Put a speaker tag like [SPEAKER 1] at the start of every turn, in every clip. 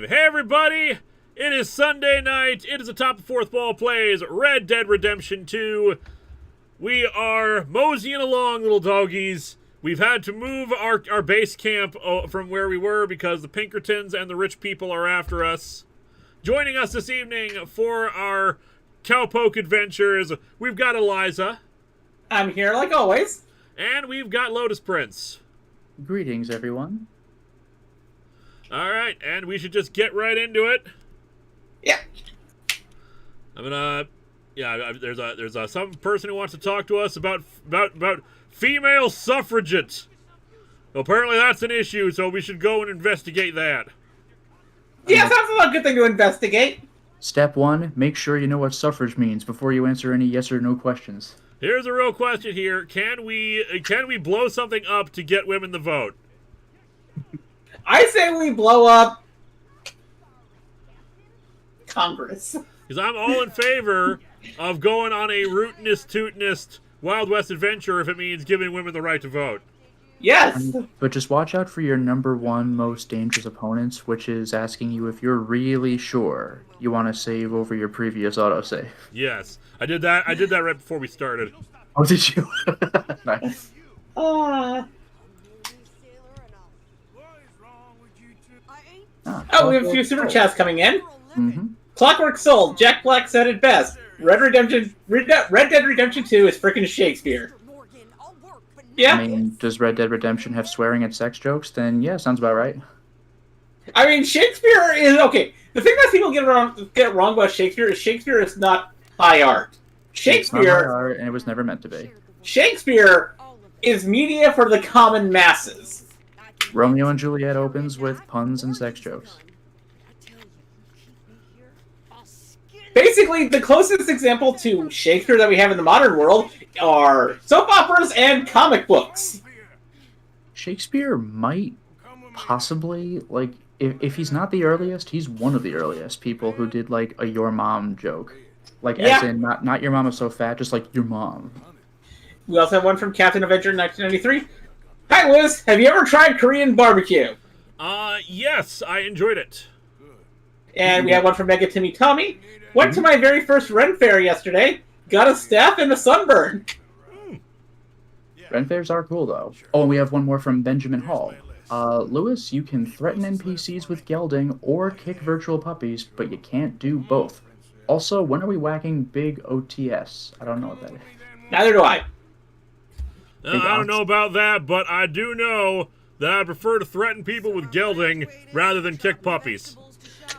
[SPEAKER 1] Hey everybody! It is Sunday night. It is Atop the Fourth Wall plays Red Dead Redemption 2. We are moseying along, little doggies. We've had to move our base camp from where we were because the Pinkertons and the rich people are after us. Joining us this evening for our cowpoke adventures, we've got Eliza.
[SPEAKER 2] I'm here like always.
[SPEAKER 1] And we've got Lotus Prince.
[SPEAKER 3] Greetings, everyone.
[SPEAKER 1] Alright, and we should just get right into it.
[SPEAKER 2] Yeah.
[SPEAKER 1] I'm gonna... Yeah, there's some person who wants to talk to us about female suffragette. Apparently that's an issue, so we should go and investigate that.
[SPEAKER 2] Yeah, sounds like a good thing to investigate.
[SPEAKER 3] Step 1, make sure you know what suffrage means before you answer any yes or no questions.
[SPEAKER 1] Here's a real question here. Can we blow something up to get women to vote?
[SPEAKER 2] I say we blow up Congress.
[SPEAKER 1] Because I'm all in favor of going on a rootinest, tootinest Wild West adventure if it means giving women the right to vote.
[SPEAKER 2] Yes.
[SPEAKER 3] But just watch out for your number one most dangerous opponents, which is asking you if you're really sure you want to save over your previous autosave.
[SPEAKER 1] Yes. I did that right before we started.
[SPEAKER 3] Oh, did you? Nice.
[SPEAKER 2] We have a few super chats coming in.
[SPEAKER 3] Mm-hmm.
[SPEAKER 2] Clockwork Soul, Jack Black said it best. Red Dead Redemption 2 is frickin' Shakespeare. Yeah.
[SPEAKER 3] I mean, does Red Dead Redemption have swearing and sex jokes? Then yeah, sounds about right.
[SPEAKER 2] I mean, Shakespeare is okay. The thing that people get wrong about Shakespeare is not high art.
[SPEAKER 3] It's not high art, and it was never meant to be.
[SPEAKER 2] Shakespeare is media for the common masses.
[SPEAKER 3] Romeo and Juliet opens with puns and sex jokes.
[SPEAKER 2] Basically, the closest example to Shakespeare that we have in the modern world are soap operas and comic books.
[SPEAKER 3] Shakespeare might possibly, like, if he's not the earliest, he's one of the earliest people who did, like, a your mom joke. Like, as in, not your mom is so fat, just like, your mom.
[SPEAKER 2] We also have one from Captain Avenger 1993. Hi, Liz. Have you ever tried Korean barbecue?
[SPEAKER 1] Yes, I enjoyed it.
[SPEAKER 2] And we have one from Mega Timmy Tommy. Went to my very first Ren Fair yesterday. Got a staff and a sunburn.
[SPEAKER 3] Ren fairs are cool, though. Oh, and we have one more from Benjamin Hall. Lewis, you can threaten NPCs with gelding or kick virtual puppies, but you can't do both. Also, when are we whacking big OTS? I don't know what that is.
[SPEAKER 2] Neither do I.
[SPEAKER 1] I don't know about that, but I do know that I prefer to threaten people with gelding rather than kick puppies.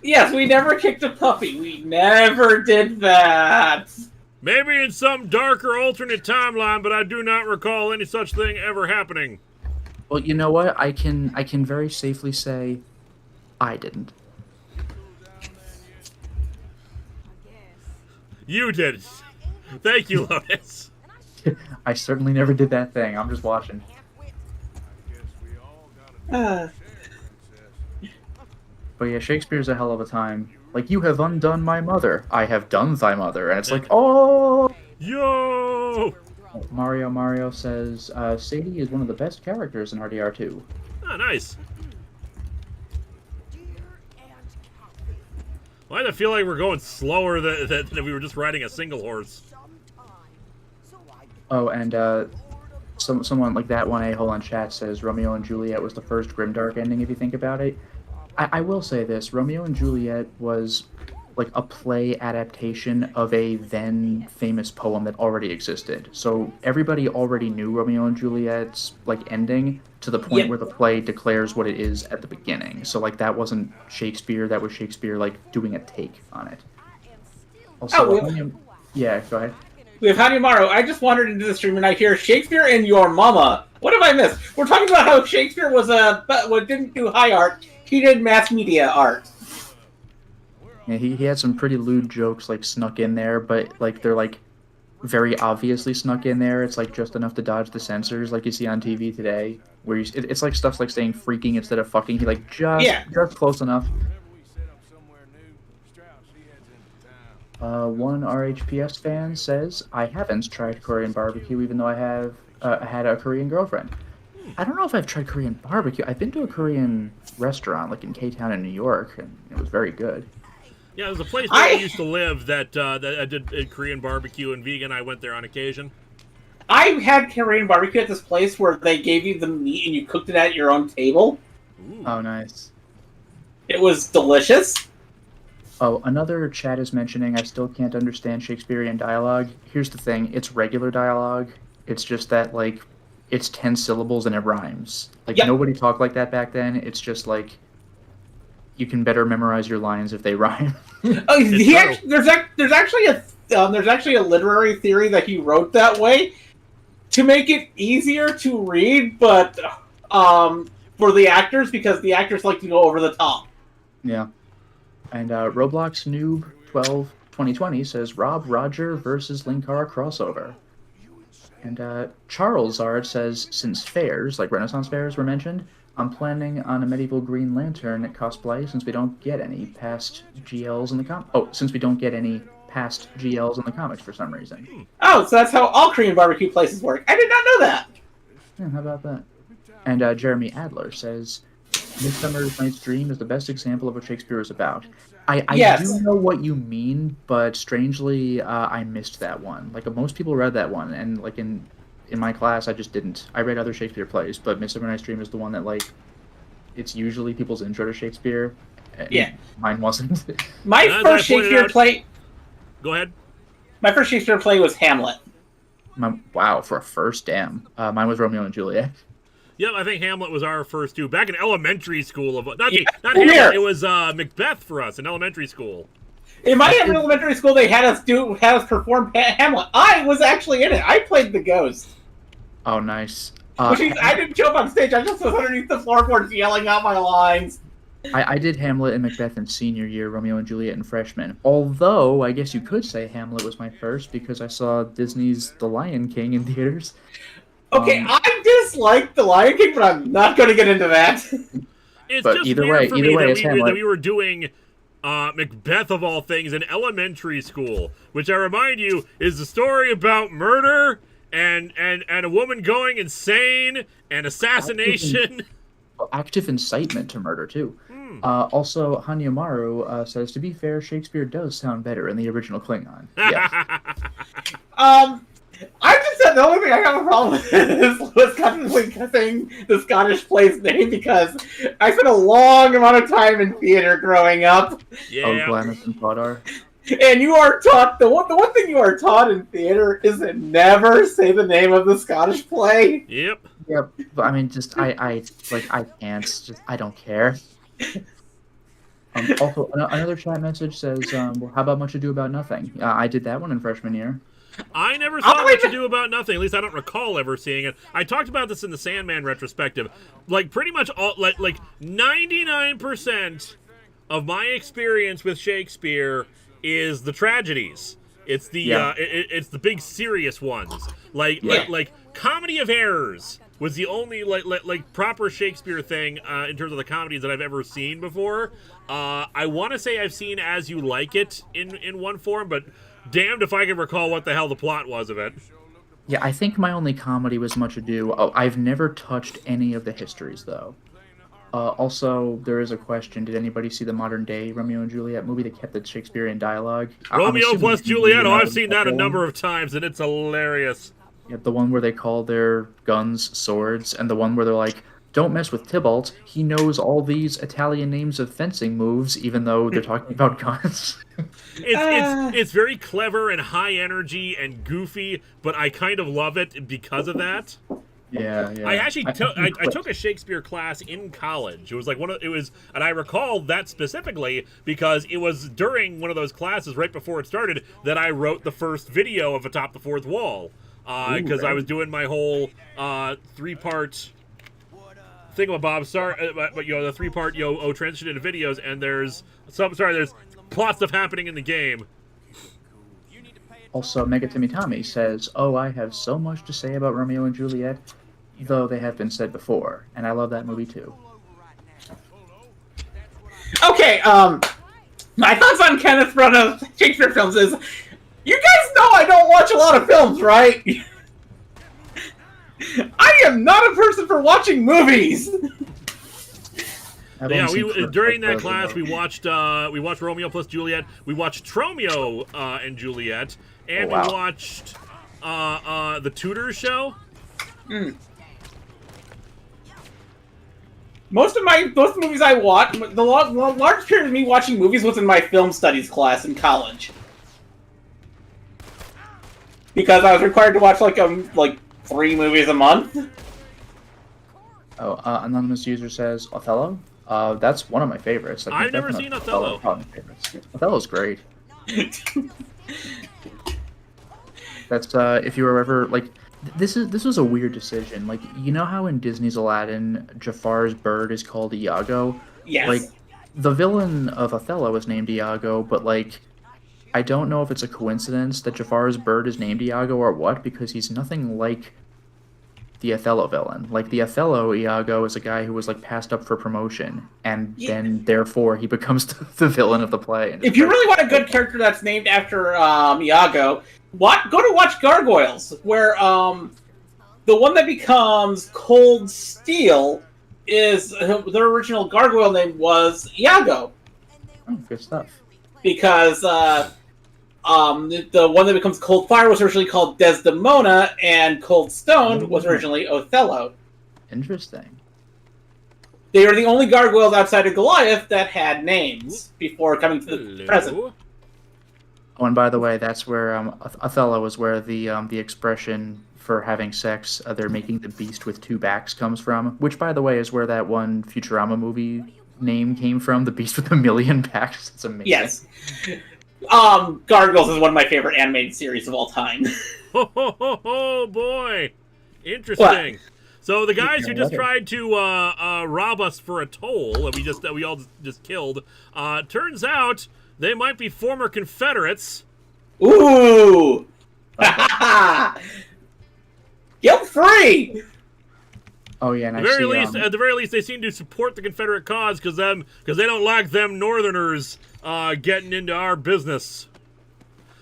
[SPEAKER 2] Yes, we never kicked a puppy. We never did that.
[SPEAKER 1] Maybe in some darker alternate timeline, but I do not recall any such thing ever happening.
[SPEAKER 3] Well, you know what? I can very safely say I didn't.
[SPEAKER 1] You did it. Thank you, Lotus.
[SPEAKER 3] I certainly never did that thing. I'm just watching. But yeah, Shakespeare's a hell of a time. Like, you have undone my mother. I have done thy mother. And it's like, oh!
[SPEAKER 1] Yo!
[SPEAKER 3] Mario says, Sadie is one of the best characters in RDR2.
[SPEAKER 1] Ah, nice. Why do I feel like we're going slower than we were just riding a single horse?
[SPEAKER 3] Oh, and someone like that one a-hole in chat says Romeo and Juliet was the first grimdark ending, if you think about it. I will say this, Romeo and Juliet was like a play adaptation of a then famous poem that already existed. So everybody already knew Romeo and Juliet's like ending to the point where the play declares what it is at the beginning. So like that wasn't Shakespeare, that was Shakespeare like doing a take on it. Also, yeah, go ahead.
[SPEAKER 2] We have Hanimaru. I just wandered into the stream and I hear Shakespeare and your mama. What have I missed? We're talking about how Shakespeare didn't do high art. He did mass media art.
[SPEAKER 3] Yeah, he had some pretty lewd jokes like snuck in there, but like they're like very obviously snuck in there. It's like just enough to dodge the censors, like you see on TV today, where it's like stuff's like saying freaking instead of fucking. He like just close enough. One RHPS fan says, I haven't tried Korean barbecue even though I have had a Korean girlfriend. I don't know if I've tried Korean barbecue. I've been to a Korean restaurant, like in K-Town in New York, and it was very good.
[SPEAKER 1] Yeah, there's a place where I used to live that I did Korean barbecue and vegan. I went there on occasion.
[SPEAKER 2] I had Korean barbecue at this place where they gave you the meat and you cooked it at your own table.
[SPEAKER 1] Ooh.
[SPEAKER 3] Oh, nice.
[SPEAKER 2] It was delicious.
[SPEAKER 3] Oh, another chat is mentioning I still can't understand Shakespearean dialogue. Here's the thing, it's regular dialogue. It's just that, like, it's 10 syllables and it rhymes. Like, nobody talked like that back then. It's just, like, you can better memorize your lines if they rhyme.
[SPEAKER 2] There's actually a literary theory that he wrote that way to make it easier to read, but for the actors, because the actors like to go over the top.
[SPEAKER 3] Yeah. And Roblox Noob 12 2020 says Rob Roger versus Linkara crossover. And Charles Ard says, since fairs, like Renaissance fairs were mentioned, I'm planning on a medieval Green Lantern cosplay since we don't get any past GLs in the since we don't get any past GLs in the comics for some reason.
[SPEAKER 2] Oh, so that's how all Korean barbecue places work. I did not know that.
[SPEAKER 3] Yeah, how about that? And Jeremy Adler says, Midsummer's Night's Dream is the best example of what Shakespeare is about. I do know what you mean, but strangely, I missed that one. Like, most people read that one, and, like, in my class, I just didn't. I read other Shakespeare plays, but Midsummer Night's Dream is the one that, like, it's usually people's intro to Shakespeare.
[SPEAKER 2] Yeah.
[SPEAKER 3] Mine wasn't.
[SPEAKER 2] My first Shakespeare play...
[SPEAKER 1] Go ahead.
[SPEAKER 2] My first Shakespeare play was Hamlet.
[SPEAKER 3] Wow, for a first, damn. Mine was Romeo and Juliet.
[SPEAKER 1] Yep, I think Hamlet was our first two. Back in elementary school. Not Hamlet, it was Macbeth for us in elementary school.
[SPEAKER 2] In my elementary school, they had us perform Hamlet. I was actually in it. I played the ghost.
[SPEAKER 3] Oh, nice.
[SPEAKER 2] I didn't jump on stage. I just was underneath the floorboards yelling out my lines.
[SPEAKER 3] I did Hamlet and Macbeth in senior year, Romeo and Juliet in freshman. Although, I guess you could say Hamlet was my first because I saw Disney's The Lion King in theaters.
[SPEAKER 2] Okay, I dislike The Lion King, but I'm not going to get into that.
[SPEAKER 1] It's
[SPEAKER 3] but
[SPEAKER 1] just
[SPEAKER 3] either
[SPEAKER 1] weird
[SPEAKER 3] way,
[SPEAKER 1] that we were doing Macbeth of all things in elementary school, which I remind you is the story about murder and a woman going insane and assassination.
[SPEAKER 3] Active incitement to murder too. Also, Hanyamaru says, to be fair, Shakespeare does sound better in the original Klingon. Yes.
[SPEAKER 2] I just said the only thing I have a problem with is was constantly saying the Scottish play's name because I spent a long amount of time in theater growing up.
[SPEAKER 1] Yeah.
[SPEAKER 3] Oh, Glamis and Podar.
[SPEAKER 2] And you are taught the one thing you are taught in theater is to never say the name of the Scottish play.
[SPEAKER 1] Yep.
[SPEAKER 3] Yep. But I mean, just I can't. Just I don't care. Also, another chat message says, well, how about Much Ado About Nothing? I did that one in freshman year.
[SPEAKER 1] I never saw Much Ado About Nothing. At least I don't recall ever seeing it. I talked about this in the Sandman retrospective. Like, pretty much all, like 99% of my experience with Shakespeare is the tragedies. It's the it's the big serious ones. Like Comedy of Errors was the only like proper Shakespeare thing in terms of the comedies that I've ever seen before. I want to say I've seen As You Like It in one form, but damned if I can recall what the hell the plot was of it.
[SPEAKER 3] Yeah, I think my only comedy was Much Ado. Oh, I've never touched any of the histories, though. Also, there is a question. Did anybody see the modern-day Romeo and Juliet movie that kept the Shakespearean dialogue?
[SPEAKER 1] Romeo plus Juliet? Oh, I've seen that a number of times, and it's hilarious.
[SPEAKER 3] Yeah, the one where they call their guns swords, and the one where they're like, don't mess with Tybalt. He knows all these Italian names of fencing moves, even though they're talking about guns.
[SPEAKER 1] It's very clever and high energy and goofy, but I kind of love it because of that.
[SPEAKER 3] Yeah.
[SPEAKER 1] I actually I took a Shakespeare class in college. It was like and I recall that specifically because it was during one of those classes right before it started that I wrote the first video of Atop the Fourth Wall. Because I was doing my whole 3-part thingamabob, but the 3-part transition into videos, and there's plot stuff happening in the game.
[SPEAKER 3] Also, Megatimmy says, oh, I have so much to say about Romeo and Juliet, though they have been said before, and I love that movie too.
[SPEAKER 2] Okay, my thoughts on Kenneth Branagh's Shakespeare films is, you guys know I don't watch a lot of films, right? I am not a person for watching movies.
[SPEAKER 1] Yeah, during that class we watched Romeo plus Juliet. We watched Tromeo and Juliet, and we watched the Tudor show.
[SPEAKER 2] Most of the movies I watched, the large period of me watching movies was in my film studies class in college, because I was required to watch like 3 movies a month.
[SPEAKER 3] Oh, anonymous user says Othello. That's one of my favorites. Like,
[SPEAKER 1] I've never seen Othello.
[SPEAKER 3] Othello's great. That's if you were ever like, this was a weird decision. Like, you know how in Disney's Aladdin, Jafar's bird is called Iago?
[SPEAKER 2] Yes.
[SPEAKER 3] Like, the villain of Othello is named Iago, but like, I don't know if it's a coincidence that Jafar's bird is named Iago or what, because he's nothing like the Othello villain. Like, the Othello Iago is a guy who was like passed up for promotion, and then therefore he becomes the villain of the play.
[SPEAKER 2] If you really want a good character that's named after Iago, go to watch Gargoyles, where the one that becomes Cold Steel is their original gargoyle name was Iago.
[SPEAKER 3] Oh, good stuff.
[SPEAKER 2] Because the one that becomes Cold Fire was originally called Desdemona, and Cold Stone was originally Othello.
[SPEAKER 3] Interesting.
[SPEAKER 2] They were the only gargoyles outside of Goliath that had names before coming to the present.
[SPEAKER 3] Oh, and by the way, that's where Othello is where the expression for having sex, they're making the beast with 2 backs, comes from. Which, by the way, is where that one Futurama movie name came from, the beast with 1,000,000 backs. It's amazing.
[SPEAKER 2] Yes. Gargoyles is one of my favorite animated series of all time.
[SPEAKER 1] Oh boy, interesting. What? So the guys who just tried to rob us for a toll that we all just killed, turns out they might be former Confederates.
[SPEAKER 2] Ooh! Guilt-free!
[SPEAKER 3] Oh yeah, and
[SPEAKER 1] at the very least, they seem to support the Confederate cause because they don't like them Northerners getting into our business.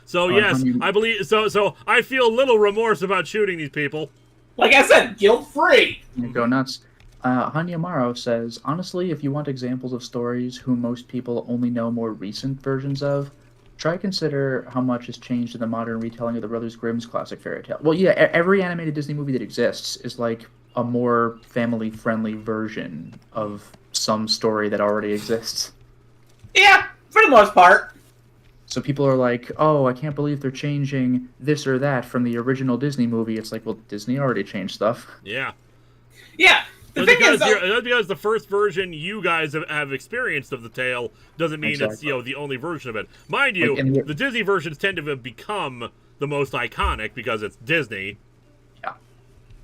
[SPEAKER 1] So yes, I believe so. So I feel little remorse about shooting these people.
[SPEAKER 2] Like I said, guilt-free.
[SPEAKER 3] Go nuts. Hanya Maro says, honestly, if you want examples of stories who most people only know more recent versions of, try consider how much has changed in the modern retelling of the Brothers Grimm's classic fairy tale. Well, yeah, every animated Disney movie that exists is like a more family-friendly version of some story that already exists.
[SPEAKER 2] Yeah, for the most part.
[SPEAKER 3] So people are like, oh, I can't believe they're changing this or that from the original Disney movie. It's like, well, Disney already changed stuff.
[SPEAKER 1] Yeah.
[SPEAKER 2] Yeah.
[SPEAKER 1] Because the first version you guys have experienced of the tale doesn't mean it's the only version of it. Mind you, the Disney versions tend to have become the most iconic because it's Disney.
[SPEAKER 3] Yeah.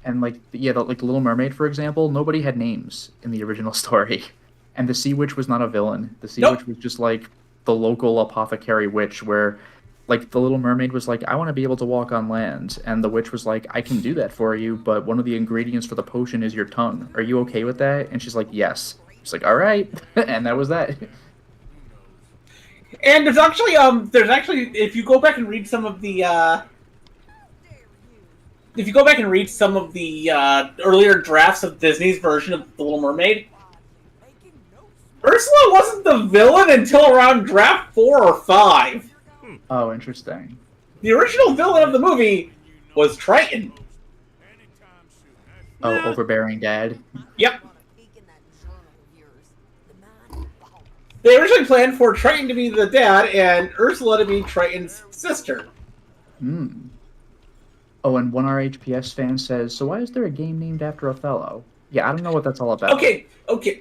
[SPEAKER 3] And like Little Mermaid, for example, nobody had names in the original story. And the Sea Witch was not a villain. The Sea Witch was just like the local apothecary witch where like the Little Mermaid was like, I want to be able to walk on land. And the witch was like, I can do that for you, but one of the ingredients for the potion is your tongue. Are you okay with that? And she's like, yes. She's like, all right. And that was that.
[SPEAKER 2] And there's actually, if you go back and read some of the, earlier drafts of Disney's version of The Little Mermaid, Ursula wasn't the villain until around draft 4 or 5.
[SPEAKER 3] Oh, interesting.
[SPEAKER 2] The original villain of the movie was Triton.
[SPEAKER 3] Oh, overbearing dad?
[SPEAKER 2] Yep. They originally planned for Triton to be the dad and Ursula to be Triton's sister.
[SPEAKER 3] Hmm. Oh, and one RHPS fan says, so why is there a game named after Othello? Yeah, I don't know what that's all about.
[SPEAKER 2] Okay.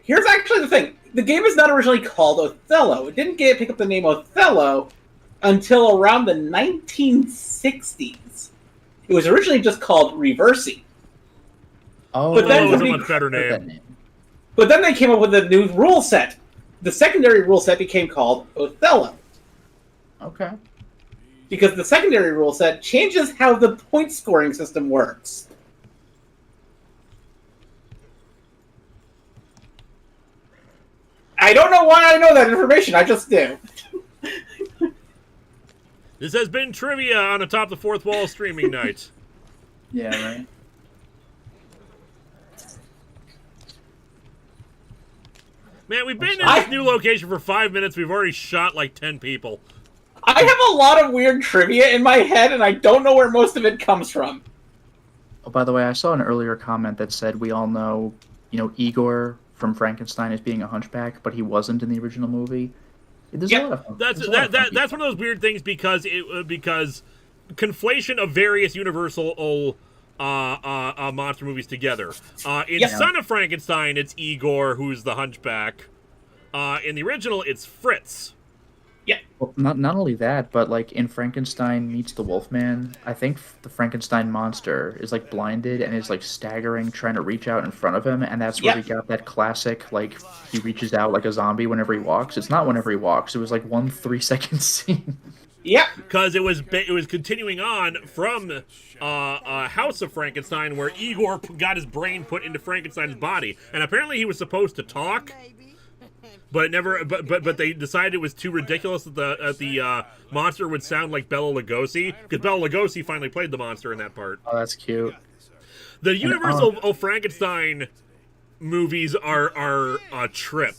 [SPEAKER 2] Here's actually the thing. The game is not originally called Othello. It didn't pick up the name Othello until around the 1960s. It was originally just called Reversi.
[SPEAKER 3] Oh,
[SPEAKER 1] but then was a much better name.
[SPEAKER 2] But then they came up with a new rule set. The secondary rule set became called Othello.
[SPEAKER 3] Okay.
[SPEAKER 2] Because the secondary rule set changes how the point scoring system works. I don't know why I know that information, I just do.
[SPEAKER 1] This has been Trivia on Atop the Fourth Wall streaming night.
[SPEAKER 3] Yeah, right.
[SPEAKER 1] Man, we've been in this new location for 5 minutes. We've already shot like 10 people.
[SPEAKER 2] I have a lot of weird trivia in my head, and I don't know where most of it comes from.
[SPEAKER 3] Oh, by the way, I saw an earlier comment that said we all know, Igor from Frankenstein as being a hunchback, but he wasn't in the original movie. There's a lot of
[SPEAKER 1] that's one of those weird things because conflation of various Universal monster movies together. In Son of Frankenstein, it's Igor who's the hunchback. In the original, it's Fritz.
[SPEAKER 2] Yeah.
[SPEAKER 3] Well, not only that, but like in Frankenstein Meets the Wolfman, I think the Frankenstein monster is like blinded and is like staggering, trying to reach out in front of him, and that's where we got that classic like he reaches out like a zombie whenever he walks. It's not whenever he walks; it was like 1 3-second scene.
[SPEAKER 2] Yeah,
[SPEAKER 1] because it was continuing on from House of Frankenstein, where Igor got his brain put into Frankenstein's body, and apparently he was supposed to talk. But it never. But they decided it was too ridiculous that the monster would sound like Bela Lugosi, because Bela Lugosi finally played the monster in that part.
[SPEAKER 3] Oh, that's cute.
[SPEAKER 1] The Universal Frankenstein movies are a trip,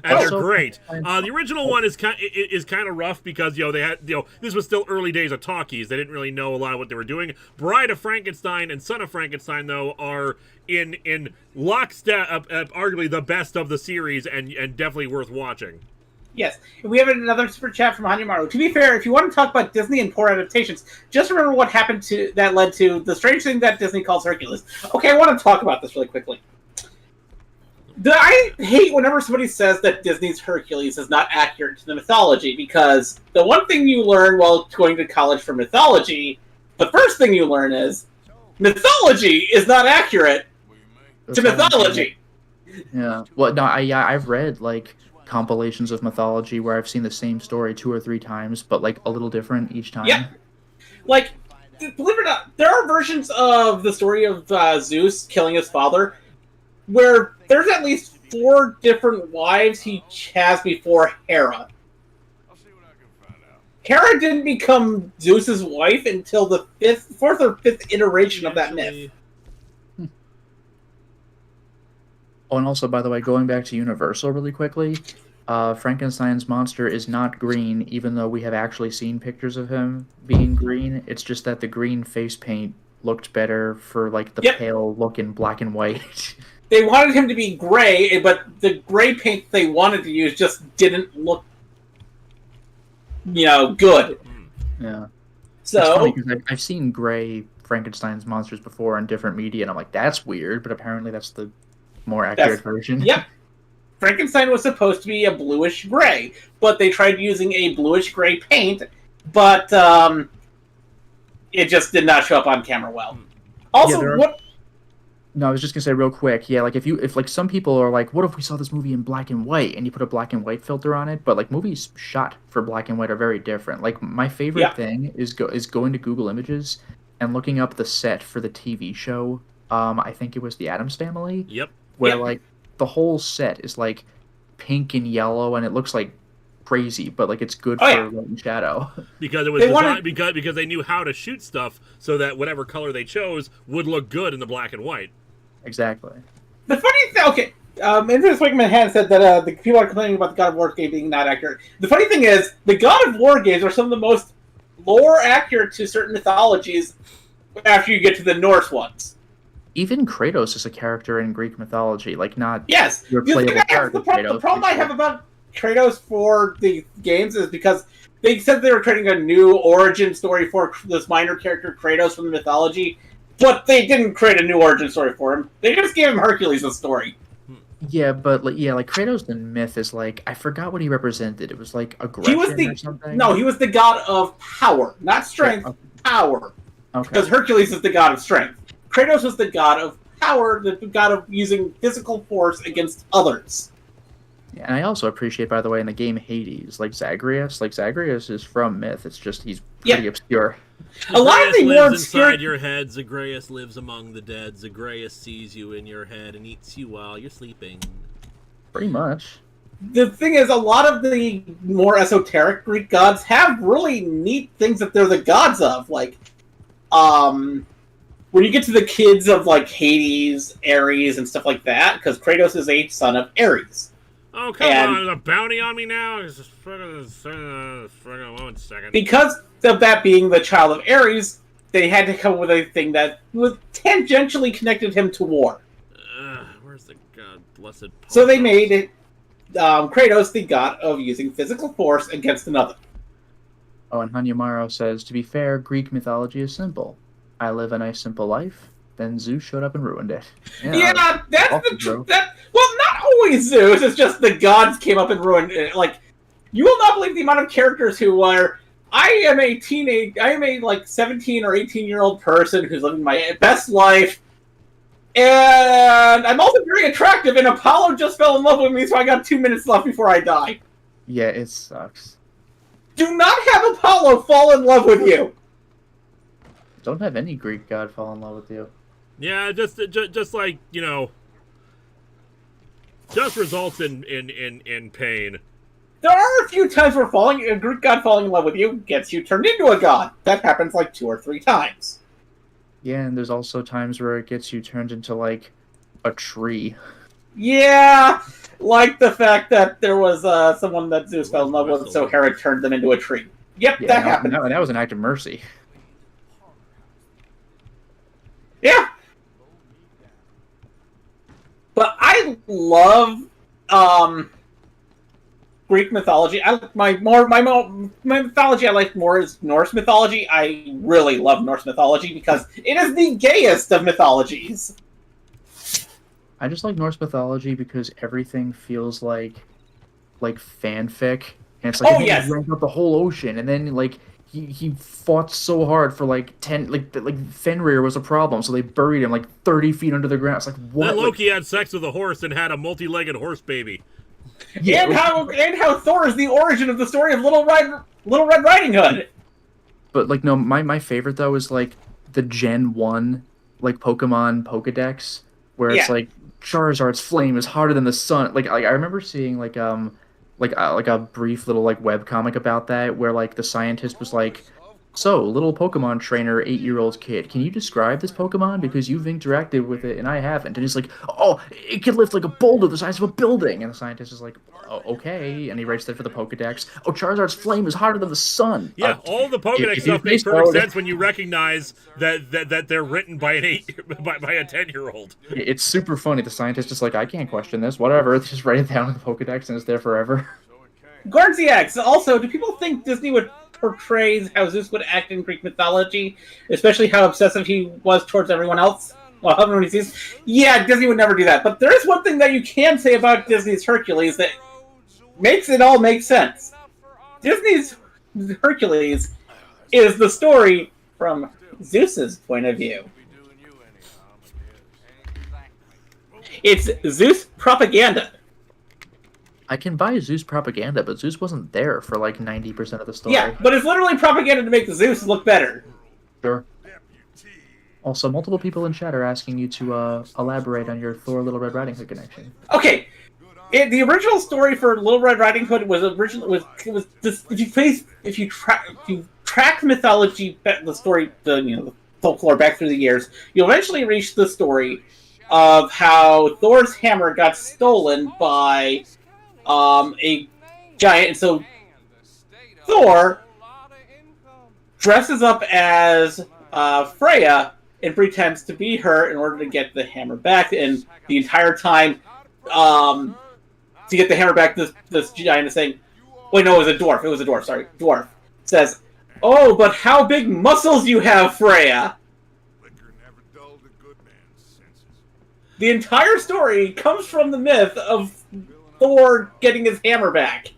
[SPEAKER 1] and they're great. The original one is kind of rough because they had this was still early days of talkies. They didn't really know a lot of what they were doing. Bride of Frankenstein and Son of Frankenstein though are in lockstep, arguably the best of the series, and definitely worth watching.
[SPEAKER 2] Yes. We have another super chat from Hanimaru. To be fair, if you want to talk about Disney and poor adaptations, just remember what happened that led to the strange thing that Disney calls Hercules. Okay, I want to talk about this really quickly. I hate whenever somebody says that Disney's Hercules is not accurate to the mythology, because the one thing you learn while going to college for mythology, the first thing you learn is mythology is not accurate to mythology.
[SPEAKER 3] Yeah. Well, no, I've read like compilations of mythology where I've seen the same story 2 or 3 times, but like a little different each time.
[SPEAKER 2] Yeah. Like, believe it or not, there are versions of the story of Zeus killing his father where there's at least 4 different wives he has before Hera. Hera didn't become Zeus's wife until the 4th or 5th iteration of that myth.
[SPEAKER 3] Oh, and also, by the way, going back to Universal really quickly, Frankenstein's monster is not green, even though we have actually seen pictures of him being green. It's just that the green face paint looked better for like the pale look in black and white.
[SPEAKER 2] They wanted him to be gray, but the gray paint they wanted to use just didn't look, good.
[SPEAKER 3] Yeah.
[SPEAKER 2] So
[SPEAKER 3] I've seen gray Frankenstein's monsters before in different media, and I'm like, that's weird, but apparently that's the more accurate version.
[SPEAKER 2] Yep. Frankenstein was supposed to be a bluish gray, but they tried using a bluish gray paint, but it just did not show up on camera well. Also,
[SPEAKER 3] No, I was just gonna say real quick, like if like some people are like, what if we saw this movie in black and white and you put a black and white filter on it? But like movies shot for black and white are very different. Like my favorite thing is going to Google Images and looking up the set for the TV show. I think it was The Addams Family.
[SPEAKER 1] Yep.
[SPEAKER 3] Where like the whole set is like pink and yellow and it looks like crazy, but like it's good for light and shadow.
[SPEAKER 1] Because it was designed, because they knew how to shoot stuff so that whatever color they chose would look good in the black and white.
[SPEAKER 3] Exactly.
[SPEAKER 2] The funny thing, Andrew Swigman had said that the people are complaining about the God of War game being not accurate. The funny thing is, the God of War games are some of the most lore accurate to certain mythologies after you get to the Norse ones.
[SPEAKER 3] Even Kratos is a character in Greek mythology, like not
[SPEAKER 2] your playable character. The problem I have about Kratos for the games is because they said they were creating a new origin story for this minor character Kratos from the mythology, but they didn't create a new origin story for him. They just gave him Hercules' a story.
[SPEAKER 3] Yeah, but like Kratos in myth is like, I forgot what he represented. It was like aggression or something?
[SPEAKER 2] No, he was the god of power, not strength, power. Okay. Because Hercules is the god of strength. Kratos was the god of power, the god of using physical force against others.
[SPEAKER 3] Yeah, and I also appreciate, by the way, in the game Hades, Zagreus is from myth. It's just he's pretty obscure.
[SPEAKER 1] A lot of the more obscure inside your head. Zagreus lives among the dead. Zagreus sees you in your head and eats you while you're sleeping.
[SPEAKER 3] Pretty much.
[SPEAKER 2] The thing is, a lot of the more esoteric Greek gods have really neat things that they're the gods of, like when you get to the kids of like Hades, Ares, and stuff like that, because Kratos is a son of Ares.
[SPEAKER 1] Oh, come on, there's a bounty on me now? Just friggin' 1 second.
[SPEAKER 2] Because of that being the child of Ares, they had to come up with a thing that was tangentially connected him to war.
[SPEAKER 1] Where's the god blessed...
[SPEAKER 2] So they made it Kratos the god of using physical force against another.
[SPEAKER 3] Oh, and Hanyamaro says, to be fair, Greek mythology is simple. I live a nice simple life, then Zeus showed up and ruined it.
[SPEAKER 2] Yeah, that's the truth. Well, not always Zeus, it's just the gods came up and ruined it. Like, you will not believe the amount of characters who are... I am a like 17 or 18-year-old person who's living my best life, and I'm also very attractive, and Apollo just fell in love with me, so I got 2 minutes left before I die.
[SPEAKER 3] Yeah, it sucks.
[SPEAKER 2] Do not have Apollo fall in love with you!
[SPEAKER 3] Don't have any Greek god fall in love with you.
[SPEAKER 1] Yeah, just like, you know, just results in pain.
[SPEAKER 2] There are a few times where a Greek god falling in love with you gets you turned into a god. That happens like 2 or 3 times.
[SPEAKER 3] Yeah, and there's also times where it gets you turned into, like, a tree.
[SPEAKER 2] Yeah, like the fact that there was someone that Zeus fell in love with, so Hera turned them into a tree. Yep,
[SPEAKER 3] Yeah,
[SPEAKER 2] that happened.
[SPEAKER 3] That was an act of mercy.
[SPEAKER 2] Yeah. But I love Greek mythology. My mythology I like more is Norse mythology. I really love Norse mythology because it is the gayest of mythologies.
[SPEAKER 3] I just like Norse mythology because everything feels like fanfic, and it's like he drank up the whole ocean, and then like he fought so hard for like 10 like Fenrir was a problem, so they buried him like 30 feet under the ground. It's like what?
[SPEAKER 1] Then Loki had sex with a horse and had a multi-legged horse baby.
[SPEAKER 2] Yeah, and how Thor is the origin of the story of Little Red Riding Hood.
[SPEAKER 3] But like no, my favorite though is like the Gen 1 like Pokemon Pokedex where it's like Charizard's flame is hotter than the sun. Like I remember seeing like a brief little like webcomic about that where like the scientist was like, so little Pokemon trainer 8-year-old kid, can you describe this Pokemon because you've interacted with it and I haven't? And he's like, oh, it can lift like a boulder the size of a building. And the scientist is like, oh, okay, and he writes that for the Pokedex. Oh, Charizard's flame is hotter than the sun.
[SPEAKER 1] Yeah, all the Pokedex stuff makes perfect sense when you recognize that they're written by by a 10-year-old.
[SPEAKER 3] It's super funny. The scientist is like, I can't question this. Whatever, just write it down in the Pokedex and it's there forever.
[SPEAKER 2] Guardiax. Also, do people think Disney would portray how Zeus would act in Greek mythology, especially how obsessive he was towards everyone else? Well, everyone he sees. Yeah, Disney would never do that. But there is one thing that you can say about Disney's Hercules that makes it all make sense. Disney's Hercules is the story from Zeus's point of view. It's Zeus propaganda.
[SPEAKER 3] I can buy Zeus propaganda, but Zeus wasn't there for like 90% of the story.
[SPEAKER 2] Yeah, but it's literally propaganda to make Zeus look better.
[SPEAKER 3] Sure. Also, multiple people in chat are asking you to elaborate on your Thor Little Red Riding Hood connection.
[SPEAKER 2] Okay, the original story for Little Red Riding Hood was just, if you track mythology, the story, the folklore back through the years, you'll eventually reach the story of how Thor's hammer got stolen by a giant, and so Thor dresses up as Freya and pretends to be her in order to get the hammer back, and the entire time to get the hammer back, this giant is saying, wait, no, it was a dwarf, sorry, dwarf, says, oh, but how big muscles you have, Freya! The entire story comes from the myth of Thor getting his hammer back.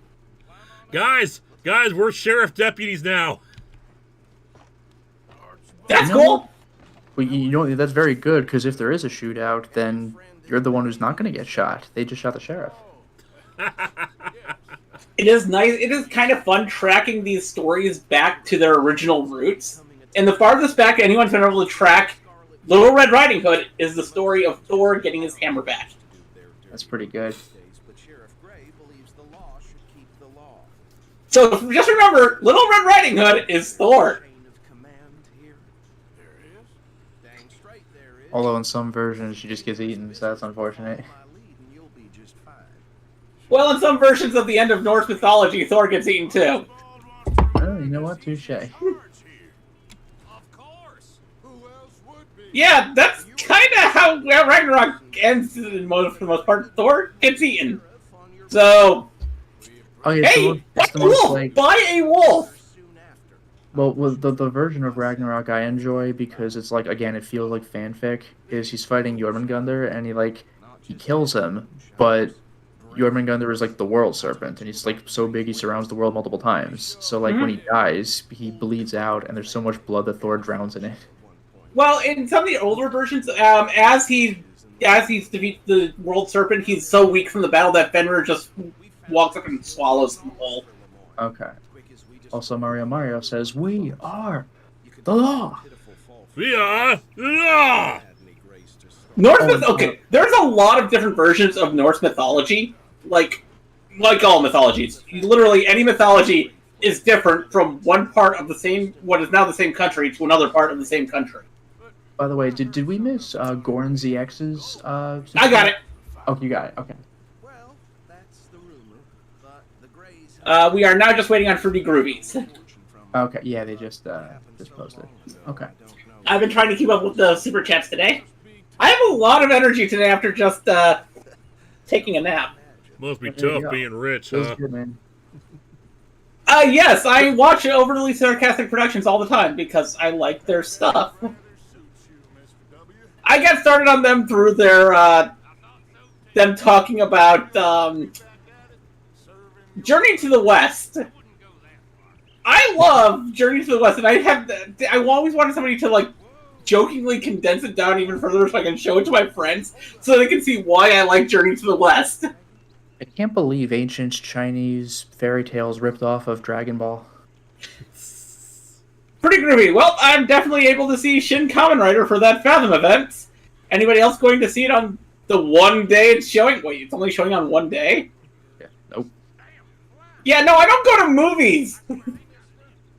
[SPEAKER 1] Guys, we're sheriff deputies now.
[SPEAKER 2] That's cool.
[SPEAKER 3] Well, that's very good, because if there is a shootout, then you're the one who's not going to get shot. They just shot the sheriff.
[SPEAKER 2] It is nice. It is kind of fun tracking these stories back to their original roots. And the farthest back anyone's been able to track Little Red Riding Hood is the story of Thor getting his hammer back.
[SPEAKER 3] That's pretty good.
[SPEAKER 2] So just remember, Little Red Riding Hood is Thor.
[SPEAKER 3] Although in some versions she just gets eaten, so that's unfortunate.
[SPEAKER 2] Well, in some versions of the end of Norse mythology, Thor gets eaten too.
[SPEAKER 3] Oh, you know what? Touche.
[SPEAKER 2] Yeah, that's kind of how Ragnarok ends for the most part. Thor gets eaten. So,
[SPEAKER 3] Oh yeah,
[SPEAKER 2] hey,
[SPEAKER 3] it's the
[SPEAKER 2] buy a
[SPEAKER 3] most
[SPEAKER 2] wolf!
[SPEAKER 3] like.
[SPEAKER 2] Buy a wolf!
[SPEAKER 3] Well, the version of Ragnarok I enjoy because it's like, again, it feels like fanfic. Is he's fighting Jormungandr and he kills him, but Jormungandr is like the world serpent and he's like so big he surrounds the world multiple times. So like when he dies, he bleeds out and there's so much blood that Thor drowns in it.
[SPEAKER 2] Well, in some of the older versions, as he defeats the world serpent, he's so weak from the battle that Fenrir just walks up and swallows him whole.
[SPEAKER 3] Okay. Also, Mario says, "We are the law."
[SPEAKER 1] We are the law.
[SPEAKER 2] Okay, there's a lot of different versions of Norse mythology, like all mythologies. Literally, any mythology is different from one part of what is now the same country, to another part of the same country.
[SPEAKER 3] By the way, did we miss Gorn ZX's?
[SPEAKER 2] I got it.
[SPEAKER 3] Oh, you got it. Okay.
[SPEAKER 2] We are now just waiting on Fruity Groovies.
[SPEAKER 3] Okay. Yeah, they just posted. Okay.
[SPEAKER 2] I've been trying to keep up with the super chats today. I have a lot of energy today after just taking a nap.
[SPEAKER 1] Must be tough being rich, huh?
[SPEAKER 3] Good, man.
[SPEAKER 2] Yes, I watch overly sarcastic productions all the time because I like their stuff. I got started on them through their them talking about Journey to the West. I love Journey to the West, and I always wanted somebody to like jokingly condense it down even further so I can show it to my friends so they can see why I like Journey to the West.
[SPEAKER 3] I can't believe ancient Chinese fairy tales ripped off of Dragon Ball.
[SPEAKER 2] Pretty groovy. Well, I'm definitely able to see Shin Kamen Rider for that Fathom event. Anybody else going to see it on the one day it's showing? Wait, it's only showing on one day?
[SPEAKER 3] Yeah. Nope.
[SPEAKER 2] Yeah, no, I don't go to movies!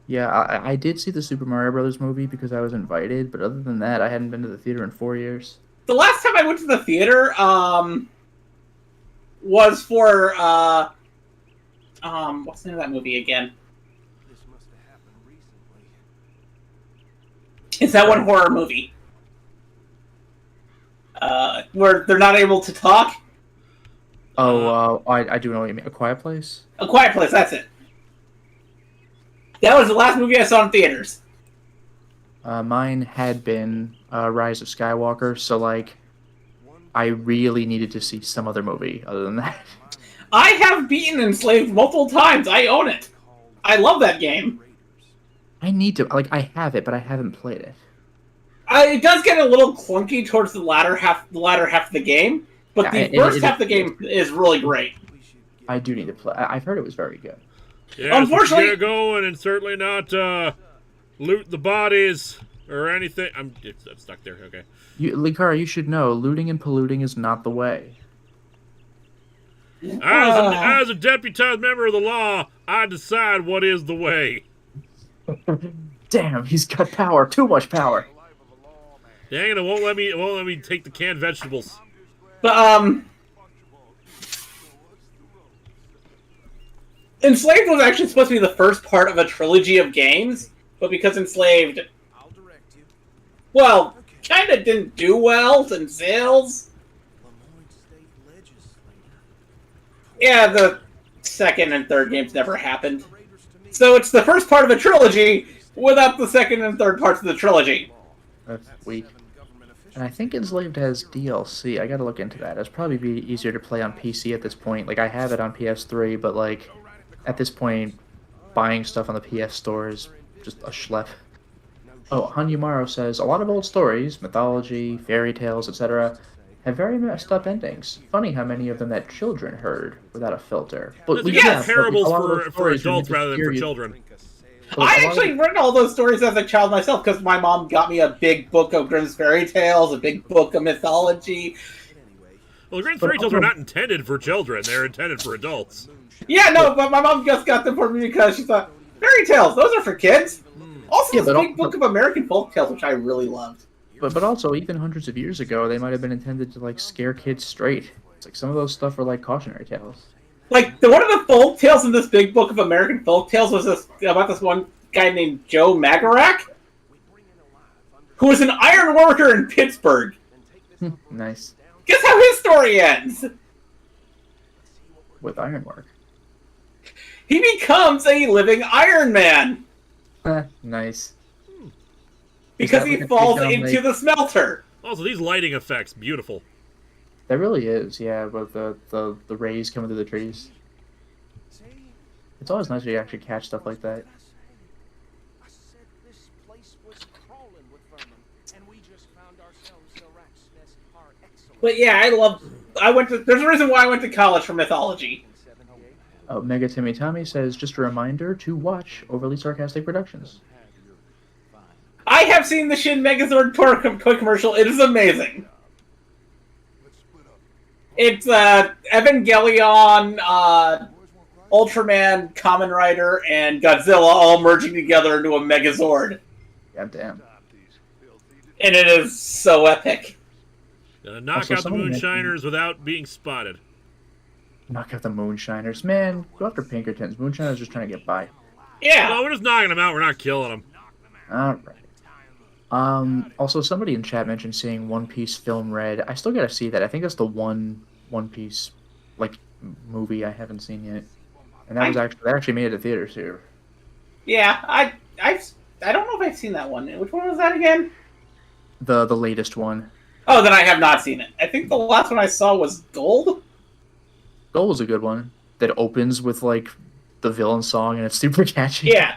[SPEAKER 3] Yeah, I did see the Super Mario Brothers movie because I was invited, but other than that, I hadn't been to the theater in 4 years.
[SPEAKER 2] The last time I went to the theater, was for, what's the name of that movie again? It's that one horror movie. Where they're not able to talk.
[SPEAKER 3] Oh, I do know what you mean. A Quiet Place?
[SPEAKER 2] A Quiet Place, that's it. That was the last movie I saw in theaters.
[SPEAKER 3] Mine had been Rise of Skywalker, so, like, I really needed to see some other movie other than that.
[SPEAKER 2] I have beaten Enslaved multiple times. I own it. I love that game.
[SPEAKER 3] I need to, like, I have it, but I haven't played it.
[SPEAKER 2] It does get a little clunky towards the latter half of the game, but the first half of the game is really great.
[SPEAKER 3] I do need to play. I've heard it was very good.
[SPEAKER 1] Yeah, unfortunately, get going and certainly not loot the bodies or anything. I'm stuck there. Okay.
[SPEAKER 3] Linkara, you should know, looting and polluting is not the way.
[SPEAKER 1] As a deputized member of the law, I decide what is the way.
[SPEAKER 3] Damn, he's got power. Too much power.
[SPEAKER 1] Dang it! It won't let me take the canned vegetables.
[SPEAKER 2] But Enslaved was actually supposed to be the first part of a trilogy of games, but because Enslaved, well, kind of didn't do well in sales. Yeah, the second and third games never happened. So it's the first part of a trilogy without the second and third parts of the trilogy.
[SPEAKER 3] That's weak. And I think Enslaved has DLC. I gotta look into that. It'd probably be easier to play on PC at this point. Like, I have it on PS3, but, like, at this point, buying stuff on the PS Store is just a schlep. Oh, Hanyumaro says, a lot of old stories, mythology, fairy tales, etc., have very messed up endings. Funny how many of them that children heard without a filter. But
[SPEAKER 1] parables for adults rather than for children.
[SPEAKER 2] I actually read all those stories as a child myself because my mom got me a big book of Grimm's fairy tales, a big book of mythology.
[SPEAKER 1] Well, Grimm's fairy tales are not intended for children; they're intended for adults.
[SPEAKER 2] Yeah, no, but my mom just got them for me because she thought fairy tales; those are for kids. Also, this big book of American folk tales, which I really loved.
[SPEAKER 3] But also, even hundreds of years ago, they might have been intended to, like, scare kids straight. It's like some of those stuff are like cautionary tales.
[SPEAKER 2] Like, one of the folk tales in this big book of American folk tales was about this one guy named Joe Magarac, who was an iron worker in Pittsburgh.
[SPEAKER 3] Nice.
[SPEAKER 2] Guess how his story ends?
[SPEAKER 3] With ironwork.
[SPEAKER 2] He becomes a living Iron Man.
[SPEAKER 3] Nice.
[SPEAKER 2] Because he falls into the smelter.
[SPEAKER 1] Also, these lighting effects, beautiful.
[SPEAKER 3] That really is, yeah, with the rays coming through the trees. It's always nice when you actually catch stuff like that.
[SPEAKER 2] But yeah, there's a reason why I went to college for mythology.
[SPEAKER 3] Mega Timmy Tommy says, just a reminder to watch Overly Sarcastic Productions.
[SPEAKER 2] I have seen the Shin Megazord toy commercial. It is amazing. It's Evangelion, Ultraman, Kamen Rider, and Godzilla all merging together into a Megazord.
[SPEAKER 3] God damn.
[SPEAKER 2] And it is so epic.
[SPEAKER 1] Gotta knock out the moonshiners without being spotted.
[SPEAKER 3] Knock out the moonshiners. Man, go after Pinkertons. Moonshiners just trying to get by.
[SPEAKER 2] Yeah.
[SPEAKER 1] No, we're just knocking them out. We're not killing them.
[SPEAKER 3] Alright. Also, somebody in chat mentioned seeing One Piece Film Red. I still gotta see that. I think that's the one One Piece, like, movie I haven't seen yet. And that actually made it to theaters here.
[SPEAKER 2] Yeah, I don't know if I've seen that one. Which one was that again?
[SPEAKER 3] The latest one.
[SPEAKER 2] Oh, then I have not seen it. I think the last one I saw was Gold.
[SPEAKER 3] Gold was a good one. That opens with, like, the villain song, and it's super catchy.
[SPEAKER 2] Yeah.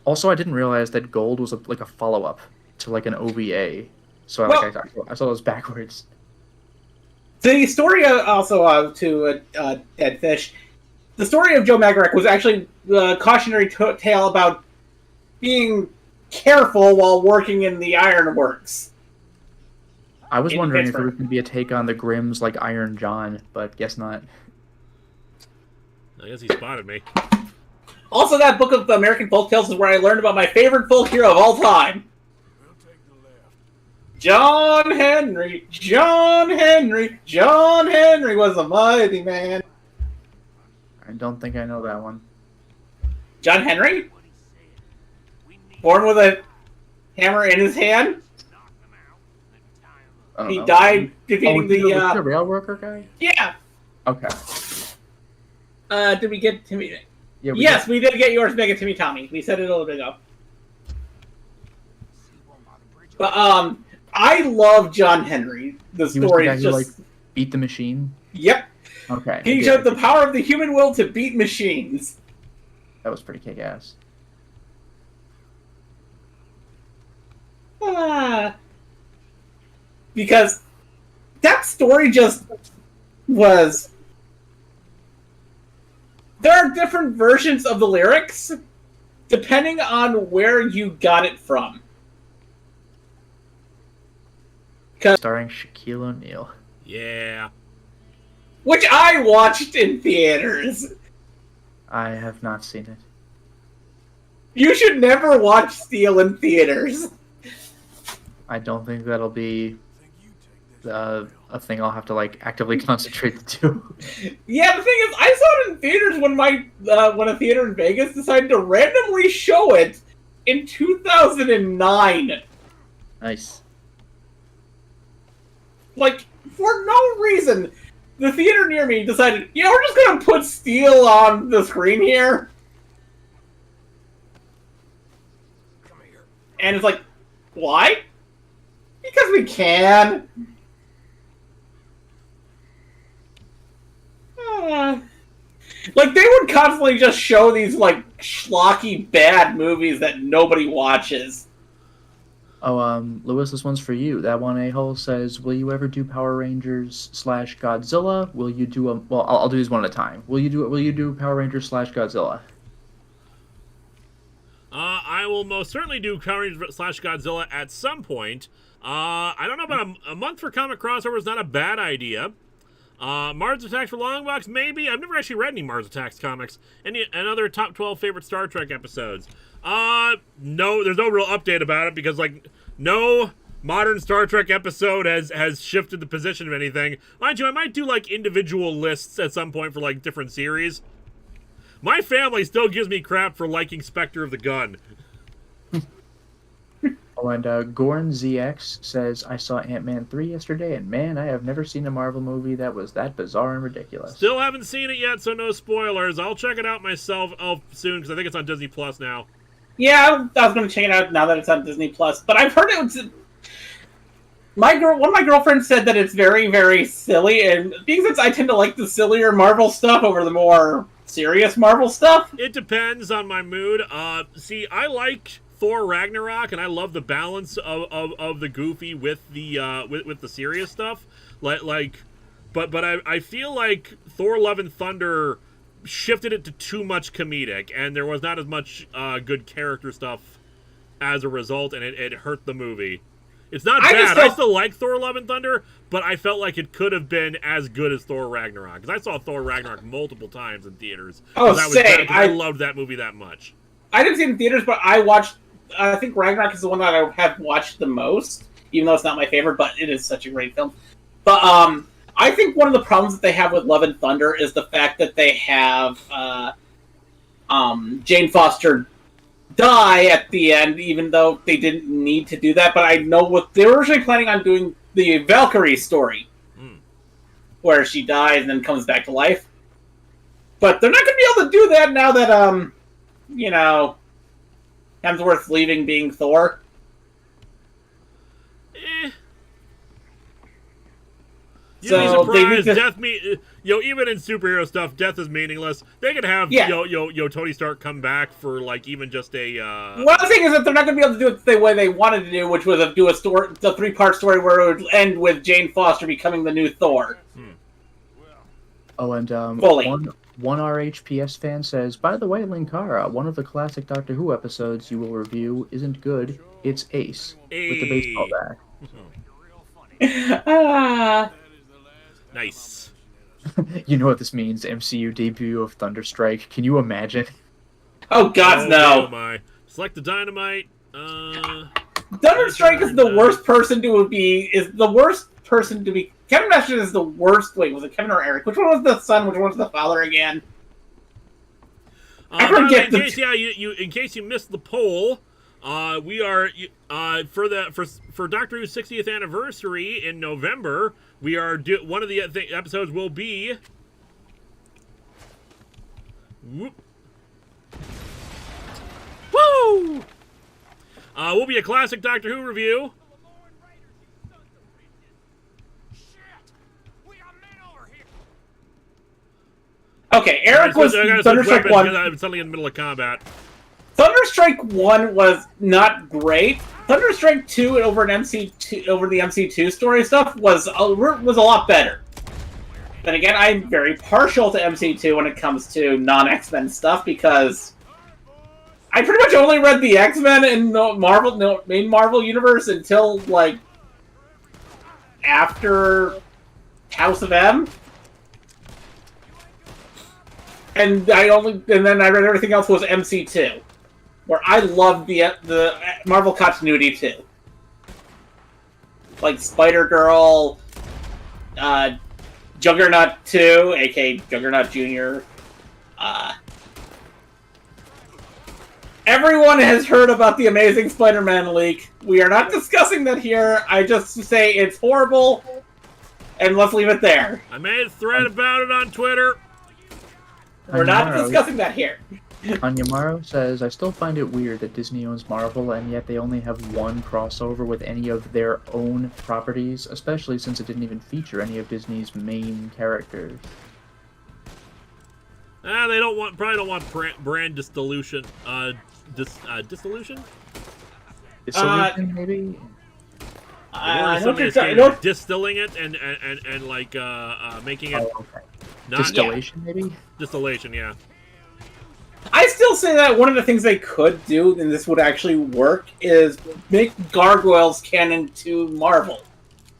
[SPEAKER 3] Also, I didn't realize that Gold was like a follow-up to like an OVA. So I saw those backwards.
[SPEAKER 2] The story also to Dead Fish, the story of Joe Magarac was actually a cautionary tale about being careful while working in the ironworks.
[SPEAKER 3] I was wondering if it was going to be a take on the Grimm's like Iron John, but guess not.
[SPEAKER 1] I guess he spotted me.
[SPEAKER 2] Also, that book of the American folk tales is where I learned about my favorite folk hero of all time. John Henry, John Henry, John Henry was a mighty man.
[SPEAKER 3] I don't think I know that one.
[SPEAKER 2] John Henry? Born with a hammer in his hand? He died defeating
[SPEAKER 3] the rail worker guy?
[SPEAKER 2] Yeah.
[SPEAKER 3] Okay.
[SPEAKER 2] Did we get Timmy?
[SPEAKER 3] Yeah,
[SPEAKER 2] we did get yours, Mega Timmy Tommy. We said it a little bit ago. But I love John Henry. The story is just
[SPEAKER 3] who, like, beat the machine.
[SPEAKER 2] Yep.
[SPEAKER 3] Okay.
[SPEAKER 2] He showed the power of the human will to beat machines.
[SPEAKER 3] That was pretty kick-ass.
[SPEAKER 2] Because that story just was. There are different versions of the lyrics, depending on where you got it from.
[SPEAKER 3] Starring Shaquille O'Neal.
[SPEAKER 1] Yeah.
[SPEAKER 2] Which I watched in theaters.
[SPEAKER 3] I have not seen it.
[SPEAKER 2] You should never watch Steel in theaters.
[SPEAKER 3] I don't think that'll be a thing I'll have to like actively concentrate to.
[SPEAKER 2] Yeah, the thing is, I saw it in theaters when when a theater in Vegas decided to randomly show it in 2009.
[SPEAKER 3] Nice.
[SPEAKER 2] Like, for no reason, the theater near me decided, yeah, we're just gonna put Steel on the screen here. And it's like, why? Because we can. Like, they would constantly just show these, like, schlocky bad movies that nobody watches.
[SPEAKER 3] Oh, Lewis, this one's for you. That one a-hole says, will you ever do Power Rangers / Godzilla? Will you do well, I'll do these one at a time. Will you do Power Rangers / Godzilla?
[SPEAKER 1] I will most certainly do Power Rangers / Godzilla at some point. I don't know, about a month for comic crossover is not a bad idea. Mars Attacks for Longbox, maybe. I've never actually read any Mars Attacks comics. Any other top 12 favorite Star Trek episodes? No, there's no real update about it because, like, No modern Star Trek episode has shifted the position of anything. Mind you, I might do like individual lists at some point for like different series. My family still gives me crap for liking Spectre of the Gun.
[SPEAKER 3] Oh, and Gorn ZX says, I saw Ant-Man 3 yesterday, and man, I have never seen a Marvel movie that was that bizarre and ridiculous.
[SPEAKER 1] Still haven't seen it yet, so no spoilers. I'll check it out myself soon, because I think it's on Disney Plus now.
[SPEAKER 2] Yeah, I was going to check it out now that it's on Disney Plus, but I've heard it was... One of my girlfriends said that it's very, very silly, and because I tend to like the sillier Marvel stuff over the more serious Marvel stuff.
[SPEAKER 1] It depends on my mood. See, I like Thor Ragnarok, and I love the balance of the goofy with the with the serious stuff. But I feel like Thor: Love and Thunder shifted it to too much comedic, and there was not as much good character stuff as a result, and it hurt the movie. It's not bad. I still like Thor: Love and Thunder, but I felt like it could have been as good as Thor Ragnarok, because I saw Thor Ragnarok multiple times in theaters. I loved that movie that much.
[SPEAKER 2] I didn't see it in theaters, but I think Ragnarok is the one that I have watched the most, even though it's not my favorite, but it is such a great film. But I think one of the problems that they have with Love and Thunder is the fact that they have Jane Foster die at the end, even though they didn't need to do that. But I know what they were originally planning on doing, the Valkyrie story, where she dies and then comes back to life. But they're not going to be able to do that now that, Hemsworth's leaving being Thor.
[SPEAKER 1] You'd be surprised. Even in superhero stuff, death is meaningless. They could have Tony Stark come back for like even just a.
[SPEAKER 2] One thing is that they're not going to be able to do it the way they wanted to do, which was do a story, the 3-part story where it would end with Jane Foster becoming the new Thor.
[SPEAKER 3] Oh, and
[SPEAKER 2] Fully.
[SPEAKER 3] One RHPS fan says, by the way, Linkara, one of the classic Doctor Who episodes you will review isn't good. It's Ace with the baseball bat.
[SPEAKER 1] Nice.
[SPEAKER 3] You know what this means? MCU debut of Thunderstrike. Can you imagine?
[SPEAKER 2] Oh God, no!
[SPEAKER 1] Oh my! Select the dynamite.
[SPEAKER 2] Thunderstrike is the worst person to be. Kevin Nash is the worst. Wait, was it Kevin or Eric? Which one was the son? Which one was the father again? I forget.
[SPEAKER 1] In case you missed the poll, we are for Doctor Who's 60th anniversary in November. We are one of the episodes will be. Woo! Will be a classic Doctor Who review.
[SPEAKER 2] Okay, Eric was Thunderstrike 1.
[SPEAKER 1] I'm suddenly in the middle of combat.
[SPEAKER 2] Thunderstrike 1 was not great. Thunderstrike 2 over the MC2 story stuff was a lot better. Then again, I'm very partial to MC2 when it comes to non-X-Men stuff because I pretty much only read the X-Men in the main Marvel universe until like after House of M. And then I read everything else was MC2, where I loved the Marvel continuity too, like Spider-Girl, Juggernaut 2, aka Juggernaut Jr. Everyone has heard about the Amazing Spider-Man leak. We are not discussing that here. I just say it's horrible, and let's leave it there.
[SPEAKER 1] I made a thread about it on Twitter.
[SPEAKER 2] We're not discussing that here.
[SPEAKER 3] Anyamaro says, I still find it weird that Disney owns Marvel, and yet they only have one crossover with any of their own properties, especially since it didn't even feature any of Disney's main characters.
[SPEAKER 1] They probably don't want brand dissolution. Dissolution?
[SPEAKER 3] Dissolution, maybe?
[SPEAKER 1] Distilling it and like making it.
[SPEAKER 3] Oh, okay. Distillation, maybe?
[SPEAKER 1] Distillation, yeah.
[SPEAKER 2] I still say that one of the things they could do, and this would actually work, is make Gargoyles canon to Marvel.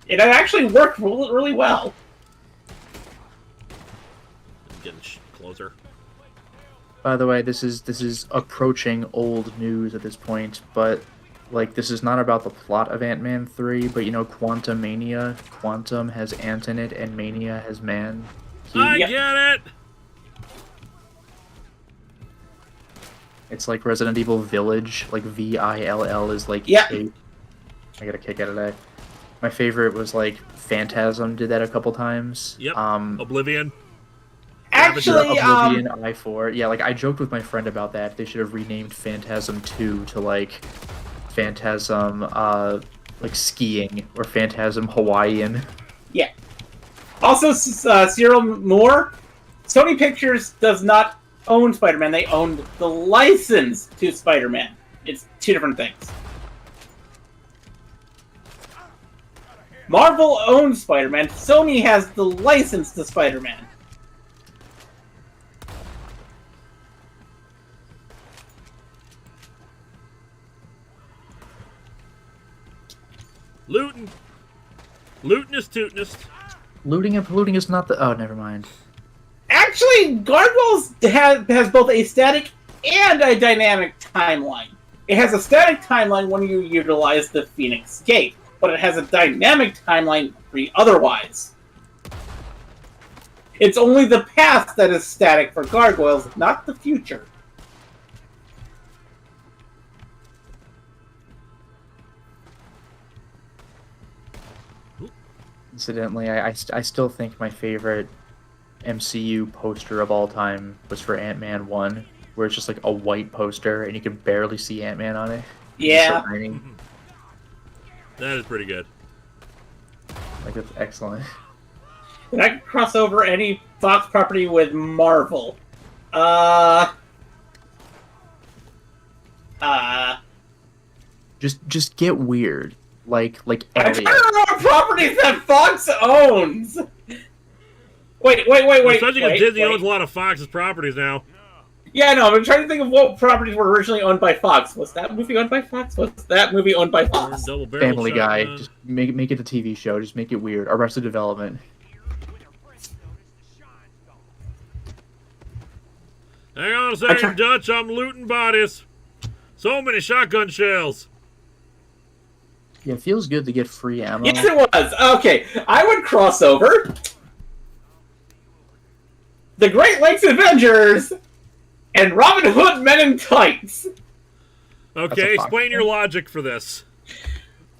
[SPEAKER 2] It actually worked really well.
[SPEAKER 1] Getting closer.
[SPEAKER 3] By the way, this is approaching old news at this point, but like, this is not about the plot of Ant-Man 3, but, you know, Quantum Mania? Quantum has ant in it, and Mania has man.
[SPEAKER 1] I get it!
[SPEAKER 3] It's like Resident Evil Village, like, VILL is, like, I got a kick out of that. My favorite was, like, Phantasm did that a couple times.
[SPEAKER 1] Yep, Oblivion.
[SPEAKER 2] Actually,
[SPEAKER 3] Oblivion, I4. Yeah, like, I joked with my friend about that. They should have renamed Phantasm 2 to, like, Phantasm, like, skiing, or Phantasm Hawaiian.
[SPEAKER 2] Yeah. Also, Cyril Moore, Sony Pictures does not own Spider-Man. They owned the license to Spider-Man. It's two different things. Marvel owns Spider-Man. Sony has the license to Spider-Man.
[SPEAKER 1] Looting. Looting is tootinest.
[SPEAKER 3] Looting and polluting is not the... Oh, never mind.
[SPEAKER 2] Actually, Gargoyles has both a static and a dynamic timeline. It has a static timeline when you utilize the Phoenix Gate, but it has a dynamic timeline otherwise. It's only the past that is static for Gargoyles, not the future.
[SPEAKER 3] Incidentally, I still think my favorite MCU poster of all time was for Ant-Man 1, where it's just like a white poster and you can barely see Ant-Man on it.
[SPEAKER 2] Yeah.
[SPEAKER 3] So
[SPEAKER 1] that is pretty good.
[SPEAKER 3] like, that's excellent.
[SPEAKER 2] And I can cross over any Fox property with Marvel.
[SPEAKER 3] Just get weird. Like
[SPEAKER 2] I'm
[SPEAKER 3] Elliot.
[SPEAKER 2] trying to remember properties that Fox owns! Wait.
[SPEAKER 1] Especially because Disney owns a lot of Fox's properties now.
[SPEAKER 2] Yeah, no, I'm trying to think of what properties were originally owned by Fox. Was that movie owned by Fox? Was that movie owned by Fox?
[SPEAKER 3] Family Guy. Just make it a TV show. Just make it weird. Arrested Development.
[SPEAKER 1] Hang on a second, Dutch. I'm looting bodies. So many shotgun shells.
[SPEAKER 3] Yeah, it feels good to get free ammo.
[SPEAKER 2] Yes, it was. Okay, I would cross over the Great Lakes Avengers and Robin Hood Men in Tights.
[SPEAKER 1] Okay, explain your logic for this.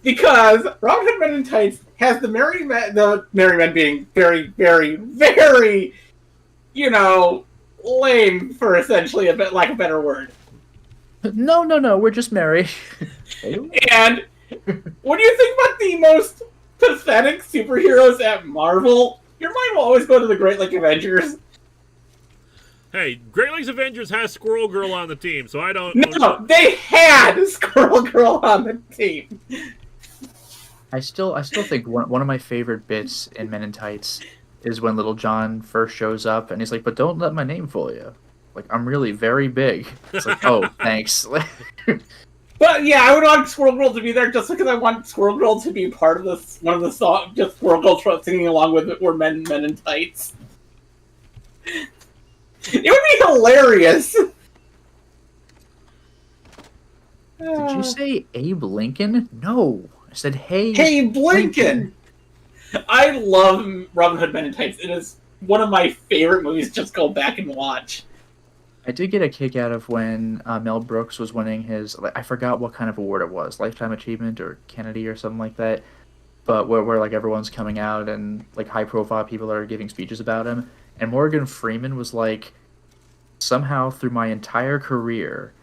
[SPEAKER 2] Because Robin Hood Men in Tights has the Merry Men being very, very, very, lame for essentially a bit like a better word.
[SPEAKER 3] No, we're just merry.
[SPEAKER 2] And when you think about the most pathetic superheroes at Marvel, your mind will always go to the Great Lake Avengers.
[SPEAKER 1] Hey, Great Lakes Avengers has Squirrel Girl on the team, so I don't...
[SPEAKER 2] No, they had Squirrel Girl on the team.
[SPEAKER 3] I still think one of my favorite bits in Men in Tights is when Little John first shows up, and he's like, but don't let my name fool you. Like, I'm really very big. It's like, oh, thanks.
[SPEAKER 2] But yeah, I would want Squirrel Girl to be there just because I want Squirrel Girl to be part of this one of the songs, just Squirrel Girl singing along with it, or Men in Tights. It would be hilarious.
[SPEAKER 3] Did you say Abe Lincoln? No, I said Hey
[SPEAKER 2] Blinken. I love Robin Hood Men in Tights. It is one of my favorite movies. Just go back and watch.
[SPEAKER 3] I did get a kick out of when Mel Brooks was winning his, I forgot what kind of award it was, Lifetime Achievement or Kennedy or something like that, but where like everyone's coming out and like high profile people are giving speeches about him, and Morgan Freeman was like, somehow through my entire career,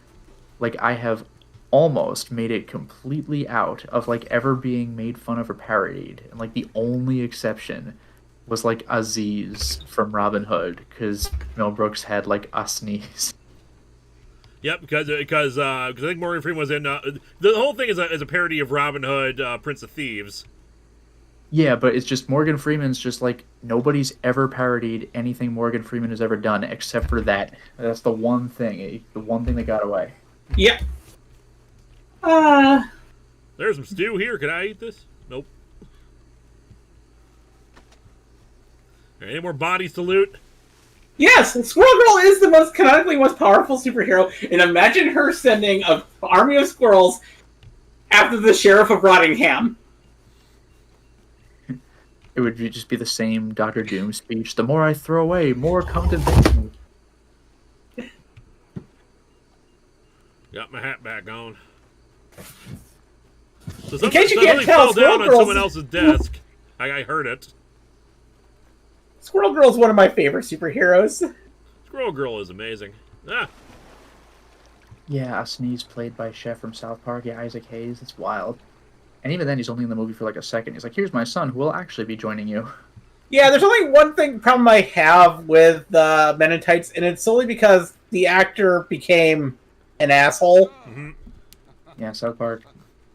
[SPEAKER 3] like I have almost made it completely out of like ever being made fun of or parodied, and like the only exception was like Aziz from Robin Hood, because Mel Brooks had like a sneeze.
[SPEAKER 1] Yep, because I think Morgan Freeman was in the whole thing is a parody of Robin Hood, Prince of Thieves.
[SPEAKER 3] Yeah, but it's just Morgan Freeman's just like nobody's ever parodied anything Morgan Freeman has ever done except for that. That's the one thing that got away.
[SPEAKER 2] Yep.
[SPEAKER 1] There's some stew here. Can I eat this? Nope. Any more bodies to loot?
[SPEAKER 2] Yes, Squirrel Girl is the canonically most powerful superhero, and imagine her sending an army of squirrels after the Sheriff of Rottingham.
[SPEAKER 3] It would just be the same Doctor Doom speech. The more I throw away, more come to visit me.
[SPEAKER 1] Got my hat back on. So
[SPEAKER 2] In case you can't
[SPEAKER 1] something
[SPEAKER 2] tell,
[SPEAKER 1] fell down
[SPEAKER 2] Squirrel
[SPEAKER 1] on
[SPEAKER 2] Girl's...
[SPEAKER 1] someone else's desk. I heard it.
[SPEAKER 2] Squirrel Girl is one of my favorite superheroes.
[SPEAKER 1] Squirrel Girl is amazing. Ah,
[SPEAKER 3] Yeah, a sneeze played by Chef from South Park. Yeah, Isaac Hayes. It's wild. And even then, he's only in the movie for like a second. He's like, "Here's my son, who will actually be joining you."
[SPEAKER 2] Yeah, there's only one problem I have with Men in Tights, and it's solely because the actor became an asshole.
[SPEAKER 1] mm-hmm.
[SPEAKER 3] Yeah, South Park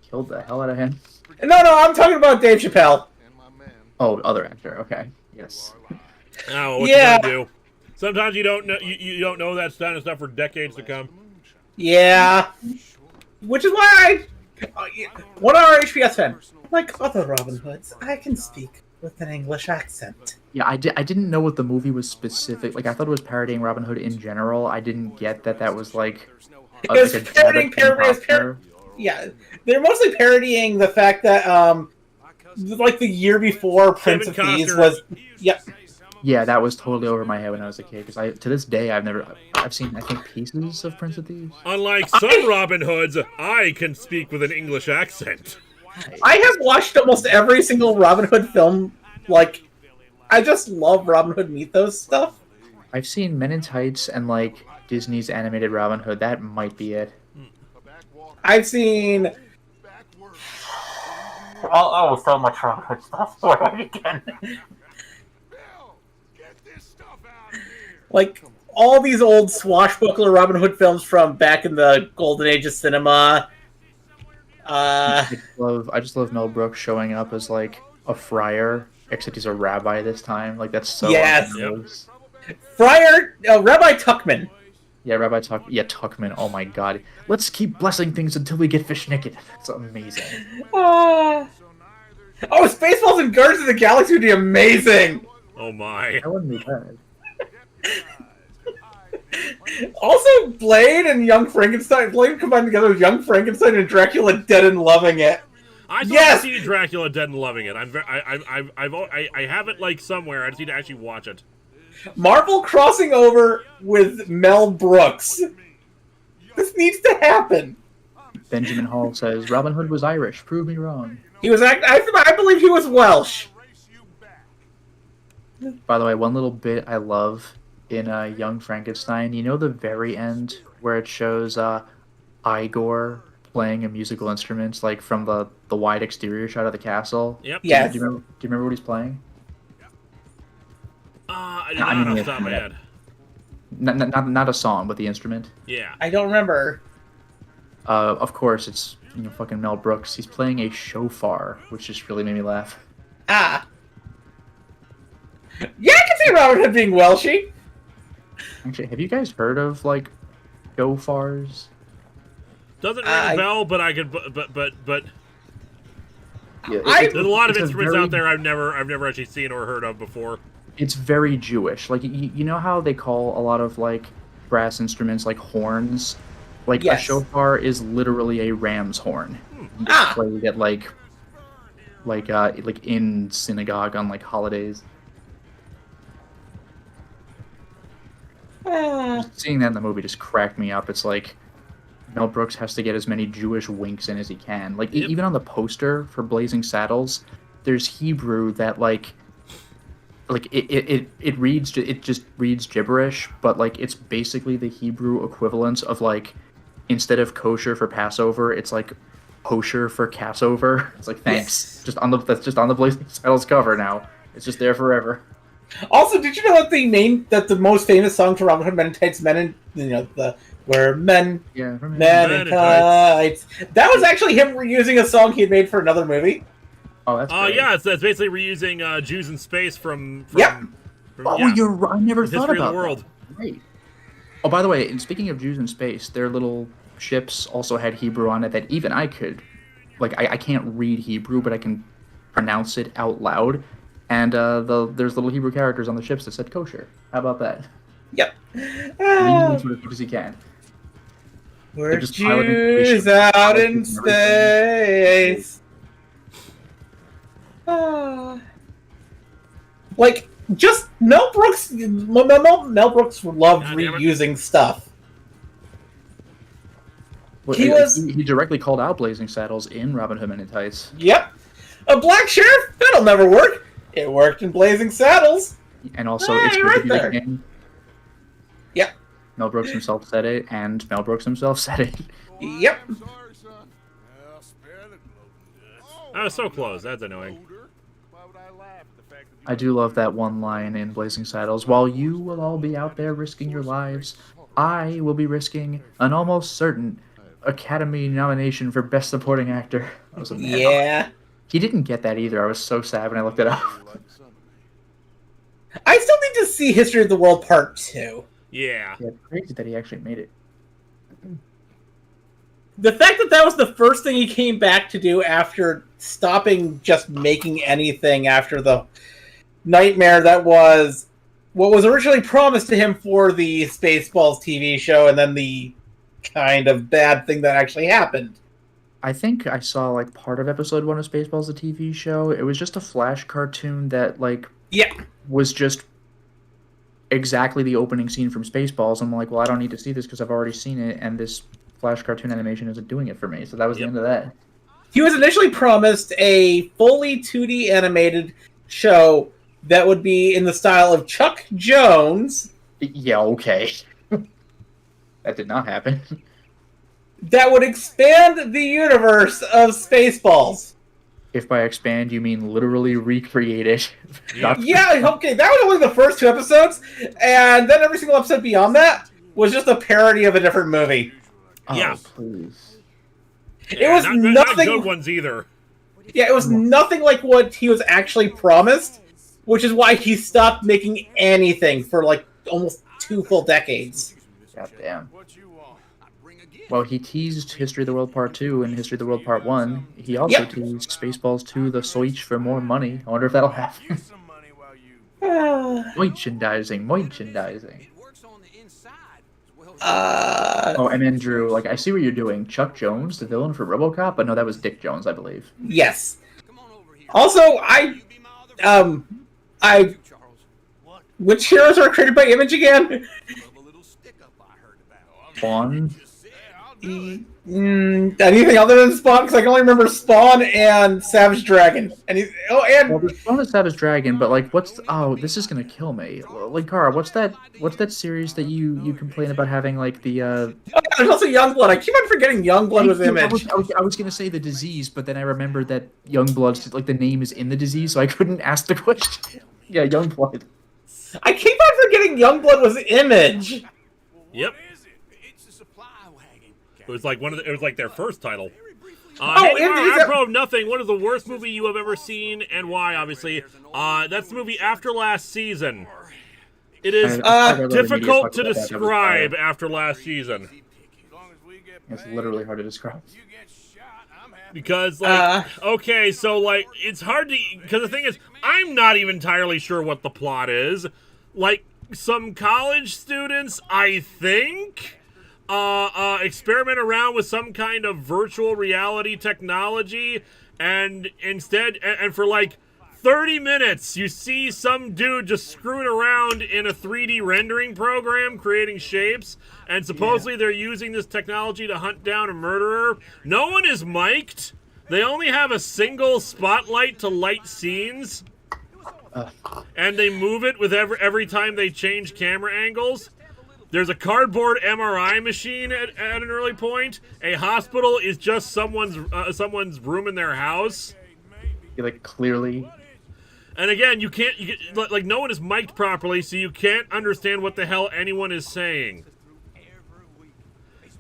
[SPEAKER 3] killed the hell out of him.
[SPEAKER 2] No, I'm talking about Dave Chappelle.
[SPEAKER 3] Oh, other actor. Okay, yes.
[SPEAKER 1] Oh, what
[SPEAKER 2] Yeah.
[SPEAKER 1] you gonna do? Sometimes you don't know. You don't know that kind of stuff for decades to come.
[SPEAKER 2] Yeah. Which is why one of our HPS fan. Like other Robin Hoods, I can speak with an English accent.
[SPEAKER 3] Yeah, I didn't know what the movie was specific. Like, I thought it was parodying Robin Hood in general. I didn't get that was like.
[SPEAKER 2] It's
[SPEAKER 3] like
[SPEAKER 2] parodying yeah, they're mostly parodying the fact that like the year before Prince of Thieves was. Yep.
[SPEAKER 3] Yeah, that was totally over my head when I was a kid. Because to this day, I've seen I think pieces of Prince of Thieves.
[SPEAKER 1] Unlike some Robin Hoods, I can speak with an English accent.
[SPEAKER 2] I have watched almost every single Robin Hood film. Like, I just love Robin Hood mythos stuff.
[SPEAKER 3] I've seen Men in Tights and like Disney's animated Robin Hood. That might be it.
[SPEAKER 2] I've seen. Oh, so much Robin Hood stuff. Again. Like, all these old swashbuckler Robin Hood films from back in the golden age of cinema.
[SPEAKER 3] I just love Mel Brooks showing up as like a friar, except he's a rabbi this time. Like, that's so
[SPEAKER 2] yes.
[SPEAKER 3] Yep.
[SPEAKER 2] Friar Rabbi Tuckman.
[SPEAKER 3] Yeah, Tuckman. Oh my god. Let's keep blessing things until we get fish naked. It's amazing.
[SPEAKER 2] Oh, Spaceballs and Guardians of the Galaxy would be amazing.
[SPEAKER 1] Oh my.
[SPEAKER 3] That wouldn't be bad.
[SPEAKER 2] Also, Blade and Young Frankenstein. Blade combined together with Young Frankenstein and Dracula Dead and Loving It.
[SPEAKER 1] I still
[SPEAKER 2] Yes!
[SPEAKER 1] haven't seen Dracula Dead and Loving It. I have it like somewhere. I just need to actually watch it.
[SPEAKER 2] Marvel crossing over with Mel Brooks. This needs to happen.
[SPEAKER 3] Benjamin Hall says Robin Hood was Irish. Prove me wrong.
[SPEAKER 2] He was. I believe he was Welsh.
[SPEAKER 3] By the way, one little bit I love in Young Frankenstein, you know the very end where it shows Igor playing a musical instrument, like from the wide exterior shot of the castle?
[SPEAKER 1] Yep.
[SPEAKER 2] Yes.
[SPEAKER 3] Do you remember what he's playing?
[SPEAKER 1] I do not off the top of my head.
[SPEAKER 3] Not a song, but the instrument.
[SPEAKER 1] Yeah.
[SPEAKER 2] I don't remember.
[SPEAKER 3] Of course, it's fucking Mel Brooks. He's playing a shofar, which just really made me laugh.
[SPEAKER 2] Ah. Yeah, I can see Robin Hood being Welshy.
[SPEAKER 3] Actually, have you guys heard of like shofars?
[SPEAKER 1] Doesn't ring a bell, but I could. But.
[SPEAKER 3] Yeah,
[SPEAKER 1] there's a lot of instruments out there I've never actually seen or heard of before.
[SPEAKER 3] It's very Jewish. Like, you know how they call a lot of like brass instruments like horns? Like,
[SPEAKER 2] yes.
[SPEAKER 3] A shofar is literally a ram's horn. You played at like in synagogue on like holidays. Seeing that in the movie just cracked me up. It's like Mel Brooks has to get as many Jewish winks in as he can. Like,
[SPEAKER 1] Yep.
[SPEAKER 3] Even on the poster for Blazing Saddles, there's Hebrew that like it just reads gibberish, but like it's basically the Hebrew equivalent of like, instead of kosher for Passover, it's like kosher for Cassover. It's like, thanks.
[SPEAKER 2] Yes.
[SPEAKER 3] That's just on the Blazing Saddles cover now. It's just there forever.
[SPEAKER 2] Also, did you know that the most famous song to Robin Hood Men in Tights, we're men,
[SPEAKER 3] Yeah.
[SPEAKER 2] men in tights. That was actually him reusing a song he had made for another movie.
[SPEAKER 3] Oh, that's great.
[SPEAKER 1] Yeah, it's basically reusing Jews in Space from
[SPEAKER 2] Yep.
[SPEAKER 3] You're right. I never thought
[SPEAKER 1] History
[SPEAKER 3] about
[SPEAKER 1] of the World.
[SPEAKER 3] that. Right. Oh, by the way, and speaking of Jews in space, their little ships also had Hebrew on it that even I could, like, I can't read Hebrew, but I can pronounce it out loud. And there's little Hebrew characters on the ships that said kosher. How about that?
[SPEAKER 2] Yep.
[SPEAKER 3] Read as much as you can.
[SPEAKER 2] We're
[SPEAKER 3] just piloting
[SPEAKER 2] Jews
[SPEAKER 3] spaceships
[SPEAKER 2] out in
[SPEAKER 3] and everything.
[SPEAKER 2] space. Like, just Mel Brooks. Mel Brooks loved
[SPEAKER 1] God damn it.
[SPEAKER 2] reusing stuff.
[SPEAKER 3] Well,
[SPEAKER 2] He was-
[SPEAKER 3] he directly called out Blazing Saddles in Robin Hood Men in Tights.
[SPEAKER 2] Yep. A black sheriff? That'll never work. It worked in Blazing Saddles.
[SPEAKER 3] And also,
[SPEAKER 2] Hey,
[SPEAKER 3] it's good
[SPEAKER 2] right
[SPEAKER 3] to be the
[SPEAKER 2] there.
[SPEAKER 3] king.
[SPEAKER 2] Yep.
[SPEAKER 3] Mel Brooks himself said it, and Mel Brooks himself said it.
[SPEAKER 2] Yep.
[SPEAKER 1] I was so close. That's annoying.
[SPEAKER 3] I do love that one line in Blazing Saddles. While you will all be out there risking your lives, I will be risking an almost certain Academy nomination for Best Supporting Actor. I was like, man,
[SPEAKER 2] Yeah.
[SPEAKER 3] he didn't get that either. I was so sad when I looked it up.
[SPEAKER 2] I still need to see History of the World Part 2.
[SPEAKER 1] Yeah.
[SPEAKER 3] Yeah, it's crazy that he actually made it.
[SPEAKER 2] The fact that that was the first thing he came back to do after stopping just making anything after the nightmare that was what was originally promised to him for the Spaceballs TV show, and then the kind of bad thing that actually happened.
[SPEAKER 3] I think I saw like part of episode 1 of Spaceballs, the TV show. It was just a Flash cartoon that like
[SPEAKER 2] Yeah.
[SPEAKER 3] was just exactly the opening scene from Spaceballs. I'm like, well, I don't need to see this because I've already seen it, and this Flash cartoon animation isn't doing it for me. So that was the end of that.
[SPEAKER 2] He was initially promised a fully 2D animated show that would be in the style of Chuck Jones,
[SPEAKER 3] Yeah, okay. That did not happen.
[SPEAKER 2] that would expand the universe of Spaceballs.
[SPEAKER 3] If by expand you mean literally recreate it. Not-
[SPEAKER 2] Yeah, okay, that was only the first 2 episodes, and then every single episode beyond that was just a parody of a different movie.
[SPEAKER 3] Oh,
[SPEAKER 1] Yeah.
[SPEAKER 3] please.
[SPEAKER 2] It was
[SPEAKER 1] not
[SPEAKER 2] nothing.
[SPEAKER 1] good ones either.
[SPEAKER 2] Yeah, it was nothing like what he was actually promised, which is why he stopped making anything for like almost 2 full decades.
[SPEAKER 3] God damn. Well, he teased History of the World Part 2 and History of the World Part 1. He also
[SPEAKER 2] Yep.
[SPEAKER 3] teased Spaceballs 2, The Switch for more money. I wonder if that'll happen. Merchandising. Oh, and then Drew, like, I see what you're doing. Chuck Jones, the villain for RoboCop, but no, that was Dick Jones, I believe.
[SPEAKER 2] Yes. Also, which heroes are created by Image again?
[SPEAKER 3] Spawn.
[SPEAKER 2] Anything other than Spawn? Because I can only remember Spawn and Savage Dragon. And
[SPEAKER 3] Well,
[SPEAKER 2] and
[SPEAKER 3] there's Spawn and Savage Dragon, but like, oh, this is gonna kill me. Linkara, what's that series that you complain about having like the
[SPEAKER 2] there's also Youngblood. I keep on forgetting Youngblood was Image.
[SPEAKER 3] I was gonna say the disease, but then I remembered that Youngblood, like the name is in the disease, so I couldn't ask the question. Yeah, Youngblood.
[SPEAKER 2] I keep on forgetting Youngblood was Image.
[SPEAKER 1] Yep. It was like it was like their first title.
[SPEAKER 2] Oh,
[SPEAKER 1] hey,
[SPEAKER 2] is
[SPEAKER 1] apropos of nothing, what is the worst movie you have ever seen and why, obviously? That's the movie After Last Season. It is difficult to describe After Last Season.
[SPEAKER 3] It's literally hard to describe.
[SPEAKER 1] Because, like, okay, so, like, it's hard to... Because the thing is, I'm not even entirely sure what the plot is. Like, some college students, I think... experiment around with some kind of virtual reality technology, and instead, and for like 30 minutes, you see some dude just screwing around in a 3D rendering program, creating shapes, and supposedly they're using this technology to hunt down a murderer. No one is mic'd. They only have a single spotlight to light scenes, and they move it with every time they change camera angles. There's a cardboard MRI machine at an early point. A hospital is just someone's room in their house.
[SPEAKER 3] You like clearly.
[SPEAKER 1] And again, like no one is mic'd properly, so you can't understand what the hell anyone is saying.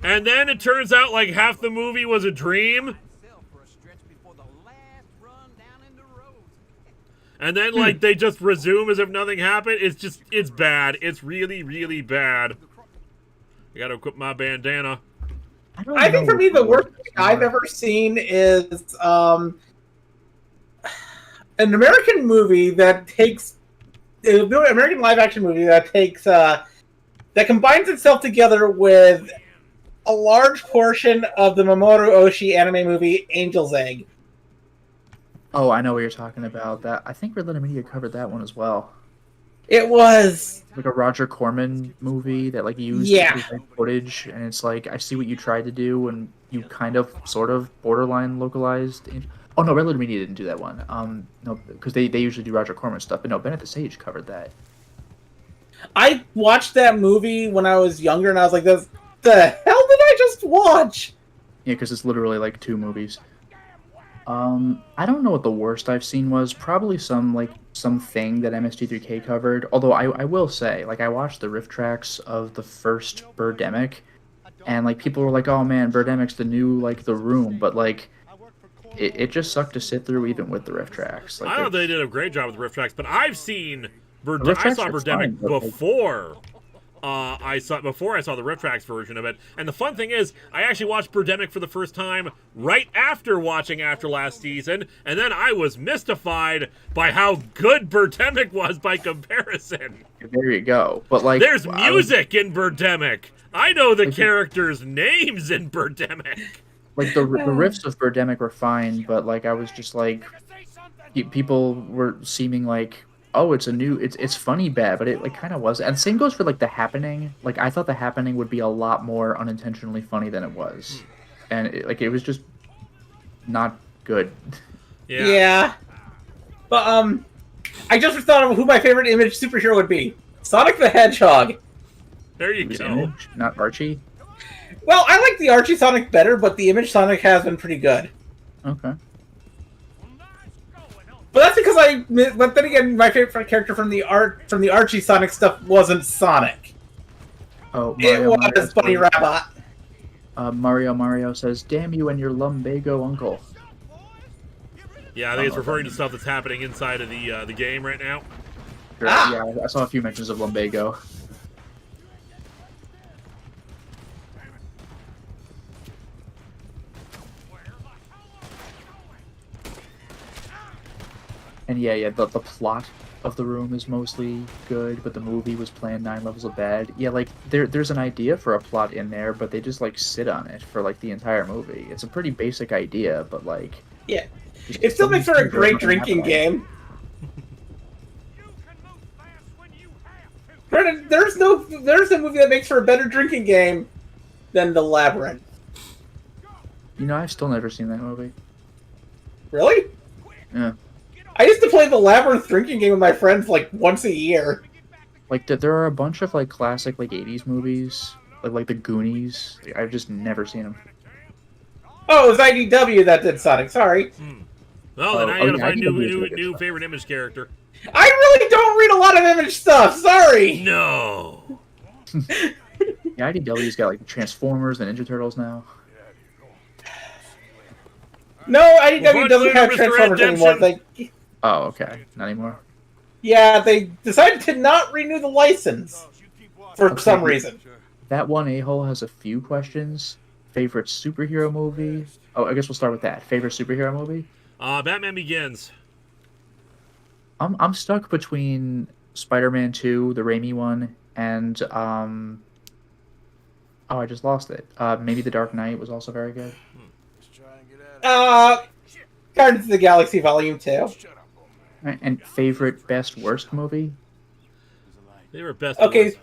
[SPEAKER 1] And then it turns out like half the movie was a dream. And then, like, they just resume as if nothing happened. It's bad. It's really, really bad. I gotta equip my bandana.
[SPEAKER 2] I think for me, the worst thing I've ever seen is an American movie that takes... An American live-action movie that takes... that combines itself together with a large portion of the Mamoru Oshii anime movie Angel's Egg.
[SPEAKER 3] Oh, I know what you're talking about. That I think Red Letter Media covered that one as well.
[SPEAKER 2] It was
[SPEAKER 3] Like a Roger Corman movie that like used
[SPEAKER 2] Yeah.
[SPEAKER 3] footage, and it's like I see what you tried to do, and you kind of, sort of, borderline localized. Oh no, Red Letter Media didn't do that one. No, because they usually do Roger Corman stuff. But no, Ben at the Sage covered that.
[SPEAKER 2] I watched that movie when I was younger, and I was like, "The hell did I just watch?"
[SPEAKER 3] Yeah, because it's literally like 2 movies. I don't know what the worst I've seen was. Probably something that MST3K covered. Although I will say, like, I watched the riff tracks of the first Birdemic, and like people were like, "Oh man, Birdemic's the new like The Room," but like it just sucked to sit through even with the riff tracks. Like,
[SPEAKER 1] I know they did a great job with the riff tracks, but I've seen
[SPEAKER 3] riff
[SPEAKER 1] I saw
[SPEAKER 3] tracks are
[SPEAKER 1] Birdemic
[SPEAKER 3] fine, but,
[SPEAKER 1] before. I saw the riff tracks version of it, and the fun thing is, I actually watched Birdemic for the first time right after watching After Last Season, and then I was mystified by how good Birdemic was by comparison.
[SPEAKER 3] there you go. But like,
[SPEAKER 1] There's music in Birdemic. I know the characters' names in Birdemic.
[SPEAKER 3] Like the riffs of Birdemic were fine, but like I was just like, people were seeming like, oh, it's funny bad, but it like kind of was. And same goes for like The Happening. Like I thought The Happening would be a lot more unintentionally funny than it was, and it was just not good.
[SPEAKER 2] Yeah. But I just thought of who my favorite Image superhero would be: Sonic the Hedgehog.
[SPEAKER 1] There you go.
[SPEAKER 3] Image, not Archie.
[SPEAKER 2] Well, I like the Archie Sonic better, but the Image Sonic has been pretty good.
[SPEAKER 3] Okay.
[SPEAKER 2] But that's because But then again, my favorite character from the Archie Sonic stuff wasn't Sonic.
[SPEAKER 3] Oh,
[SPEAKER 2] It was Bunny Rabbit.
[SPEAKER 3] Mario says, "Damn you and your lumbago uncle."
[SPEAKER 1] Yeah, I think it's referring to stuff that's happening inside of the game right now.
[SPEAKER 3] Sure, yeah, I saw a few mentions of lumbago. And yeah, the plot of The Room is mostly good, but the movie was planned 9 levels of bad. Yeah, like there's an idea for a plot in there, but they just like sit on it for like the entire movie. It's a pretty basic idea, but like
[SPEAKER 2] Yeah, it still makes for a great drinking game. There's no movie that makes for a better drinking game than The Labyrinth.
[SPEAKER 3] You know, I've still never seen that movie.
[SPEAKER 2] Really?
[SPEAKER 3] Yeah.
[SPEAKER 2] I used to play the Labyrinth drinking game with my friends like once a year.
[SPEAKER 3] Like there are a bunch of like classic like 80s movies, like the Goonies. I've just never seen them.
[SPEAKER 2] Oh, it was IDW that did Sonic. Sorry.
[SPEAKER 1] Well, then I gotta
[SPEAKER 3] yeah,
[SPEAKER 1] find
[SPEAKER 3] IDW is
[SPEAKER 1] new favorite Image character.
[SPEAKER 2] I really don't read a lot of Image stuff. Sorry.
[SPEAKER 1] No.
[SPEAKER 3] Yeah, IDW's got like the Transformers and Ninja Turtles now.
[SPEAKER 2] No, IDW doesn't have Transformers anymore.
[SPEAKER 3] Oh, okay, not anymore.
[SPEAKER 2] Yeah, they decided to not renew the license for some reason.
[SPEAKER 3] That one a-hole has a few questions. Favorite superhero movie? Oh, I guess we'll start with that. Favorite superhero movie?
[SPEAKER 1] Batman Begins.
[SPEAKER 3] I'm stuck between Spider-Man 2, the Raimi one, and oh, I just lost it. Maybe The Dark Knight was also very good.
[SPEAKER 2] Guardians of the Galaxy Volume 2.
[SPEAKER 3] Right, and favorite best worst movie?
[SPEAKER 1] Favorite best.
[SPEAKER 2] Okay,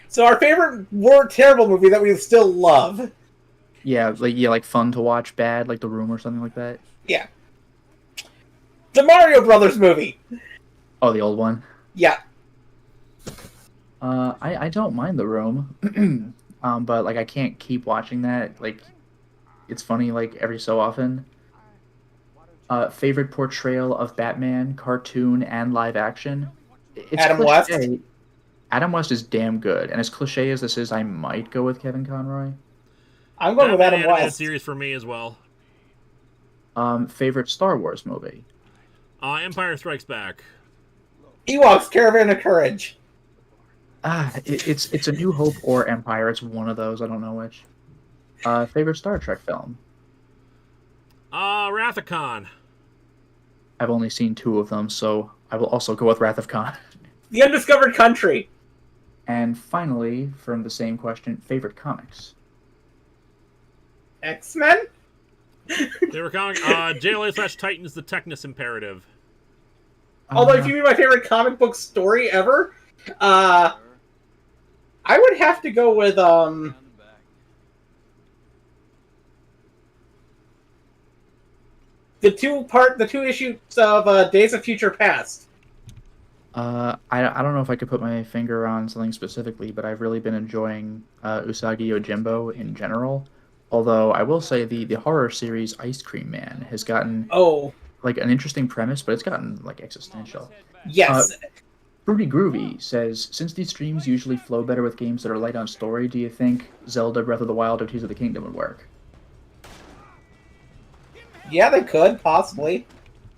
[SPEAKER 2] so our favorite terrible movie that we still love.
[SPEAKER 3] Yeah, like fun to watch, bad, like The Room or something like that.
[SPEAKER 2] Yeah. The Mario Brothers movie.
[SPEAKER 3] Oh, the old one.
[SPEAKER 2] Yeah.
[SPEAKER 3] I don't mind The Room, but like I can't keep watching that. Like, it's funny like every so often. Favorite portrayal of Batman, cartoon and live action? It's
[SPEAKER 2] Adam
[SPEAKER 3] cliche.
[SPEAKER 2] West.
[SPEAKER 3] Adam West is damn good, and as cliche as this is, I might go with Kevin Conroy.
[SPEAKER 2] I'm going with Adam
[SPEAKER 1] Animated
[SPEAKER 2] West.
[SPEAKER 1] series for me as well.
[SPEAKER 3] Favorite Star Wars movie?
[SPEAKER 1] Empire Strikes Back.
[SPEAKER 2] Ewoks, Caravan of Courage.
[SPEAKER 3] It's A New Hope or Empire. It's one of those. I don't know which. Favorite Star Trek film?
[SPEAKER 1] Wrath of Khan.
[SPEAKER 3] I've only seen 2 of them, so I will also go with Wrath of Khan.
[SPEAKER 2] The Undiscovered Country.
[SPEAKER 3] And finally, from the same question, favorite comics?
[SPEAKER 2] X-Men?
[SPEAKER 1] They were calling JLA/Titans the Technus Imperative.
[SPEAKER 2] Although, if you mean my favorite comic book story ever, I would have to go with the two issues of Days of Future Past.
[SPEAKER 3] I don't know if I could put my finger on something specifically, but I've really been enjoying Usagi Yojimbo in general. Although I will say the horror series Ice Cream Man has gotten like an interesting premise, but it's gotten like existential.
[SPEAKER 2] Yes.
[SPEAKER 3] Fruity Groovy says, since these streams usually flow better with games that are light on story, do you think Zelda Breath of the Wild or Tears of the Kingdom would work?
[SPEAKER 2] Yeah, they could, possibly.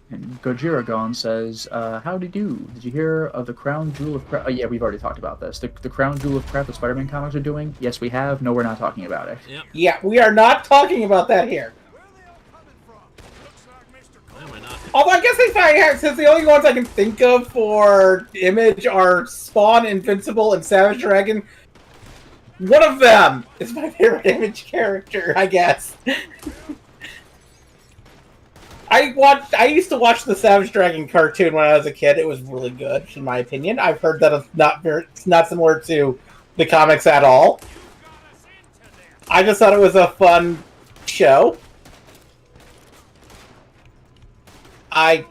[SPEAKER 3] And Gojiragon says, howdy do. Did you hear of the Crown Jewel of Crap? Oh, yeah, we've already talked about this. The Crown Jewel of Crap that Spider-Man comics are doing? Yes, we have. No, we're not talking about it.
[SPEAKER 1] Yep.
[SPEAKER 2] Yeah, we are not talking about that here. Although I guess they probably have, since the only ones I can think of for Image are Spawn, Invincible, and Savage Dragon. One of them is my favorite Image character, I guess. I used to watch the Savage Dragon cartoon when I was a kid. It was really good, in my opinion. I've heard that it's not similar to the comics at all. I just thought it was a fun show. I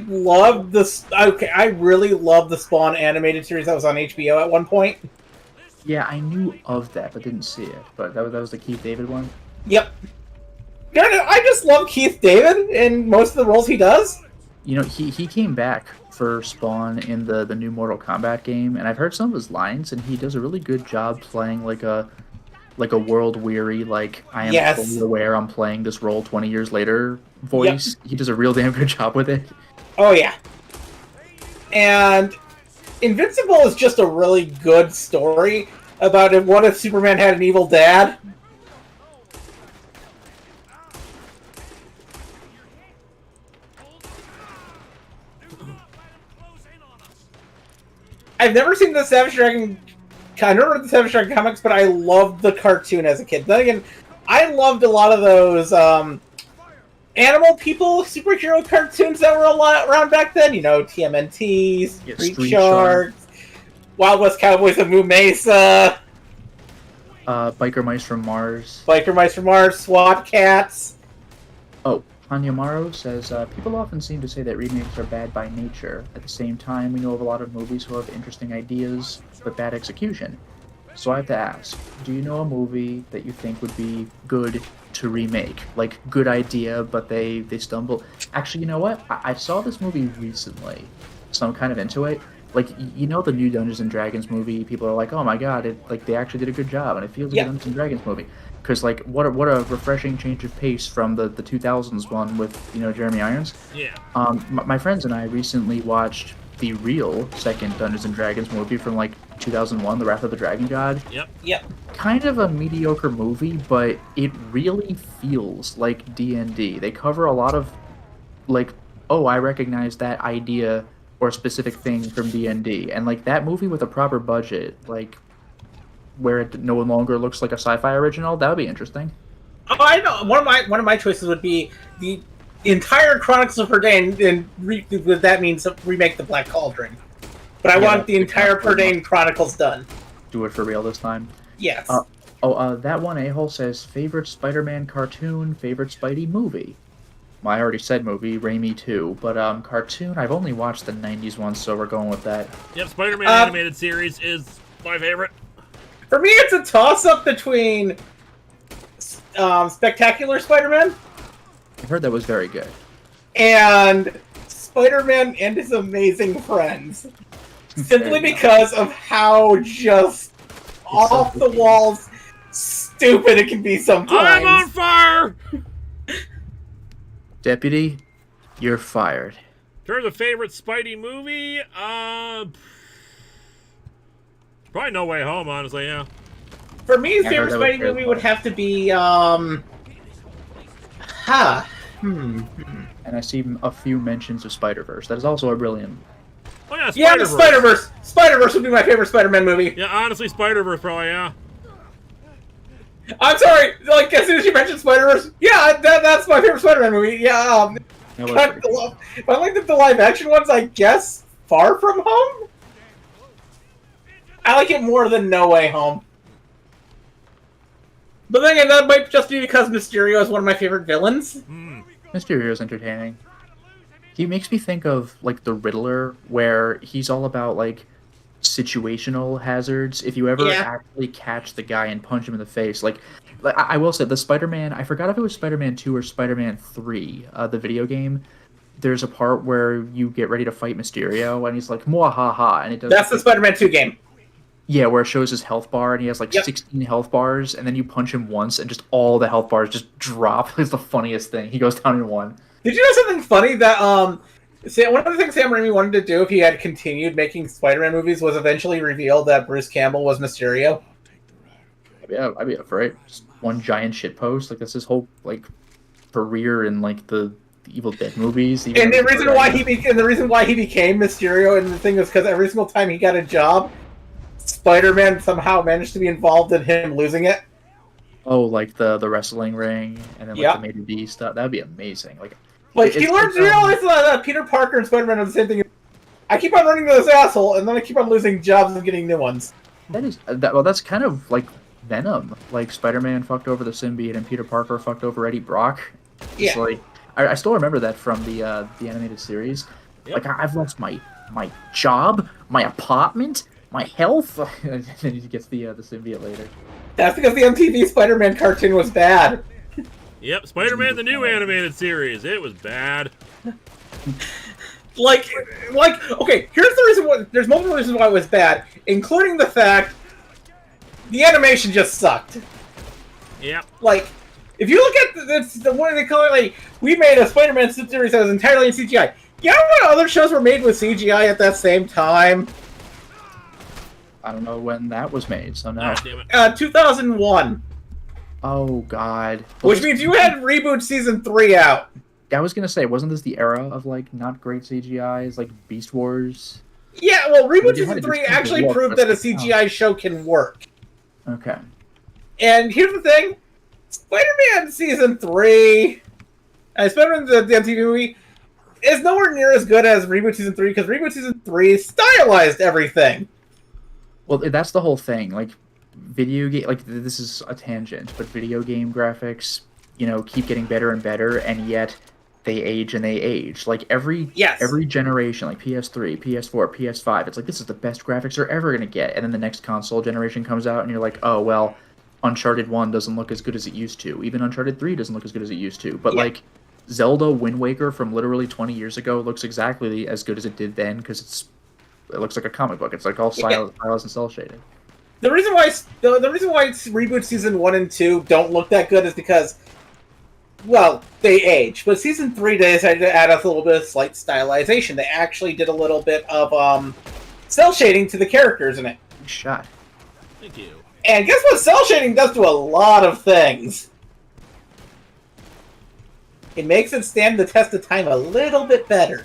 [SPEAKER 2] loved this. Okay, I really loved the Spawn animated series that was on HBO at one point.
[SPEAKER 3] Yeah, I knew of that, but didn't see it. But that was the Keith David one?
[SPEAKER 2] Yep. I just love Keith David in most of the roles he does.
[SPEAKER 3] You know, he came back for Spawn in the new Mortal Kombat game, and I've heard some of his lines, and he does a really good job playing like a world-weary, like, I am fully aware I'm playing this role 20 years later voice. Yep. He does a real damn good job with it.
[SPEAKER 2] Oh, yeah. And Invincible is just a really good story about what if Superman had an evil dad. I've never seen the Savage Dragon. I never read the Savage Dragon comics, but I loved the cartoon as a kid. Then again, I loved a lot of those animal people superhero cartoons that were around back then. You know, TMNT, Street Sharks, Wild West Cowboys of Moo Mesa,
[SPEAKER 3] Biker Mice from Mars.
[SPEAKER 2] Biker Mice from Mars, SWAT Cats.
[SPEAKER 3] Oh, Hanyamaro says, people often seem to say that remakes are bad by nature. At the same time, we know of a lot of movies who have interesting ideas, but bad execution. So I have to ask, do you know a movie that you think would be good to remake? Like, good idea, but they stumble. Actually, you know what? I saw this movie recently, so I'm kind of into it. Like, you know the new Dungeons & Dragons movie? People are like, oh my god, they actually did a good job, and it feels like a Dungeons & Dragons movie. Because, like, what a refreshing change of pace from the 2000s one with, you know, Jeremy Irons.
[SPEAKER 1] Yeah.
[SPEAKER 3] My friends and I recently watched the real second Dungeons & Dragons movie from, like, 2001, The Wrath of the Dragon God.
[SPEAKER 1] Yep.
[SPEAKER 3] Kind of a mediocre movie, but it really feels like D&D. They cover a lot of, like, oh, I recognize that idea or specific thing from D&D. And, like, that movie with a proper budget, like, where it no longer looks like a sci-fi original, that would be interesting.
[SPEAKER 2] Oh, I know. One of my choices would be the entire Chronicles of Prydain, and that means remake the Black Cauldron. But I want the entire Prydain Chronicles done.
[SPEAKER 3] Do it for real this time.
[SPEAKER 2] Yes.
[SPEAKER 3] That one a-hole says favorite Spider-Man cartoon, favorite Spidey movie. Well, I already said movie, Raimi 2, but cartoon, I've only watched the 90s one, so we're going with that.
[SPEAKER 1] Yep, Spider-Man animated series is my favorite.
[SPEAKER 2] For me, it's a toss-up between Spectacular Spider-Man.
[SPEAKER 3] I heard that was very good.
[SPEAKER 2] And Spider-Man and His Amazing Friends. Simply because of how just off the walls stupid it can be sometimes.
[SPEAKER 1] I'm on fire!
[SPEAKER 3] Deputy, you're fired.
[SPEAKER 1] In terms of favorite Spidey movie, probably No Way Home, honestly, yeah.
[SPEAKER 2] For me, favorite Spidey movie would have to be, And
[SPEAKER 3] I see a few mentions of Spider-Verse. That is also a brilliant...
[SPEAKER 1] Oh yeah, Spider-Verse.
[SPEAKER 2] Spider-Verse! Spider-Verse would be my favorite Spider-Man movie.
[SPEAKER 1] Yeah, honestly, Spider-Verse probably, yeah.
[SPEAKER 2] I'm sorry. Like as soon as you mentioned Spider-Verse, yeah, that's my favorite Spider-Man movie. Yeah. If I like the live action ones, I guess Far From Home. I like it more than No Way Home. But then again, that might just be because Mysterio is one of my favorite villains.
[SPEAKER 3] Mysterio's entertaining. He makes me think of like the Riddler, where he's all about like situational hazards. If you ever actually catch the guy and punch him in the face, like I will say, the Spider-Man, I forgot if it was Spider-Man 2 or Spider-Man 3, the video game. There's a part where you get ready to fight Mysterio, and he's like, "Mwahaha," and it does.
[SPEAKER 2] That's the Spider-Man 2 game.
[SPEAKER 3] Yeah, where it shows his health bar, and he has like 16 health bars, and then you punch him once, and just all the health bars just drop. It's the funniest thing. He goes down in one.
[SPEAKER 2] Did you know something funny that one of the things Sam Raimi wanted to do if he had continued making Spider-Man movies was eventually reveal that Bruce Campbell was Mysterio?
[SPEAKER 3] Yeah, I'd be up for it. Just one giant shitpost. Like that's his whole like career in like the Evil Dead movies.
[SPEAKER 2] And the reason why he became Mysterio, and the thing is because every single time he got a job, Spider-Man somehow managed to be involved in him losing it.
[SPEAKER 3] Oh, like the wrestling ring, and then like the Made D stuff. That'd be amazing. Like
[SPEAKER 2] he learned to realize that Peter Parker and Spider-Man are the same thing. I keep on running to this asshole, and then I keep on losing jobs and getting new ones.
[SPEAKER 3] That's kind of like Venom. Like Spider-Man fucked over the symbiote, and Peter Parker fucked over Eddie Brock. It's like I still remember that from the animated series. Yep. Like I've lost my job, my apartment, my health, and then he gets the symbiote later.
[SPEAKER 2] That's because the MTV Spider-Man cartoon was bad.
[SPEAKER 1] Yep, Spider-Man the new animated series. It was bad.
[SPEAKER 2] Okay, here's the reason why. There's multiple reasons why it was bad, including the fact the animation just sucked.
[SPEAKER 1] Yep.
[SPEAKER 2] Like, if you look at the way they call it, like, we made a Spider-Man series that was entirely in CGI. You know what other shows were made with CGI at that same time?
[SPEAKER 3] I don't know when that was made, so no.
[SPEAKER 2] 2001.
[SPEAKER 3] Oh, God.
[SPEAKER 2] Which means you had Reboot Season 3 out.
[SPEAKER 3] I was going to say, wasn't this the era of, like, not great CGIs, like Beast Wars?
[SPEAKER 2] Yeah, well, Reboot Season 3 actually proved that a CGI show can work.
[SPEAKER 3] Okay.
[SPEAKER 2] And here's the thing. Spider-Man Season 3, Spider-Man the MTV movie, is nowhere near as good as Reboot Season 3, because Reboot Season 3 stylized everything.
[SPEAKER 3] Well, that's the whole thing. Like, video game, like, this is a tangent, but video game graphics, you know, keep getting better and better, and yet they age and they age. Like, every generation, like PS3, PS4, PS5, it's like, this is the best graphics they're ever going to get. And then the next console generation comes out, and you're like, oh, well, Uncharted 1 doesn't look as good as it used to. Even Uncharted 3 doesn't look as good as it used to. But, like, Zelda Wind Waker from literally 20 years ago looks exactly as good as it did then, because it looks like a comic book. It's like all stylized and cel shaded.
[SPEAKER 2] The reason why Reboot Season 1 and 2 don't look that good is because, well, they age. But Season 3 they decided to add us a little bit of slight stylization. They actually did a little bit of cel shading to the characters in it.
[SPEAKER 3] Good shot.
[SPEAKER 1] Thank you.
[SPEAKER 2] And guess what cel shading does to a lot of things? It makes it stand the test of time a little bit better.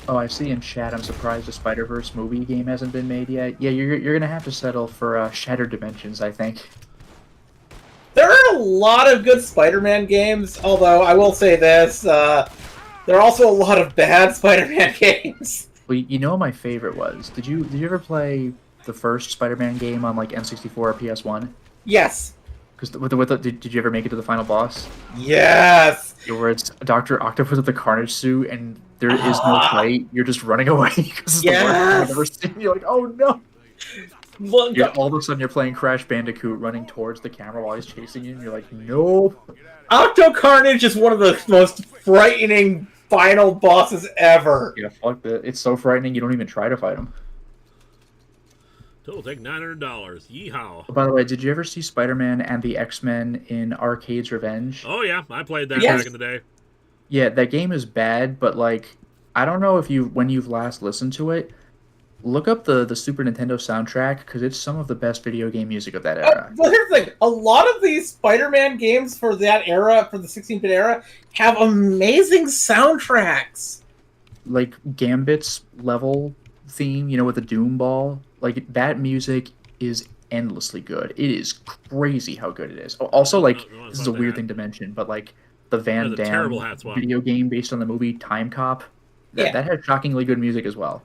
[SPEAKER 3] Oh, I see in chat. I'm surprised the Spider-Verse movie game hasn't been made yet. Yeah, you're gonna have to settle for Shattered Dimensions, I think.
[SPEAKER 2] There are a lot of good Spider-Man games, although I will say this: there are also a lot of bad Spider-Man games.
[SPEAKER 3] Well, you know what my favorite was? Did you ever play the first Spider-Man game on like N64 or PS1?
[SPEAKER 2] Yes.
[SPEAKER 3] Because did you ever make it to the final boss?
[SPEAKER 2] Yes.
[SPEAKER 3] Where it's Dr. Octopus with the Carnage suit, and there is no fight. You're just running away because it's the worst thing I've ever seen. You're like, oh no! All of a sudden, you're playing Crash Bandicoot, running towards the camera while he's chasing you, and you're like, nope.
[SPEAKER 2] Octo Carnage is one of the most frightening final bosses ever.
[SPEAKER 3] Yeah, fuck that. It's so frightening. You don't even try to fight him.
[SPEAKER 1] Total take $900. Yeehaw.
[SPEAKER 3] By the way, did you ever see Spider-Man and the X-Men in Arcade's Revenge?
[SPEAKER 1] Oh yeah, I played that back in the day.
[SPEAKER 3] Yeah, that game is bad, but like, I don't know if when you've last listened to it, look up the Super Nintendo soundtrack, because it's some of the best video game music of that era.
[SPEAKER 2] Well, here's the thing. A lot of these Spider-Man games for that era, for the 16-bit era, have amazing soundtracks.
[SPEAKER 3] Like Gambit's level theme, you know, with the Doom Ball. Like, that music is endlessly good. It is crazy how good it is. Also, like, this is a weird thing to mention, but like the Van Damme video game based on the movie Time Cop, that had shockingly good music as well.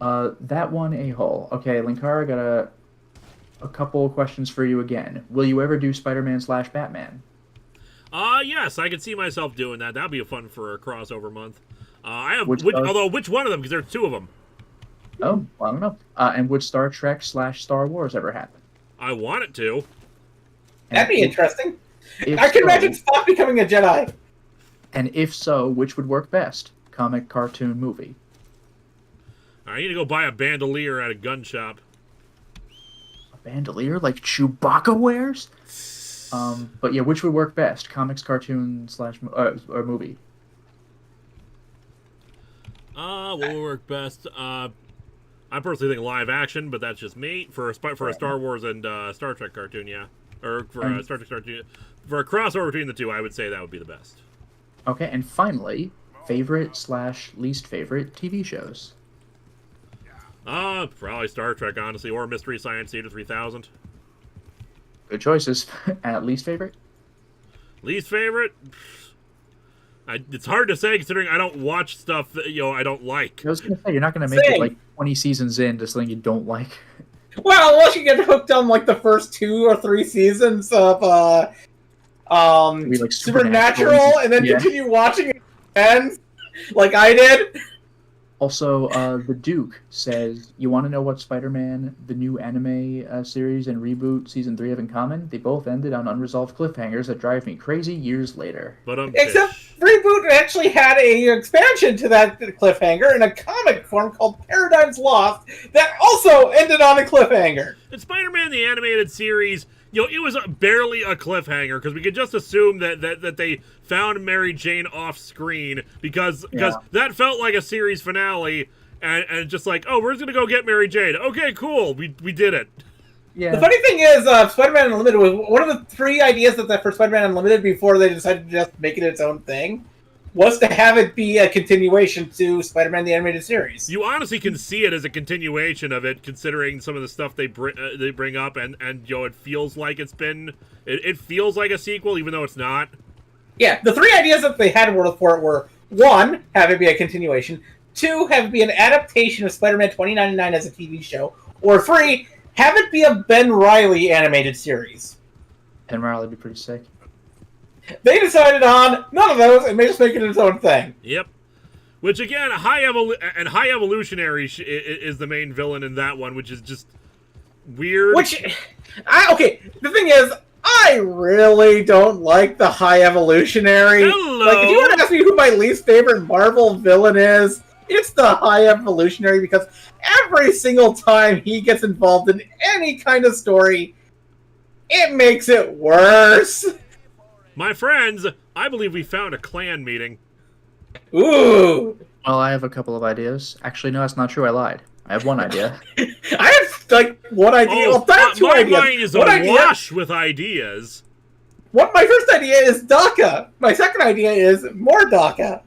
[SPEAKER 3] That one a-hole. Okay, Linkara, got a couple of questions for you again. Will you ever do Spider-Man/Batman?
[SPEAKER 1] Yes, I could see myself doing that. That'd be fun for a crossover month. Which one of them? Because there's two of them.
[SPEAKER 3] Oh, well, I don't know. And would Star Trek/Star Wars ever happen?
[SPEAKER 1] I want it to.
[SPEAKER 2] That'd be interesting. I can imagine Spock becoming a Jedi.
[SPEAKER 3] And if so, which would work best? Comic, cartoon, movie?
[SPEAKER 1] I need to go buy a bandolier at a gun shop.
[SPEAKER 3] A bandolier like Chewbacca wears? But yeah, which would work best? Comics, cartoon, or movie?
[SPEAKER 1] What would work best? I personally think live action, but that's just me. For a Star Wars and Star Trek cartoon, yeah. Or for a Star Trek cartoon. For a crossover between the two, I would say that would be the best.
[SPEAKER 3] Okay, and finally, favorite/least favorite TV shows?
[SPEAKER 1] Probably Star Trek, honestly, or Mystery Science Theater 3000.
[SPEAKER 3] Good choices. Least favorite?
[SPEAKER 1] Least favorite? It's hard to say considering I don't watch stuff that I don't like.
[SPEAKER 3] I was gonna say you're not gonna make it like 20 seasons into something you don't like.
[SPEAKER 2] Well, unless you get hooked on like the first 2 or 3 seasons of
[SPEAKER 3] like
[SPEAKER 2] Supernatural, and then continue watching it again, like I did.
[SPEAKER 3] Also, the Duke says, you want to know what Spider-Man, the new anime series and reboot season 3 have in common? They both ended on unresolved cliffhangers that drive me crazy years later.
[SPEAKER 2] Except reboot actually had a expansion to that cliffhanger in a comic form called Paradigms Lost that also ended on a cliffhanger.
[SPEAKER 1] In Spider-Man the animated series, it was barely a cliffhanger because we could just assume that they found Mary Jane off screen because that felt like a series finale and just like, oh, we're just gonna go get Mary Jane. Okay, cool, we did it.
[SPEAKER 2] Yeah. The funny thing is, Spider-Man Unlimited was one of the 3 ideas for Spider-Man Unlimited before they decided to just make it its own thing. Was to have it be a continuation to Spider-Man the Animated Series.
[SPEAKER 1] You honestly can see it as a continuation of it, considering some of the stuff they bring up, and it feels like it feels like a sequel, even though it's not.
[SPEAKER 2] Yeah, the 3 ideas that they had for it were 1, have it be a continuation; 2, have it be an adaptation of Spider-Man 2099 as a TV show; or 3, have it be a Ben Reilly animated series.
[SPEAKER 3] Ben Reilly would be pretty sick.
[SPEAKER 2] They decided on none of those and just make it its own thing.
[SPEAKER 1] Yep. Which again, High Evolutionary is the main villain in that one, which is just weird.
[SPEAKER 2] The thing is, I really don't like the High Evolutionary.
[SPEAKER 1] Hello.
[SPEAKER 2] Like, if you want to ask me who my least favorite Marvel villain is, it's the High Evolutionary, because every single time he gets involved in any kind of story, it makes it worse.
[SPEAKER 1] My friends, I believe we found a clan meeting.
[SPEAKER 2] Ooh.
[SPEAKER 3] Well, I have a couple of ideas. Actually, no, that's not true. I lied. I have one idea.
[SPEAKER 2] I have, like, one idea.
[SPEAKER 1] Oh,
[SPEAKER 2] I have 2 ideas.
[SPEAKER 1] My mind is awash with ideas.
[SPEAKER 2] My first idea is DACA. My second idea is more DACA.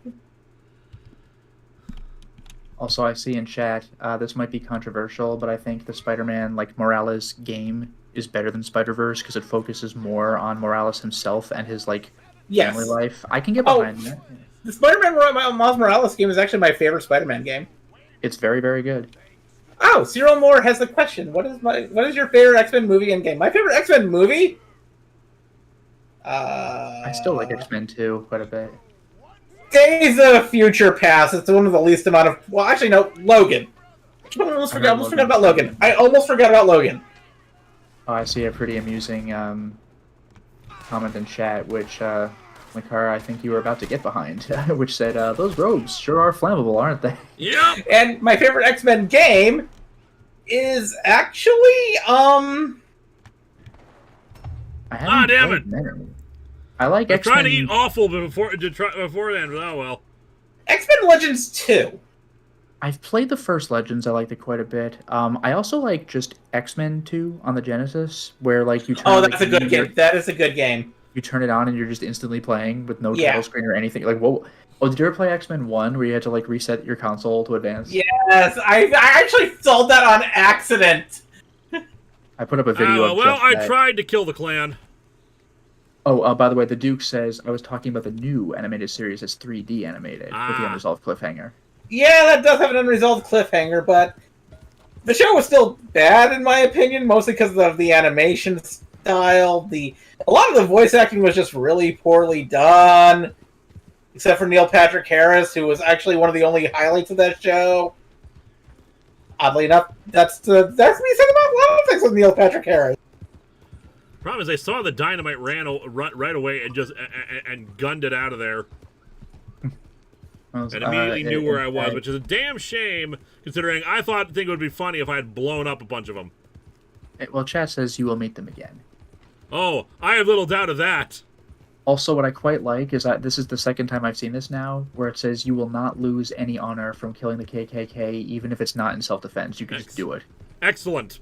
[SPEAKER 3] Also, I see in chat, this might be controversial, but I think the Spider-Man, Morales game is better than Spider-Verse because it focuses more on Morales himself and his, family life. I can get behind that.
[SPEAKER 2] The Spider-Man Miles Morales game is actually my favorite Spider-Man game.
[SPEAKER 3] It's very, very good.
[SPEAKER 2] Oh, Cyril Moore has a question. What is your favorite X-Men movie and game? My favorite X-Men movie?
[SPEAKER 3] I still like X-Men 2 quite a bit.
[SPEAKER 2] Days of Future Past. It's one of the least amount of... Well, actually, no. Logan. I almost forgot about Logan.
[SPEAKER 3] Oh, I see a pretty amusing comment in chat, which, Linkara, I think you were about to get behind, which said, those robes sure are flammable, aren't they?
[SPEAKER 1] Yeah.
[SPEAKER 2] And my favorite X-Men game is actually,
[SPEAKER 1] damn it.
[SPEAKER 3] I like
[SPEAKER 1] I'm
[SPEAKER 3] X-Men.
[SPEAKER 1] trying to eat awful beforehand, but oh well.
[SPEAKER 2] X-Men Legends 2.
[SPEAKER 3] I've played the first Legends. I liked it quite a bit. I also like just X-Men 2 on the Genesis, where you turn.
[SPEAKER 2] Oh, that's a good game. That is a good game.
[SPEAKER 3] You turn it on and you're just instantly playing with no title screen or anything. Whoa! Oh, did you ever play X-Men 1 where you had to reset your console to advance?
[SPEAKER 2] Yes, I actually sold that on accident.
[SPEAKER 3] I put up a video of
[SPEAKER 1] well,
[SPEAKER 3] just
[SPEAKER 1] I
[SPEAKER 3] that.
[SPEAKER 1] tried to kill the clan.
[SPEAKER 3] Oh, by the way, the Duke says I was talking about the new animated series that's 3D animated with the unresolved cliffhanger.
[SPEAKER 2] Yeah, that does have an unresolved cliffhanger, but the show was still bad in my opinion, mostly because of the animation style. A lot of the voice acting was just really poorly done, except for Neil Patrick Harris, who was actually one of the only highlights of that show. Oddly enough, that's me saying about a lot of things with Neil Patrick Harris.
[SPEAKER 1] Problem is, I saw the dynamite right away and just and gunned it out of there, and immediately knew where I was, which is a damn shame considering I think it would be funny if I had blown up a bunch of them.
[SPEAKER 3] Well, chat says you will meet them again.
[SPEAKER 1] Oh, I have little doubt of that.
[SPEAKER 3] Also, what I quite like is that this is the second time I've seen this now, where it says you will not lose any honor from killing the KKK, even if it's not in self-defense. You can just do it.
[SPEAKER 1] Excellent.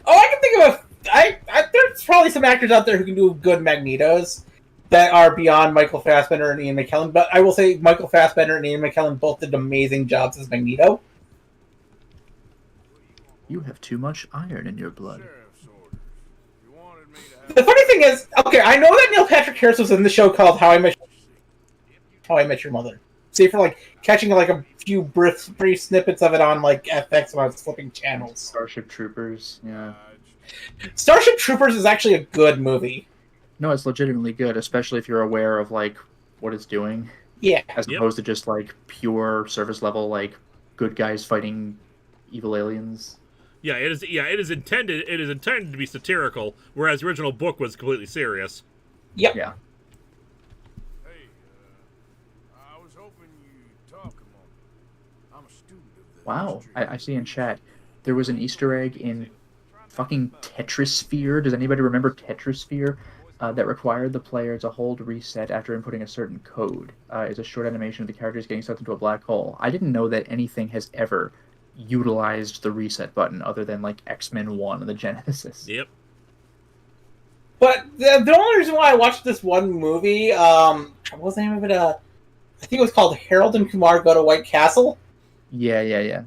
[SPEAKER 2] Oh, I can think of there's probably some actors out there who can do good Magnetos that are beyond Michael Fassbender and Ian McKellen, but I will say Michael Fassbender and Ian McKellen both did amazing jobs as Magneto.
[SPEAKER 3] You have too much iron in your blood.
[SPEAKER 2] The funny thing is, okay, I know that Neil Patrick Harris was in the show called How I Met Your Mother. See, for like catching like a few brief snippets of it on like FX when I was flipping channels.
[SPEAKER 3] Starship Troopers, yeah.
[SPEAKER 2] Starship Troopers is actually a good movie.
[SPEAKER 3] No, it's legitimately good, especially if you're aware of like what it's doing.
[SPEAKER 2] Yeah.
[SPEAKER 3] As opposed to just like pure surface level like good guys fighting evil aliens.
[SPEAKER 1] Yeah, it is. Yeah, it is intended. It is intended to be satirical, whereas the original book was completely serious.
[SPEAKER 2] Yep.
[SPEAKER 3] Yeah.
[SPEAKER 4] Hey, I was hoping you'd talk a moment. I'm a student of the
[SPEAKER 3] Wow, I see in chat there was an Easter egg in fucking Tetrisphere. Does anybody remember Tetrisphere? That required the player to hold reset after inputting a certain code. It's a short animation of the characters getting sucked into a black hole. I didn't know that anything has ever utilized the reset button other than like X-Men 1 and the Genesis.
[SPEAKER 1] Yep.
[SPEAKER 2] But the only reason why I watched this one movie, what was the name of it? I think it was called Harold and Kumar Go to White Castle.
[SPEAKER 3] Yeah.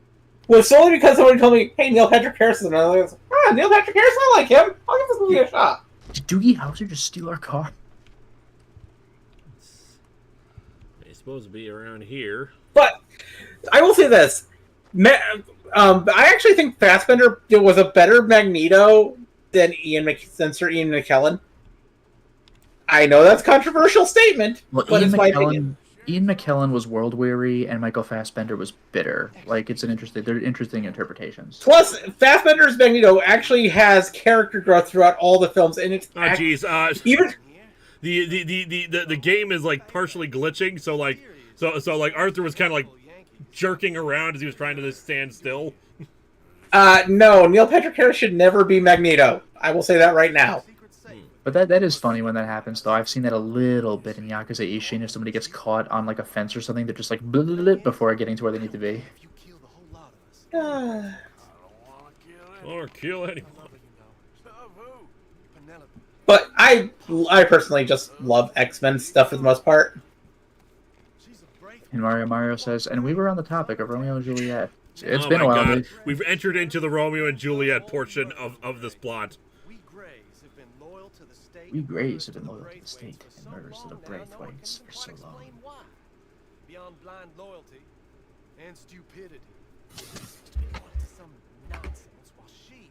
[SPEAKER 2] Was solely because somebody told me, hey, Neil Patrick Harris is another. I was like, Neil Patrick Harris, I like him. I'll give this movie a shot.
[SPEAKER 3] Did Doogie Howser just steal our car?
[SPEAKER 1] They're supposed to be around here.
[SPEAKER 2] But I will say this. I actually think Fassbender was a better Magneto than Sir Ian McKellen. I know that's a controversial statement, but it's my opinion.
[SPEAKER 3] Ian McKellen was world weary, and Michael Fassbender was bitter. Like they're interesting interpretations.
[SPEAKER 2] Plus, Fassbender's Magneto actually has character growth throughout all the films, and it's even
[SPEAKER 1] the game is like partially glitching, so like Arthur was kind of like jerking around as he was trying to stand still.
[SPEAKER 2] No, Neil Patrick Harris should never be Magneto. I will say that right now.
[SPEAKER 3] But that is funny when that happens, though. I've seen that a little bit in Yakuza Ishin. If somebody gets caught on like a fence or something, they're just like blah, blah, blah, before getting to where they need to be.
[SPEAKER 1] Or kill anyone.
[SPEAKER 2] But I personally just love X-Men stuff for the most part.
[SPEAKER 3] And Mario says, and we were on the topic of Romeo and Juliet. It's been a while.
[SPEAKER 1] God. We've entered into the Romeo and Juliet portion of this plot.
[SPEAKER 3] We Greys have been loyal to the state and murders to the Braithwaites for so long.
[SPEAKER 4] Beyond blind loyalty and stupidity. Some nonsense while she's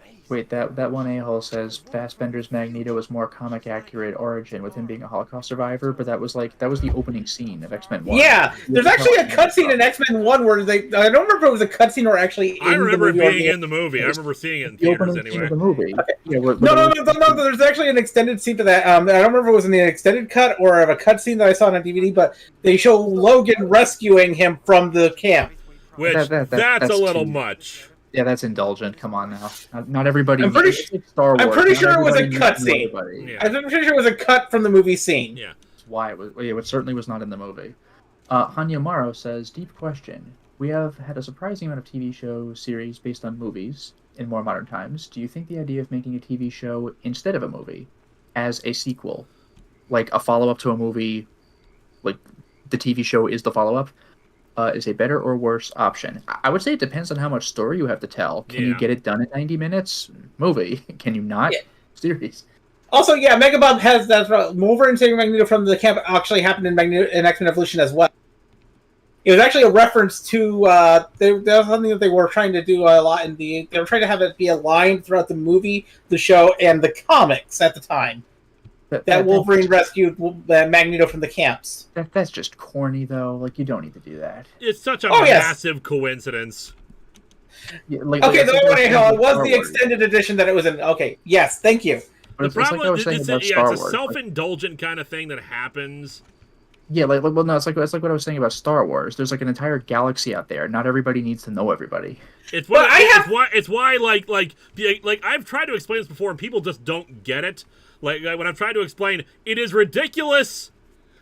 [SPEAKER 4] amazing.
[SPEAKER 3] Wait, that one a-hole says Fassbender's Magneto was more comic accurate origin with him being a Holocaust survivor, but that was the opening scene of X-Men 1.
[SPEAKER 2] Yeah, there's actually a cutscene in X-Men 1 where I don't remember if it was a cutscene or actually in
[SPEAKER 1] I remember
[SPEAKER 2] the movie.
[SPEAKER 1] it being in the movie. I remember seeing it in
[SPEAKER 3] The
[SPEAKER 1] theaters
[SPEAKER 3] opening scene
[SPEAKER 1] anyway.
[SPEAKER 3] of the movie.
[SPEAKER 2] Okay.
[SPEAKER 3] Yeah,
[SPEAKER 2] No, there's actually an extended scene to that. I don't remember if it was in the extended cut or of a cutscene that I saw on DVD, but they show Logan rescuing him from the camp.
[SPEAKER 1] Which, that's a little much.
[SPEAKER 3] Yeah, that's indulgent. Come on now. Not everybody.
[SPEAKER 2] I'm pretty
[SPEAKER 3] Star Wars.
[SPEAKER 2] I'm pretty sure it was a
[SPEAKER 3] Everybody
[SPEAKER 2] cutscene.
[SPEAKER 1] Yeah.
[SPEAKER 2] I'm pretty sure it was a cut from the movie scene.
[SPEAKER 1] Yeah.
[SPEAKER 3] That's why it was. It certainly was not in the movie. Hanya Maro says, deep question. We have had a surprising amount of TV show series based on movies in more modern times. Do you think the idea of making a TV show instead of a movie as a sequel, like a follow-up to a movie, like the TV show is the follow-up, is a better or worse option? I would say it depends on how much story you have to tell. Can you get it done in 90 minutes? Movie. Can you not?
[SPEAKER 2] Yeah.
[SPEAKER 3] Series.
[SPEAKER 2] Also, yeah, Mega Bob has that. Wolverine saving Magneto from the camp actually happened in X-Men Evolution as well. It was actually a reference to that was something that they were trying to do a lot they were trying to have it be aligned throughout the movie, the show, and the comics at the time. That Wolverine rescued Magneto from the camps.
[SPEAKER 3] That's just corny, though. Like, you don't need to do that.
[SPEAKER 1] It's such a massive coincidence.
[SPEAKER 3] Yeah,
[SPEAKER 2] it was the extended edition that it was in. Okay, yes, thank you.
[SPEAKER 1] The problem is, it's a self-indulgent kind of thing that happens.
[SPEAKER 3] Yeah, it's like what I was saying about Star Wars. There's like an entire galaxy out there. Not everybody needs to know everybody.
[SPEAKER 1] It's why like I've tried to explain this before, and people just don't get it. Like when I've tried to explain, it is ridiculous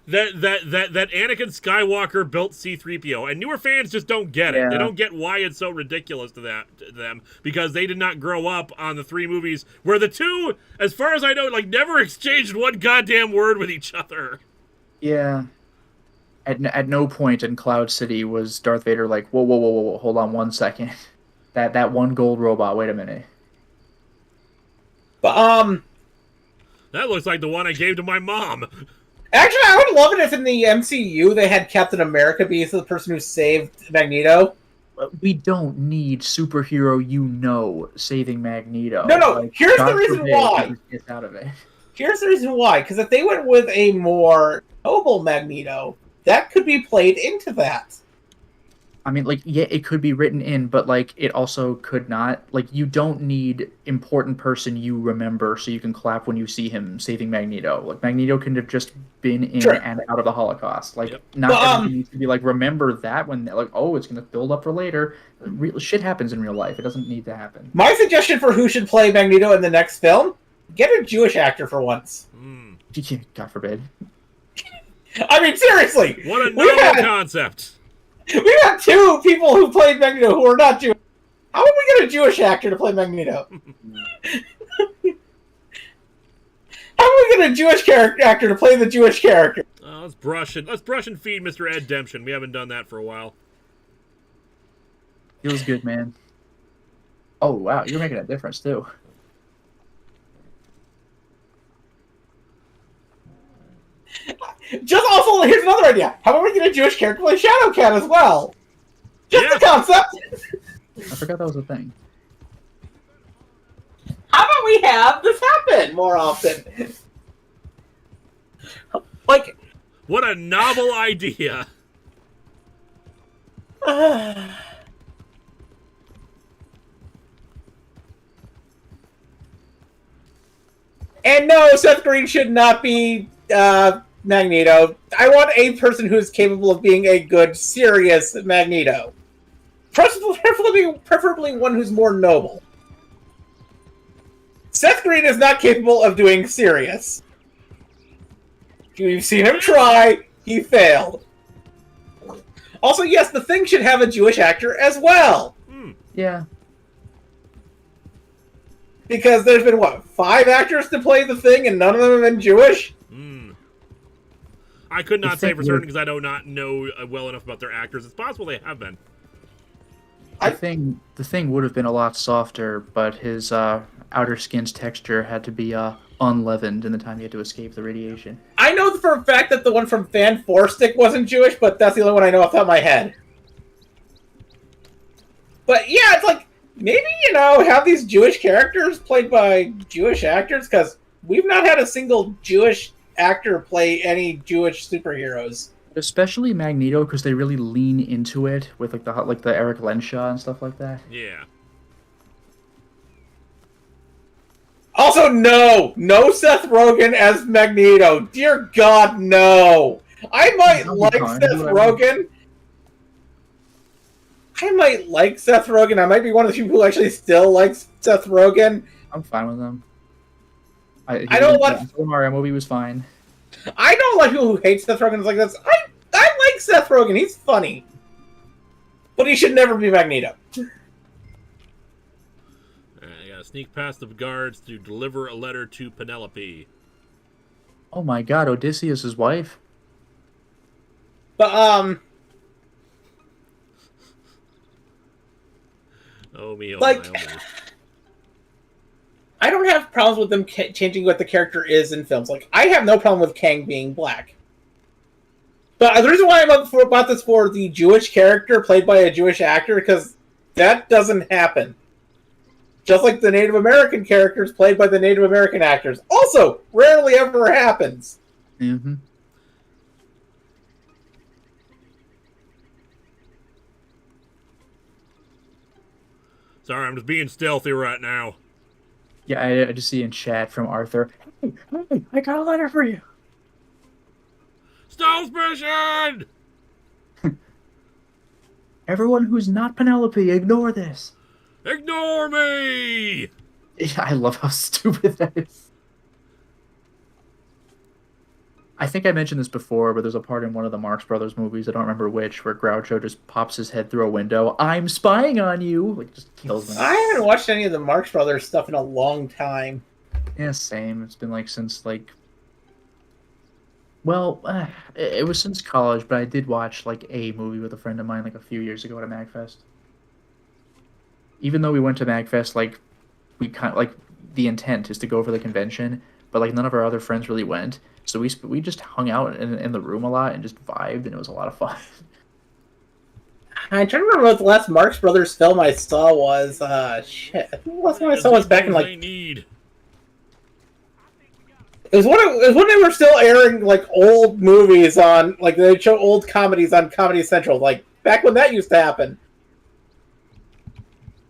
[SPEAKER 1] that Anakin Skywalker built C-3PO, and newer fans just don't get it. They don't get why it's so ridiculous to them because they did not grow up on the 3 movies where the 2, as far as I know, like never exchanged one goddamn word with each other.
[SPEAKER 3] Yeah. At no point in Cloud City was Darth Vader like, whoa, hold on 1 second. That one gold robot, wait a minute.
[SPEAKER 2] But,
[SPEAKER 1] that looks like the one I gave to my mom.
[SPEAKER 2] Actually, I would love it if in the MCU they had Captain America be the person who saved Magneto.
[SPEAKER 3] We don't need superhero saving Magneto.
[SPEAKER 2] No, like, here's the reason why.
[SPEAKER 3] Get out of it.
[SPEAKER 2] Here's the reason why. Because if they went with a more noble Magneto, that could be played into that.
[SPEAKER 3] I mean, like, yeah, it could be written in, but, like, it also could not. Like, you don't need important person you remember so you can clap when you see him saving Magneto. Like, Magneto could have just been in and out of the Holocaust. Like, not everything needs to be, like, remember that when, like, oh, it's going to build up for later. Shit happens in real life. It doesn't need to happen.
[SPEAKER 2] My suggestion for who should play Magneto in the next film, get a Jewish actor for once.
[SPEAKER 3] God forbid.
[SPEAKER 2] I mean, seriously.
[SPEAKER 1] What a novel concept.
[SPEAKER 2] We got 2 people who played Magneto who are not Jewish. How would we get a Jewish actor to play Magneto? How would we get a Jewish actor to play the Jewish character?
[SPEAKER 1] Let's brush and feed Mr. Ed Demption. We haven't done that for a while.
[SPEAKER 3] Feels good, man. Oh, wow. You're making a difference, too.
[SPEAKER 2] Just also, here's another idea. How about we get a Jewish character to play Shadowcat as well? Just the concept.
[SPEAKER 3] I forgot that was a thing.
[SPEAKER 2] How about we have this happen more often? Like,
[SPEAKER 1] what a novel idea.
[SPEAKER 2] And no, Seth Green should not be Magneto. I want a person who's capable of being a good, serious Magneto. Preferably one who's more noble. Seth Green is not capable of doing serious. You've seen him try. He failed. Also, yes, The Thing should have a Jewish actor as well.
[SPEAKER 3] Yeah.
[SPEAKER 2] Because there's been, 5 actors to play The Thing, and none of them have been Jewish?
[SPEAKER 1] I could not say for certain because I do not know well enough about their actors. It's possible they have been.
[SPEAKER 3] The thing would have been a lot softer, but his outer skin's texture had to be unleavened in the time he had to escape the radiation.
[SPEAKER 2] I know for a fact that the one from Fan Four Stick wasn't Jewish, but that's the only one I know off the top of my head. But yeah, it's like, maybe, have these Jewish characters played by Jewish actors, because we've not had a single Jewish actor play any Jewish superheroes.
[SPEAKER 3] Especially Magneto, because they really lean into it with the Eric Lenshaw and stuff like that.
[SPEAKER 1] Yeah.
[SPEAKER 2] Also, no Seth Rogen as Magneto. Dear God, no. I might like Seth Rogen. I might be one of the people who actually still likes Seth Rogen.
[SPEAKER 3] I'm fine with him.
[SPEAKER 2] I don't like
[SPEAKER 3] the Mario movie was fine.
[SPEAKER 2] I don't like people who hate Seth Rogen like this. I like Seth Rogen. He's funny, but he should never be Magneto.
[SPEAKER 1] I gotta sneak past the guards to deliver a letter to Penelope.
[SPEAKER 3] Oh my God, Odysseus' wife.
[SPEAKER 2] But
[SPEAKER 1] Oh me, oh
[SPEAKER 2] Like-
[SPEAKER 1] my, oh me.
[SPEAKER 2] I don't have problems with them changing what the character is in films. Like, I have no problem with Kang being black. But the reason why I'm about this for the Jewish character played by a Jewish actor, because that doesn't happen. Just like the Native American characters played by the Native American actors. Also, rarely ever happens.
[SPEAKER 3] Mm-hmm.
[SPEAKER 1] Sorry, I'm just being stealthy right now.
[SPEAKER 3] Yeah, I just see in chat from Arthur. Hey, I got a letter for you.
[SPEAKER 1] Stealth mission!
[SPEAKER 3] Everyone who's not Penelope, ignore this.
[SPEAKER 1] Ignore me!
[SPEAKER 3] Yeah, I love how stupid that is. I think I mentioned this before, but there's a part in one of the Marx Brothers movies, I don't remember which, where Groucho just pops his head through a window. I'm spying on you! Like, just kills me.
[SPEAKER 2] I haven't watched any of the Marx Brothers stuff in a long time.
[SPEAKER 3] Yeah, same. It's been like since like... Well, it was since college, but I did watch like a movie with a friend of mine like a few years ago at a MagFest. Even though we went to MagFest, like, we kind of, like, the intent is to go for the convention, but like none of our other friends really went. So we just hung out in the room a lot and just vibed, and it was a lot of fun.
[SPEAKER 2] I'm trying to remember what the last Marx Brothers film I saw was. Shit. I think the last one I saw was back in like. It was when they were still airing like old movies on, like, they'd show old comedies on Comedy Central, like back when that used to happen.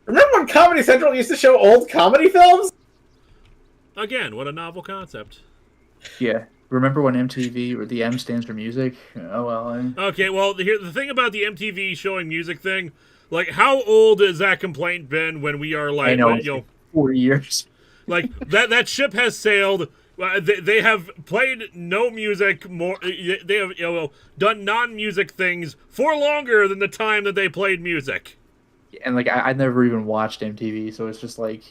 [SPEAKER 2] Remember when Comedy Central used to show old comedy films?
[SPEAKER 1] Again, what a novel concept.
[SPEAKER 3] Yeah. Remember when MTV, or the M stands for music? Oh, well.
[SPEAKER 1] Okay, well, the thing about the MTV showing music thing, like, how old has that complaint been when we are, like,
[SPEAKER 3] I know,
[SPEAKER 1] you know,
[SPEAKER 3] 4 years.
[SPEAKER 1] like, that ship has sailed. They have played no music more. They have, you know, done non-music things for longer than the time that they played music.
[SPEAKER 3] And, like, I never even watched MTV, so it's just, like,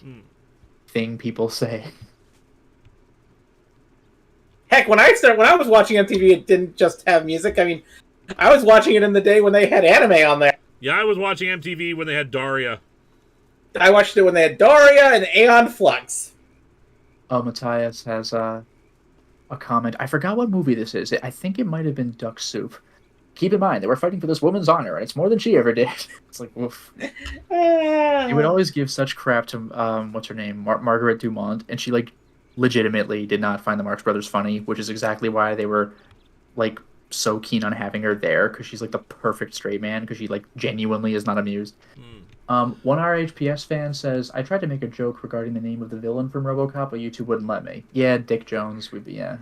[SPEAKER 3] thing people say.
[SPEAKER 2] Heck, when I was watching MTV, it didn't just have music. I mean, I was watching it in the day when they had anime on there.
[SPEAKER 1] Yeah, I was watching MTV when they had Daria.
[SPEAKER 2] I watched it when they had Daria and Aeon Flux.
[SPEAKER 3] Matthias has a comment. I forgot what movie this is. I think it might have been Duck Soup. Keep in mind, they were fighting for this woman's honor, and it's more than she ever did. It's like, woof. He would always give such crap to, what's her name? Margaret Dumont, and she, like, legitimately did not find the Marx Brothers funny, which is exactly why they were, like, so keen on having her there, because she's, like, the perfect straight man, because she, like, genuinely is not amused. One RHPS fan says, I tried to make a joke regarding the name of the villain from RoboCop, but YouTube wouldn't let me. Yeah, Dick Jones would be, yeah.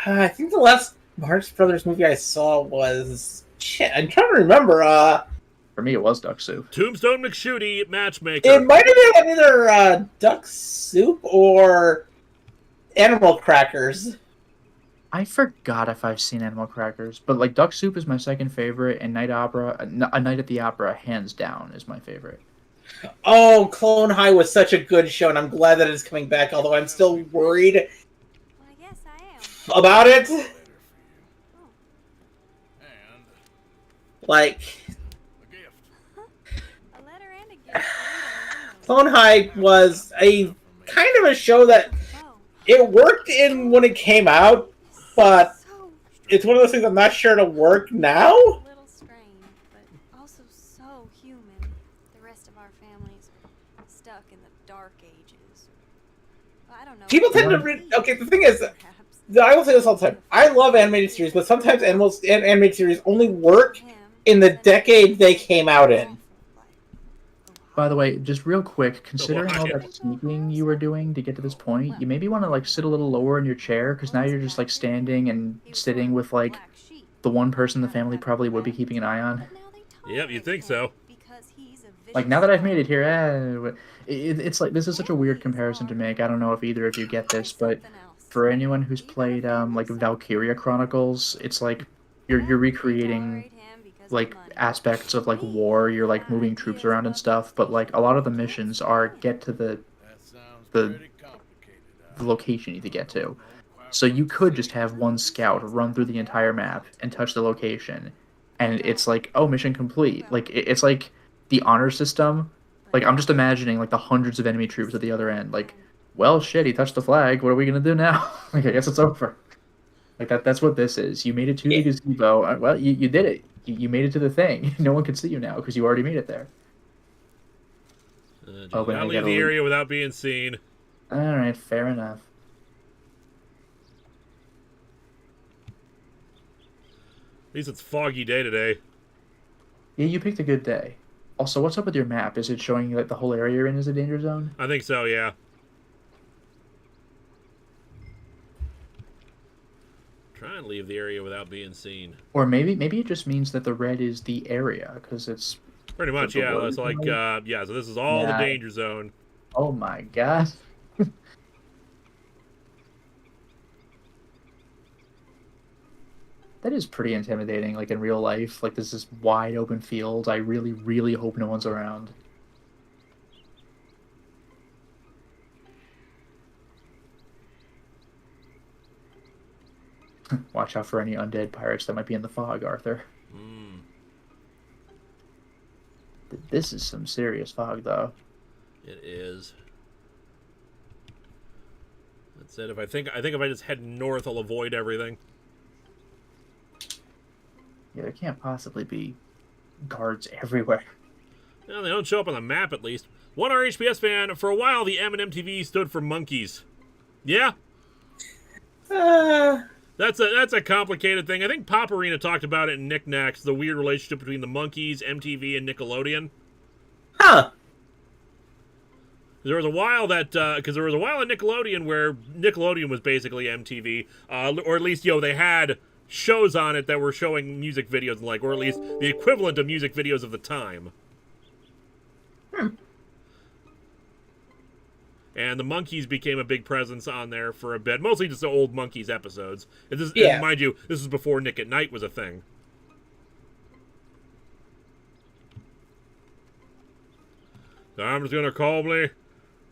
[SPEAKER 2] I think the last Marx Brothers movie I saw was... Shit, I'm trying to remember.
[SPEAKER 3] For me, it was Duck Soup.
[SPEAKER 1] Tombstone McShooty, matchmaker.
[SPEAKER 2] It might have been either Duck Soup or Animal Crackers.
[SPEAKER 3] I forgot if I've seen Animal Crackers, but like Duck Soup is my second favorite, and A Night at the Opera, hands down, is my favorite.
[SPEAKER 2] Oh, Clone High was such a good show, and I'm glad that it's coming back, although I'm still worried
[SPEAKER 5] Well, I guess I am.
[SPEAKER 2] about it.
[SPEAKER 4] And
[SPEAKER 2] Like,
[SPEAKER 4] a gift.
[SPEAKER 5] A letter and a gift.
[SPEAKER 2] Clone High was a kind of a show that
[SPEAKER 5] Oh,
[SPEAKER 2] it worked in when it came out, but
[SPEAKER 5] so
[SPEAKER 2] it's one of those things I'm not sure to work now.
[SPEAKER 5] a little strange, but also so human. The rest of our families are stuck in the dark ages. Well, I don't know.
[SPEAKER 2] People tend to okay, the thing is,
[SPEAKER 5] Perhaps.
[SPEAKER 2] I will say this all the time. I love animated series, but sometimes animated series only work
[SPEAKER 5] Him
[SPEAKER 2] in the
[SPEAKER 5] and
[SPEAKER 2] decade they came out in.
[SPEAKER 3] By the way, just real quick, considering all
[SPEAKER 1] yeah.
[SPEAKER 3] that sneaking you were doing to get to this point, you maybe want to like sit a little lower in your chair, because now you're just like standing and sitting with like the one person the family probably would be keeping an eye on.
[SPEAKER 1] Yep, you'd think so.
[SPEAKER 3] Like, now that I've made it here, it's like, this is such a weird comparison to make. I don't know if either of you get this, but for anyone who's played like Valkyria Chronicles, it's like you're recreating like aspects of like war. You're like moving troops around and stuff, but like a lot of the missions are get to the
[SPEAKER 4] That sounds
[SPEAKER 3] The-
[SPEAKER 4] pretty complicated.
[SPEAKER 3] location you need to get to. So you could just have one scout run through the entire map and touch the location, and it's like, oh, mission complete. Like it's like the honor system. Like I'm just imagining like the hundreds of enemy troops at the other end. Like, well, shit, he touched the flag. What are we gonna do now? Like I guess it's over. Like that's what this is. You made it to the gazebo. Well, you did it. You made it to the thing. No one can see you now because you already made it there.
[SPEAKER 1] Not leave the area without being seen.
[SPEAKER 3] All right, fair enough.
[SPEAKER 1] At least it's a foggy day today.
[SPEAKER 3] Yeah, you picked a good day. Also, what's up with your map? Is it showing you like the whole area you're in is a danger zone?
[SPEAKER 1] I think so, yeah. Try and leave the area without being seen.
[SPEAKER 3] Or maybe it just means that the red is the area because it's
[SPEAKER 1] pretty much, yeah. It's like yeah. So this is all the danger zone.
[SPEAKER 3] Oh my god. That is pretty intimidating. Like in real life, like this is wide open field. I really, really hope no one's around. Watch out for any undead pirates that might be in the fog, Arthur. This is some serious fog, though.
[SPEAKER 1] It is. That's it. I think if I just head north, I'll avoid everything.
[SPEAKER 3] Yeah, there can't possibly be guards everywhere.
[SPEAKER 1] No, they don't show up on the map, at least. One RHPS fan, for a while, the M&M TV stood for monkeys. Yeah? That's a complicated thing. I think Paparina talked about it in Knickknacks, the weird relationship between the monkeys, MTV, and Nickelodeon.
[SPEAKER 2] Huh.
[SPEAKER 1] There was a while that, because there was a while in Nickelodeon where Nickelodeon was basically MTV, or at least, they had shows on it that were showing music videos, or at least the equivalent of music videos of the time. And the Monkees became a big presence on there for a bit. Mostly just the old Monkees episodes. And mind you, this is before Nick at Night was a thing. So I'm just going to calmly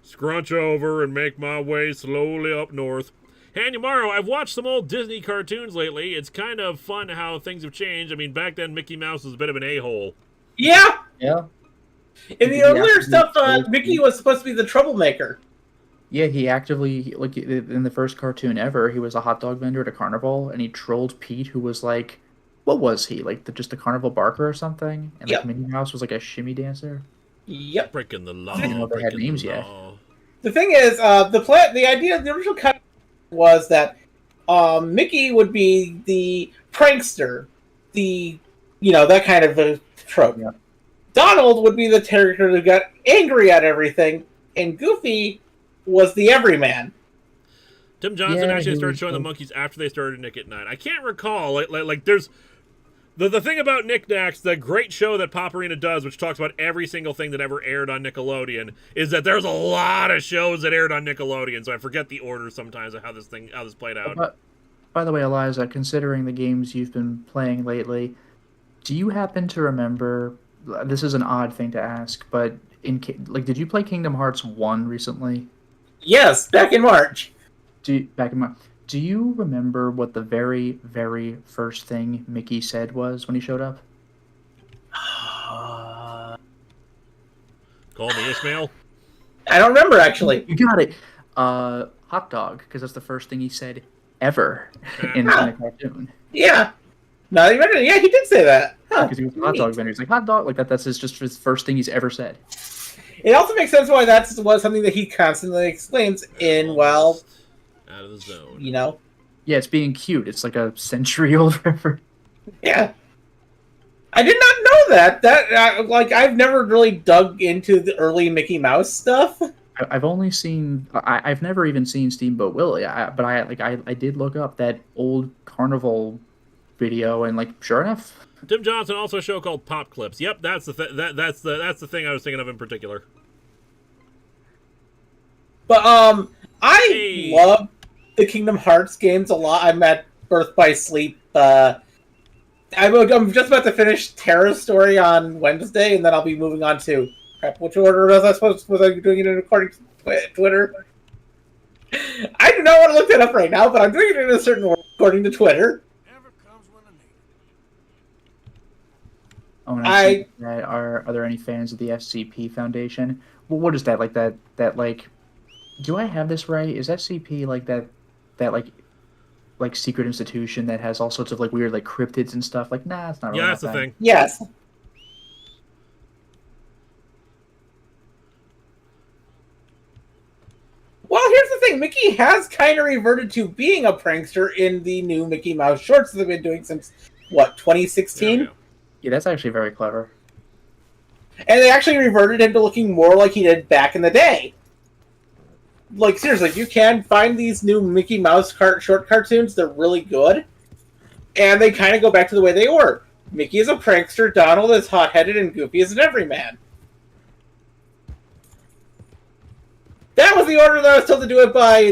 [SPEAKER 1] scrunch over and make my way slowly up north. Hey, tomorrow, I've watched some old Disney cartoons lately. It's kind of fun how things have changed. I mean, back then, Mickey Mouse was a bit of an a-hole.
[SPEAKER 2] Yeah!
[SPEAKER 3] Yeah.
[SPEAKER 2] In the earlier stuff, Mickey was supposed to be the troublemaker.
[SPEAKER 3] Yeah, he actively, like, in the first cartoon ever, he was a hot dog vendor at a carnival, and he trolled Pete, who was like, what was he? Like, just a carnival barker or something? And like, Minnie Mouse was like a shimmy dancer?
[SPEAKER 2] Yep.
[SPEAKER 1] Breaking the law.
[SPEAKER 3] I didn't know they had names yet.
[SPEAKER 2] The thing is, the idea, the original cut was that Mickey would be the prankster, that kind of a trope.
[SPEAKER 3] Yeah.
[SPEAKER 2] Donald would be the character who got angry at everything, and Goofy was the everyman.
[SPEAKER 1] Tim Johnson actually started showing the Monkees after they started Nick at Night. I can't recall. Like there's the thing about Knickknacks, the great show that Paparina does, which talks about every single thing that ever aired on Nickelodeon, is that there's a lot of shows that aired on Nickelodeon. So I forget the order sometimes of how this played out.
[SPEAKER 3] But, by the way, Eliza, considering the games you've been playing lately, do you happen to remember? This is an odd thing to ask, but did you play Kingdom Hearts 1 recently?
[SPEAKER 2] Yes, back in March.
[SPEAKER 3] Do you remember what the very, very first thing Mickey said was when he showed up?
[SPEAKER 1] Call me Ishmael?
[SPEAKER 2] I don't remember, actually.
[SPEAKER 3] You got it. Hot dog, because that's the first thing he said ever in the cartoon.
[SPEAKER 2] Yeah. No, he did say that.
[SPEAKER 3] Because he was a hot dog vendor. He's like, hot dog? Like, that's just his first thing he's ever said.
[SPEAKER 2] It also makes sense why that was something that he constantly explains in,
[SPEAKER 1] out of the zone.
[SPEAKER 3] Yeah, it's being cute. It's like a century-old reference.
[SPEAKER 2] Yeah. I did not know that. I've never really dug into the early Mickey Mouse stuff.
[SPEAKER 3] I've only seen... I've never even seen Steamboat Willie, but I did look up that old Carnival video, and, sure enough...
[SPEAKER 1] Tim Johnson also a show called Pop Clips. Yep, that's the that's the thing I was thinking of in particular.
[SPEAKER 2] But I love the Kingdom Hearts games a lot. I'm at Birth by Sleep. I'm just about to finish Terra's story on Wednesday, and then I'll be moving on to which order was I supposed to? Was I doing it according to Twitter? I do not want to look that up right now, but I'm doing it in a certain order according to Twitter.
[SPEAKER 3] Oh, and I see that. Are there any fans of the SCP Foundation? Well, what is that? Like that like, do I have this right? Is SCP like that like secret institution that has all sorts of like weird like cryptids and stuff? Like, nah, it's not really.
[SPEAKER 1] Yeah, that's the thing.
[SPEAKER 2] Yes. Well, here's the thing. Mickey has kind of reverted to being a prankster in the new Mickey Mouse shorts that they've been doing since, what, 2016?
[SPEAKER 3] Yeah, that's actually very clever.
[SPEAKER 2] And they actually reverted him to looking more like he did back in the day. Like, seriously, you can find these new Mickey Mouse short cartoons. They're really good. And they kind of go back to the way they were. Mickey is a prankster, Donald is hot-headed, and Goofy is an everyman. That was the order that I was told to do it by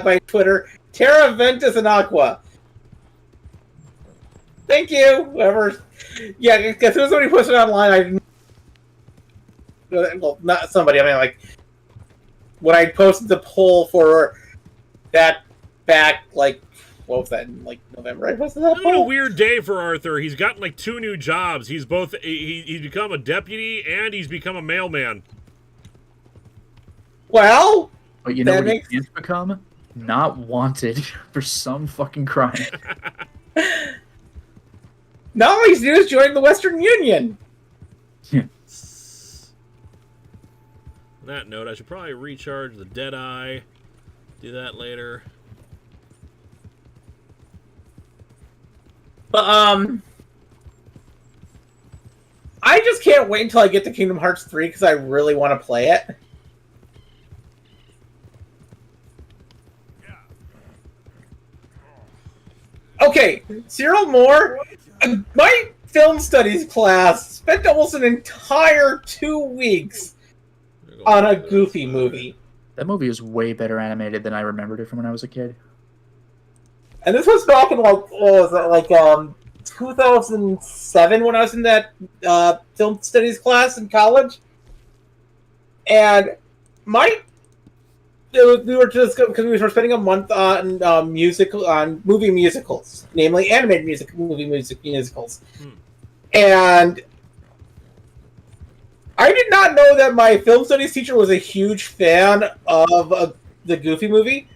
[SPEAKER 2] by Twitter. Terra Ventus and Aqua. Thank you, whoever. Yeah, as soon as somebody posted it online, well, not somebody. I mean, like when I posted the poll for that back, like what was that in like November? I posted that.
[SPEAKER 1] What a weird day for Arthur. He's gotten like 2 new jobs. He's both he's become a deputy and he's become a mailman.
[SPEAKER 2] Well,
[SPEAKER 3] but you know what he can't become? Not wanted for some fucking crime.
[SPEAKER 2] Now all he's doing is join the Western Union.
[SPEAKER 3] Yeah.
[SPEAKER 1] On that note, I should probably recharge the Deadeye. Do that later.
[SPEAKER 2] But I just can't wait until I get to Kingdom Hearts 3 because I really want to play it. Okay, Cyril Moore, my film studies class spent almost an entire 2 weeks on a Goofy movie.
[SPEAKER 3] That movie is way better animated than I remembered it from when I was a kid.
[SPEAKER 2] And this was back in like, what was it, like 2007 when I was in that film studies class in college. And we were just because we were spending a month on movie musicals, namely animated musicals, and I did not know that my film studies teacher was a huge fan of the Goofy movie,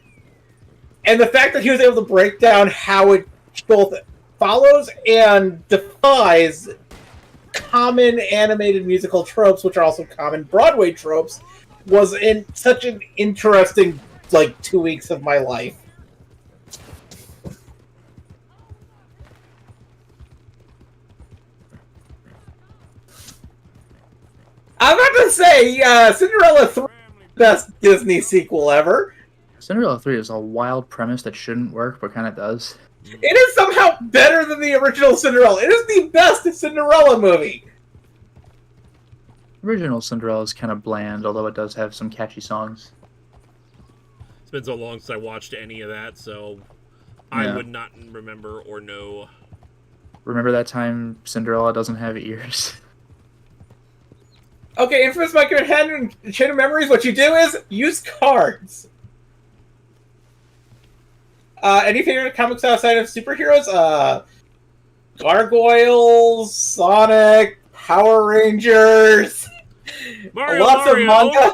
[SPEAKER 2] and the fact that he was able to break down how it both follows and defies common animated musical tropes, which are also common Broadway tropes, was in such an interesting, 2 weeks of my life. I'm about to say, Cinderella 3 best Disney sequel ever.
[SPEAKER 3] Cinderella 3 is a wild premise that shouldn't work, but kind of does.
[SPEAKER 2] It is somehow better than the original Cinderella. It is the best Cinderella movie.
[SPEAKER 3] Original Cinderella is kind of bland, although it does have some catchy songs.
[SPEAKER 1] It's been so long since I watched any of that, so I would not remember or know.
[SPEAKER 3] Remember that time Cinderella doesn't have ears?
[SPEAKER 2] Okay, Infamous Mike and Chain of Memories, what you do is use cards. Any favorite comics outside of superheroes? Gargoyles, Sonic, Power Rangers. Lots of manga.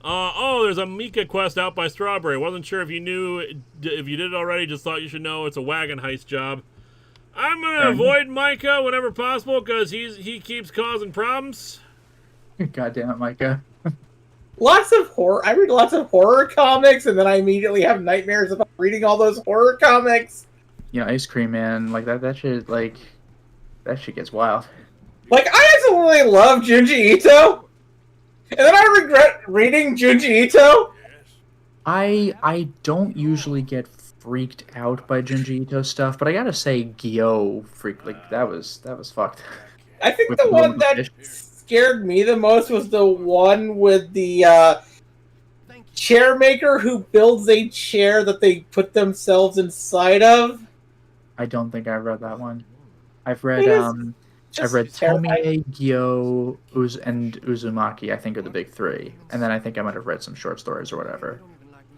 [SPEAKER 1] There's a Mika quest out by Strawberry. Wasn't sure if you knew. If you did it already, just thought you should know. It's a wagon heist job. I'm gonna avoid Micah whenever possible because he keeps causing problems.
[SPEAKER 3] God damn it, Micah.
[SPEAKER 2] Lots of horror. I read lots of horror comics, and then I immediately have nightmares about reading all those horror comics.
[SPEAKER 3] Yeah, Ice Cream Man, that shit, that shit gets wild.
[SPEAKER 2] I absolutely love Junji Ito, and then I regret reading Junji Ito.
[SPEAKER 3] I don't usually get freaked out by Junji Ito stuff, but I gotta say, Gyo that was fucked.
[SPEAKER 2] I think the one that scared me the most was the one with the chair maker who builds a chair that they put themselves inside of.
[SPEAKER 3] I don't think I've read that one. I've read Tomie, Gyo, and Uzumaki, I think, are the big 3. And then I think I might have read some short stories or whatever.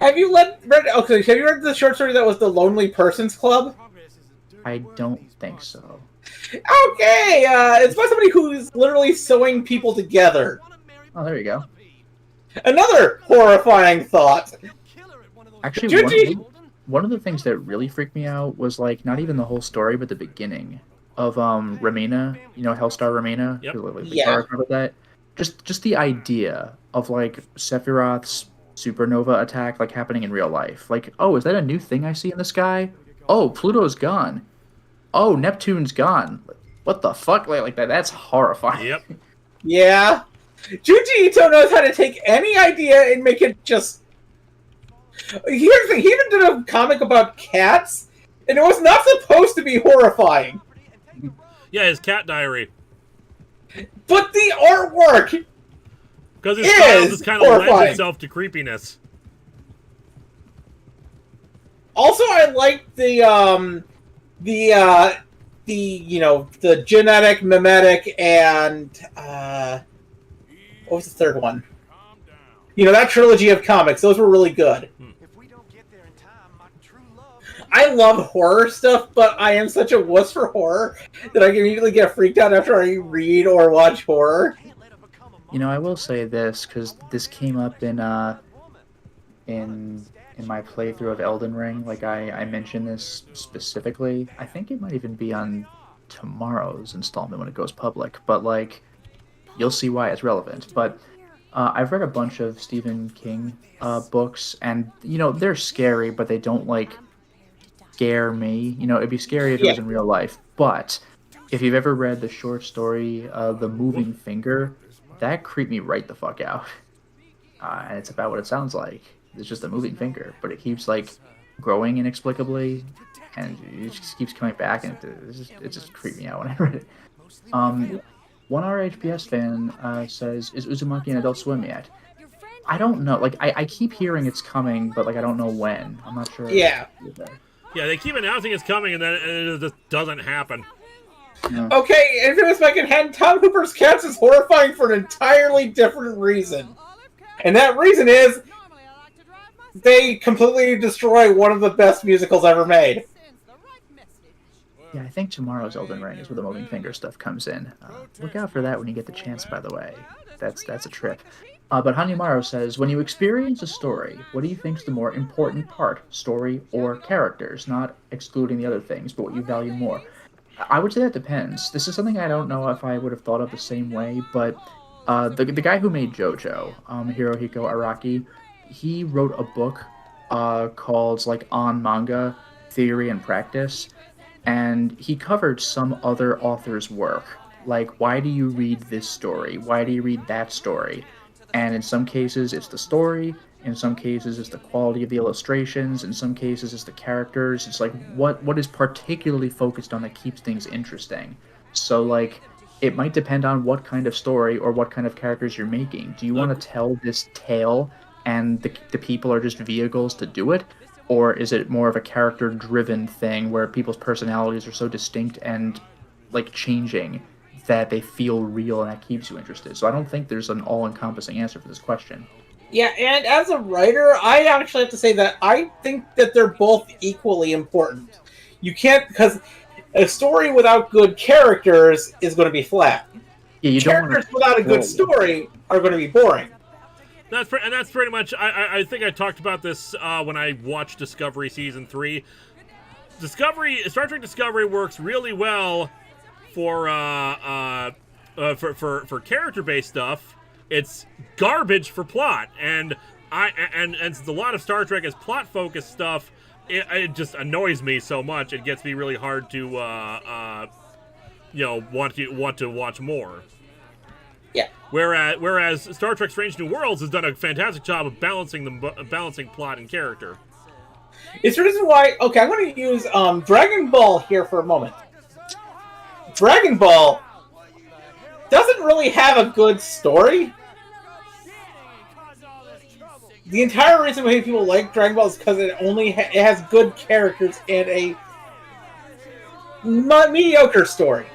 [SPEAKER 2] Have you read the short story that was the Lonely Persons Club?
[SPEAKER 3] I don't think so.
[SPEAKER 2] Okay, it's about somebody who's literally sewing people together.
[SPEAKER 3] Oh, there you go.
[SPEAKER 2] Another horrifying thought.
[SPEAKER 3] Actually,
[SPEAKER 2] Juji!
[SPEAKER 3] one of the things that really freaked me out was like not even the whole story, but the beginning of Romina. You know, Hellstar Romina.
[SPEAKER 1] Yep.
[SPEAKER 2] Yeah.
[SPEAKER 3] Remember that? Just the idea of like Sephiroth's supernova attack like happening in real life. Like, oh, is that a new thing I see in the sky? Oh, Pluto's gone. Oh, Neptune's gone. What the fuck? Like that? That's horrifying.
[SPEAKER 1] Yep.
[SPEAKER 2] Yeah. Junji Ito knows how to take any idea and make it just... Here's the thing, he even did a comic about cats, and it was not supposed to be horrifying.
[SPEAKER 1] Yeah, his cat diary.
[SPEAKER 2] But the artwork...
[SPEAKER 1] Because his style just kind of lends
[SPEAKER 2] horrifying.
[SPEAKER 1] itself to creepiness.
[SPEAKER 2] Also, I like the genetic, mimetic, and what was the third one? You know, that trilogy of comics. Those were really good. I love horror stuff, but I am such a wuss for horror that I can immediately get freaked out after I read or watch horror.
[SPEAKER 3] You know, I will say this because this came up in my playthrough of Elden Ring. Like I mentioned this specifically. I think it might even be on tomorrow's installment when it goes public. But like, you'll see why it's relevant. But I've read a bunch of Stephen King books, and you know they're scary, but they don't like scare me. You know, it'd be scary if it was in real life. But if you've ever read the short story The Moving Finger, that creeped me right the fuck out. And it's about what it sounds like. It's just a moving finger, but it keeps like growing inexplicably, and it just keeps coming back, and it just creeped me out when I read it. One RHPS fan says, "Is Uzumaki an Adult Swim yet?" I don't know. Like I keep hearing it's coming, but like I don't know when. I'm not sure.
[SPEAKER 2] Yeah.
[SPEAKER 1] Yeah, they keep announcing it's coming, and then it just doesn't happen.
[SPEAKER 3] No.
[SPEAKER 2] Okay, Infamous Secondhand, Tom Hooper's Cats is horrifying for an entirely different reason. And that reason is they completely destroy one of the best musicals ever made.
[SPEAKER 3] Yeah, I think tomorrow's Elden Ring is where the moving finger stuff comes in. Look out for that when you get the chance, by the way. That's a trip. But Hanyamaru says, when you experience a story, what do you think is the more important part? Story or characters? Not excluding the other things, but what you value more. I would say that depends. This is something I don't know if I would have thought of the same way, but the guy who made JoJo, Hirohiko Araki, he wrote a book called like On Manga, Theory and Practice, and he covered some other author's work. Like, why do you read this story? Why do you read that story? And in some cases, it's the story. In some cases, it's the quality of the illustrations. In some cases, it's the characters. It's like, what is particularly focused on that keeps things interesting? So, like, it might depend on what kind of story or what kind of characters you're making. Do you want to tell this tale and the people are just vehicles to do it? Or is it more of a character-driven thing where people's personalities are so distinct and, like, changing that they feel real and that keeps you interested? So I don't think there's an all-encompassing answer for this question.
[SPEAKER 2] Yeah, and as a writer, I actually have to say that I think that they're both equally important. You can't, because a story without good characters is going to be flat.
[SPEAKER 3] Yeah, you
[SPEAKER 2] Characters without a good story are going to be boring.
[SPEAKER 1] That's pretty much. I think I talked about this when I watched Discovery Season 3. Star Trek Discovery works really well for character-based stuff. It's garbage for plot, and a lot of Star Trek is plot-focused stuff. It just annoys me so much. It gets me really hard to want to watch more.
[SPEAKER 2] Yeah.
[SPEAKER 1] Whereas Star Trek: Strange New Worlds has done a fantastic job of balancing plot and character.
[SPEAKER 2] It's the reason why. Okay, I'm going to use Dragon Ball here for a moment. Dragon Ball doesn't really have a good story. The entire reason why people like Dragon Ball is because it has good characters and a mediocre story.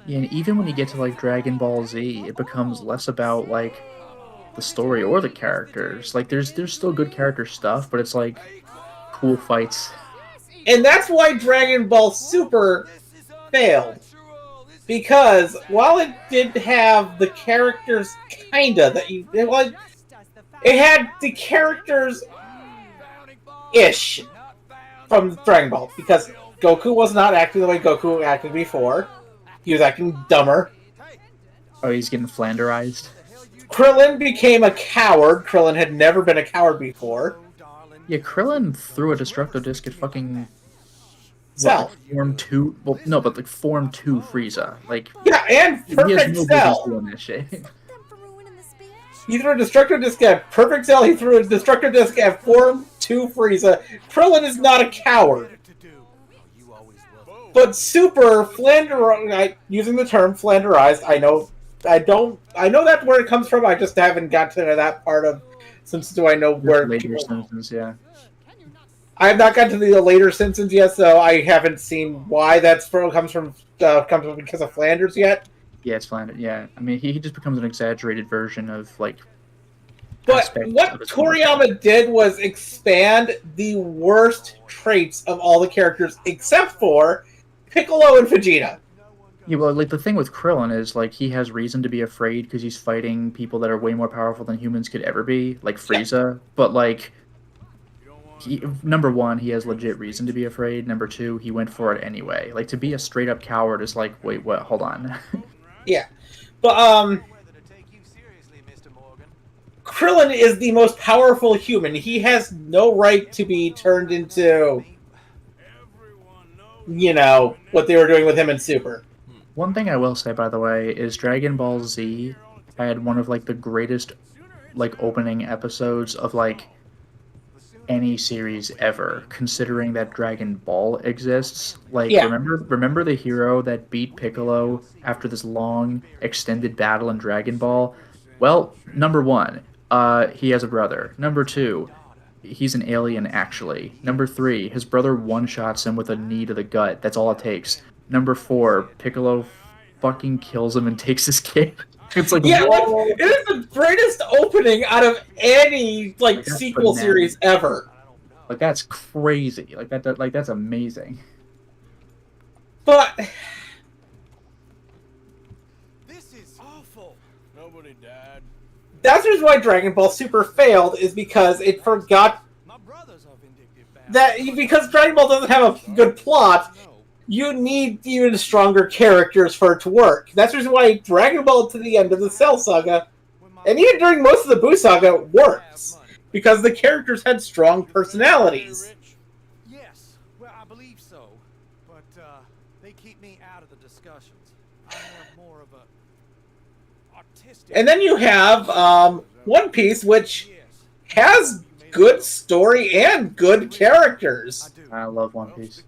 [SPEAKER 3] Yeah, and even when you get to like Dragon Ball Z, it becomes less about like the story or the characters. Like there's still good character stuff, but it's like cool fights.
[SPEAKER 2] And that's why Dragon Ball Super failed. Because while it did have the characters, kinda, that you... Well, it had the characters-ish from Dragon Ball. Because Goku was not acting the way Goku acted before. He was acting dumber.
[SPEAKER 3] Oh, he's getting flanderized.
[SPEAKER 2] Krillin became a coward. Krillin had never been a coward before.
[SPEAKER 3] Yeah, Krillin threw a destructo disc at fucking...
[SPEAKER 2] Cell.
[SPEAKER 3] Form 2... Well, no, but like Form 2 Frieza. Like...
[SPEAKER 2] Yeah, and
[SPEAKER 3] he
[SPEAKER 2] Perfect
[SPEAKER 3] has no
[SPEAKER 2] Cell.
[SPEAKER 3] business doing that shit.
[SPEAKER 5] Them for ruining the speech.
[SPEAKER 2] He threw a Destructo Disc at Perfect Cell, he threw a Destructo Disc at Form 2 Frieza. Krillin is not a coward. But Super Flanderized, using the term Flanderized, I know that where it comes from, I just haven't got to that part of, since do I know where
[SPEAKER 3] Later
[SPEAKER 2] people...
[SPEAKER 3] Simpsons, yeah.
[SPEAKER 2] I have not gotten to the later Simpsons yet, so I haven't seen why that's comes from because of Flanders yet.
[SPEAKER 3] Yeah, it's Flanders, yeah. I mean, he just becomes an exaggerated version of, like...
[SPEAKER 2] But what Toriyama did was expand the worst traits of all the characters, except for Piccolo and Vegeta.
[SPEAKER 3] Yeah, well, like, the thing with Krillin is, like, he has reason to be afraid because he's fighting people that are way more powerful than humans could ever be, like Frieza. Yeah. But, like, number one, he has legit reason to be afraid. Number two, he went for it anyway. Like, to be a straight-up coward is like, wait, what? Hold on.
[SPEAKER 2] Yeah. But, Krillin is the most powerful human. He has no right to be turned into, you know, what they were doing with him in Super.
[SPEAKER 3] One thing I will say, by the way, is Dragon Ball Z had one of, like, the greatest, like, opening episodes of, like, any series ever, considering that Dragon Ball exists. Like, yeah. Remember the hero that beat Piccolo after this long, extended battle in Dragon Ball? Well, number one, he has a brother. Number two, he's an alien, actually. Number three, his brother one-shots him with a knee to the gut. That's all it takes. Number four, Piccolo fucking kills him and takes his kid. It's like,
[SPEAKER 2] yeah, like, it is the greatest opening out of any, like sequel series ever.
[SPEAKER 3] Like, that's crazy. Like that's amazing.
[SPEAKER 2] But
[SPEAKER 4] this is awful. Nobody died.
[SPEAKER 2] That's the reason why Dragon Ball Super failed, is because it forgot that because Dragon Ball doesn't have a good plot. You need even stronger characters for it to work. That's the reason why Dragon Ball to the end of the Cell Saga, and even during most of the Buu Saga, works. Because the characters had strong personalities.
[SPEAKER 4] Yes, well, I believe so. But they keep me out of the discussions. I have more of a artistic...
[SPEAKER 2] And then you have One Piece, which has good story and good characters.
[SPEAKER 3] I love One Piece.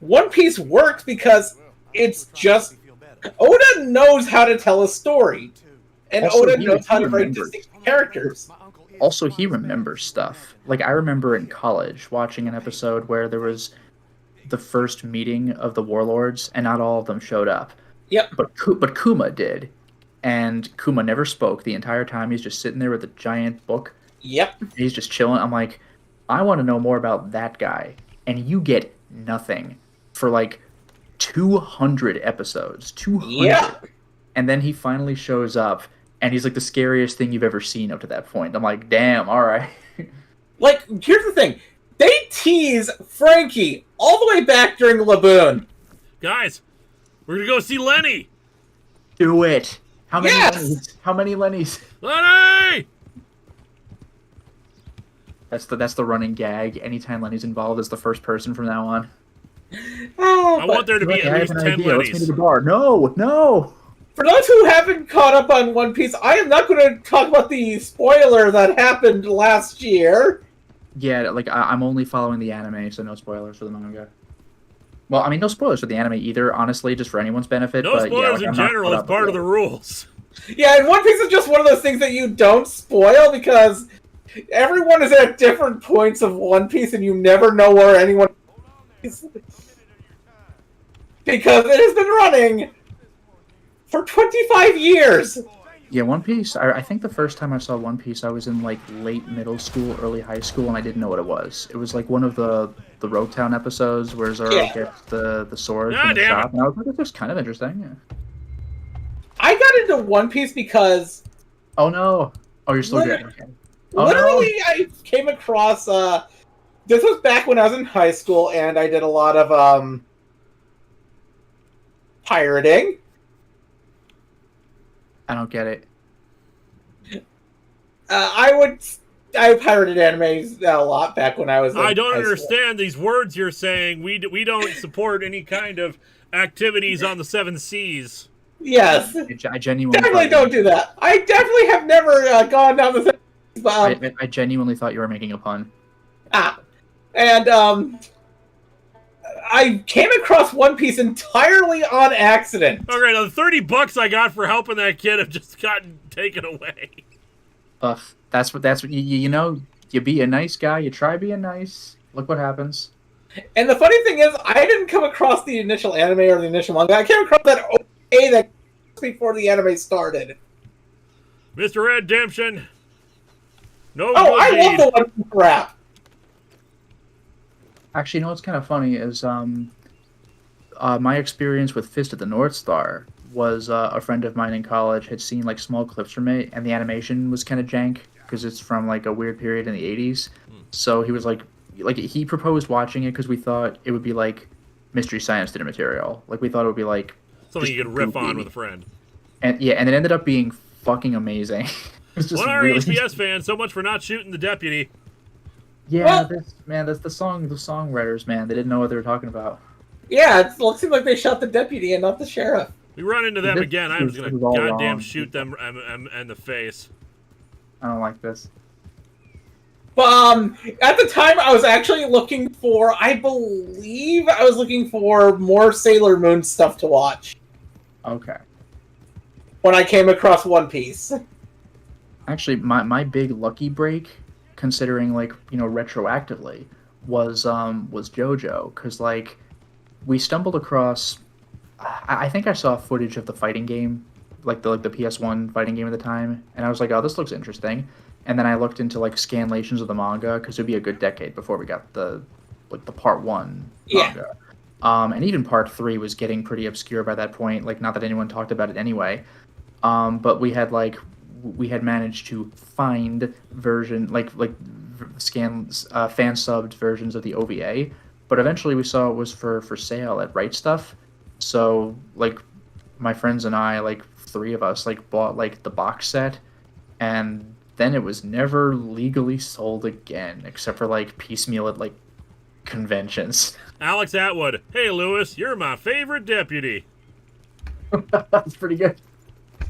[SPEAKER 2] One Piece works because it's just... Oda knows how to tell a story. And
[SPEAKER 3] also,
[SPEAKER 2] Oda knows how to write distinct characters.
[SPEAKER 3] Also, he remembers stuff. Like, I remember in college watching an episode where there was the first meeting of the warlords, and not all of them showed up.
[SPEAKER 2] Yep.
[SPEAKER 3] But Kuma did. And Kuma never spoke the entire time. He's just sitting there with a giant book.
[SPEAKER 2] Yep.
[SPEAKER 3] He's just chilling. I'm like, I want to know more about that guy. And you get nothing for, like, 200 episods. 200.
[SPEAKER 2] Yeah.
[SPEAKER 3] And then he finally shows up. And he's like the scariest thing you've ever seen up to that point. I'm like, damn, alright.
[SPEAKER 2] Like, here's the thing. They tease Frankie all the way back during Laboon.
[SPEAKER 1] Guys, we're gonna go see Lenny.
[SPEAKER 3] Do it. How many
[SPEAKER 2] Yes!
[SPEAKER 3] Lennys? How many Lennys?
[SPEAKER 1] Lenny!
[SPEAKER 3] That's the running gag. Anytime Lenny's involved is the first person from now on.
[SPEAKER 2] Oh,
[SPEAKER 1] I want there to be at least 10
[SPEAKER 3] Let's meet
[SPEAKER 1] Lennys.
[SPEAKER 3] at the bar. No!
[SPEAKER 2] For those who haven't caught up on One Piece, I am not going to talk about the spoiler that happened last year.
[SPEAKER 3] Yeah, like, I'm only following the anime, so no spoilers for the manga. Well, I mean, no spoilers for the anime either, honestly, just for anyone's benefit.
[SPEAKER 1] No
[SPEAKER 3] but,
[SPEAKER 1] spoilers
[SPEAKER 3] yeah,
[SPEAKER 1] in general, it's part of the rules.
[SPEAKER 2] Yeah, and One Piece is just one of those things that you don't spoil because everyone is at different points of One Piece and you never know where anyone is. Because it has been running for 25 years.
[SPEAKER 3] Yeah, One Piece. I think the first time I saw One Piece, I was in like late middle school, early high school, and I didn't know what it was. It was like one of the Road Town episodes where Zoro
[SPEAKER 2] Yeah.
[SPEAKER 3] gets the sword
[SPEAKER 1] Ah,
[SPEAKER 3] from the
[SPEAKER 1] damn
[SPEAKER 3] shop,
[SPEAKER 1] it.
[SPEAKER 3] and I was like, "This is kind of interesting." Yeah.
[SPEAKER 2] I got into One Piece because
[SPEAKER 3] Oh no! Oh, you're still
[SPEAKER 2] Liter-
[SPEAKER 3] good. Okay. Oh
[SPEAKER 2] literally I came across this was back when I was in high school and I did a lot of pirating.
[SPEAKER 3] I don't get it.
[SPEAKER 2] I pirated animes a lot back when I was in
[SPEAKER 1] I don't
[SPEAKER 2] high school.
[SPEAKER 1] understand these words you're saying. We don't support any kind of activities on the Seven Seas.
[SPEAKER 2] Yes.
[SPEAKER 3] I genuinely
[SPEAKER 2] Definitely don't do that. I definitely have never gone down the
[SPEAKER 3] I genuinely thought you were making a pun.
[SPEAKER 2] and I came across One Piece entirely on accident.
[SPEAKER 1] Okay, now the $30 I got for helping that kid have just gotten taken away.
[SPEAKER 3] Ugh, that's what you know. You be a nice guy. You try being nice. Look what happens.
[SPEAKER 2] And the funny thing is, I didn't come across the initial anime or the initial manga. I came across that OVA that before the anime started.
[SPEAKER 1] Mr. Redemption. No
[SPEAKER 2] Oh,
[SPEAKER 1] good
[SPEAKER 2] I love
[SPEAKER 1] deed.
[SPEAKER 2] the One Piece rap.
[SPEAKER 3] Actually, you know what's kind of funny is my experience with Fist of the North Star was a friend of mine in college had seen like small clips from it, and the animation was kind of jank because it's from like a weird period in the 80s. So he was like he proposed watching it because we thought it would be like Mystery Science Theater material. Like we thought it would be like
[SPEAKER 1] Something you
[SPEAKER 3] just
[SPEAKER 1] could riff on
[SPEAKER 3] goofy.
[SPEAKER 1] with a friend.
[SPEAKER 3] And yeah, and it ended up being fucking amazing. It's just
[SPEAKER 1] One of our
[SPEAKER 3] really
[SPEAKER 1] HBS fans, so much for not shooting the deputy.
[SPEAKER 3] yeah, that's the songwriters, man. They didn't know what they were talking about.
[SPEAKER 2] Yeah, it seems like they shot the deputy and not the sheriff.
[SPEAKER 1] We run into them
[SPEAKER 3] This
[SPEAKER 1] again. I'm just
[SPEAKER 3] is
[SPEAKER 1] gonna
[SPEAKER 3] all
[SPEAKER 1] goddamn
[SPEAKER 3] wrong.
[SPEAKER 1] shoot them in the face.
[SPEAKER 3] I don't like this.
[SPEAKER 2] But at the time, I was actually looking for, I believe I was looking for more Sailor Moon stuff to watch
[SPEAKER 3] Okay.
[SPEAKER 2] when I came across One Piece.
[SPEAKER 3] Actually, my big lucky break, considering like retroactively, was JoJo, because like we stumbled across. I think I saw footage of the fighting game, like the PS1 fighting game at the time, and I was like, oh, this looks interesting. And then I looked into like scanlations of the manga because it'd be a good decade before we got the part 1 manga. And even part 3 was getting pretty obscure by that point. Like, not that anyone talked about it anyway. But we had managed to find fan subbed versions of the OVA, but eventually we saw it was for sale at Right Stuff. So like my friends and I, like 3 of us, like bought like the box set, and then it was never legally sold again, except for like piecemeal at like conventions.
[SPEAKER 1] Alex Atwood. Hey, Lewis, you're my favorite deputy.
[SPEAKER 3] That's pretty good.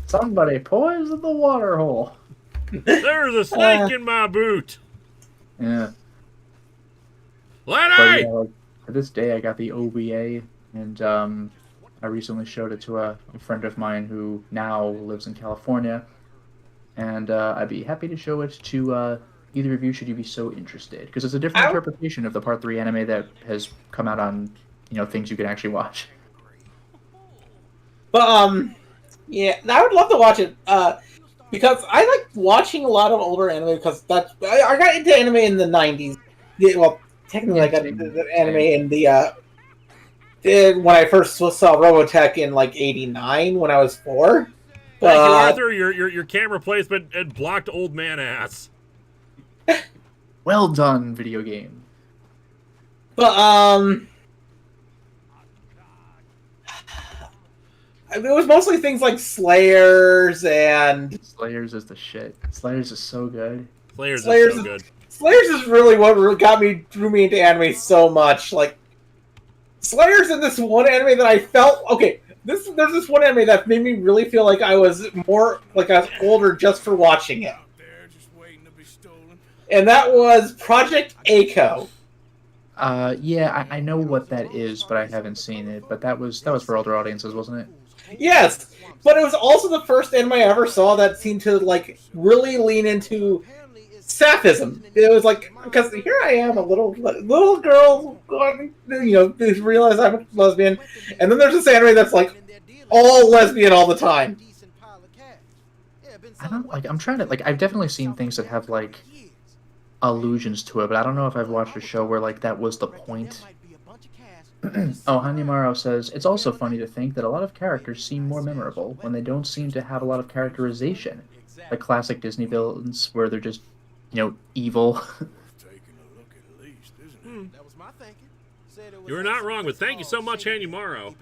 [SPEAKER 3] Somebody poisoned the water hole.
[SPEAKER 1] There's a snake in my boot.
[SPEAKER 3] Yeah.
[SPEAKER 1] Lenny!
[SPEAKER 3] But yeah, like, to this day, I got the OVA, and I recently showed it to a friend of mine who now lives in California, and I'd be happy to show it to either of you should you be so interested, because it's a different interpretation of the Part 3 anime that has come out on things you can actually watch.
[SPEAKER 2] But yeah, I would love to watch it because I like watching a lot of older anime because I got into anime in the 90s. Yeah, well, technically, I got into the anime in the when I first saw Robotech in like '89 when I was 4.
[SPEAKER 1] Thank you, Arthur. Your camera placement had blocked old man ass.
[SPEAKER 3] Well done, video game.
[SPEAKER 2] But it was mostly things like Slayers and
[SPEAKER 3] Slayers is the shit. Slayers is so good.
[SPEAKER 1] Slayers is
[SPEAKER 2] Slayers
[SPEAKER 1] so good.
[SPEAKER 2] Slayers is really what drew me into anime so much. Like Slayers in this one anime that I felt okay. There's this one anime that made me really feel like I was older just for watching it. And that was Project Echo.
[SPEAKER 3] Yeah, I know what that is, but I haven't seen it. But that was for older audiences, wasn't it?
[SPEAKER 2] Yes, but it was also the first anime I ever saw that seemed to like really lean into sapphism. It was like, because here I am, a little girl, who realize I'm a lesbian, and then there's this anime that's like all lesbian all the time.
[SPEAKER 3] I don't like. I'm trying to like. I've definitely seen things that have like allusions to it, but I don't know if I've watched a show where like that was the point. Oh, Hanyamaro says it's also funny to think that a lot of characters seem more memorable when they don't seem to have a lot of characterization, like classic Disney villains where they're just, evil.
[SPEAKER 4] That was my thinking.
[SPEAKER 1] You're not wrong, but thank you so much, Hanyamaro.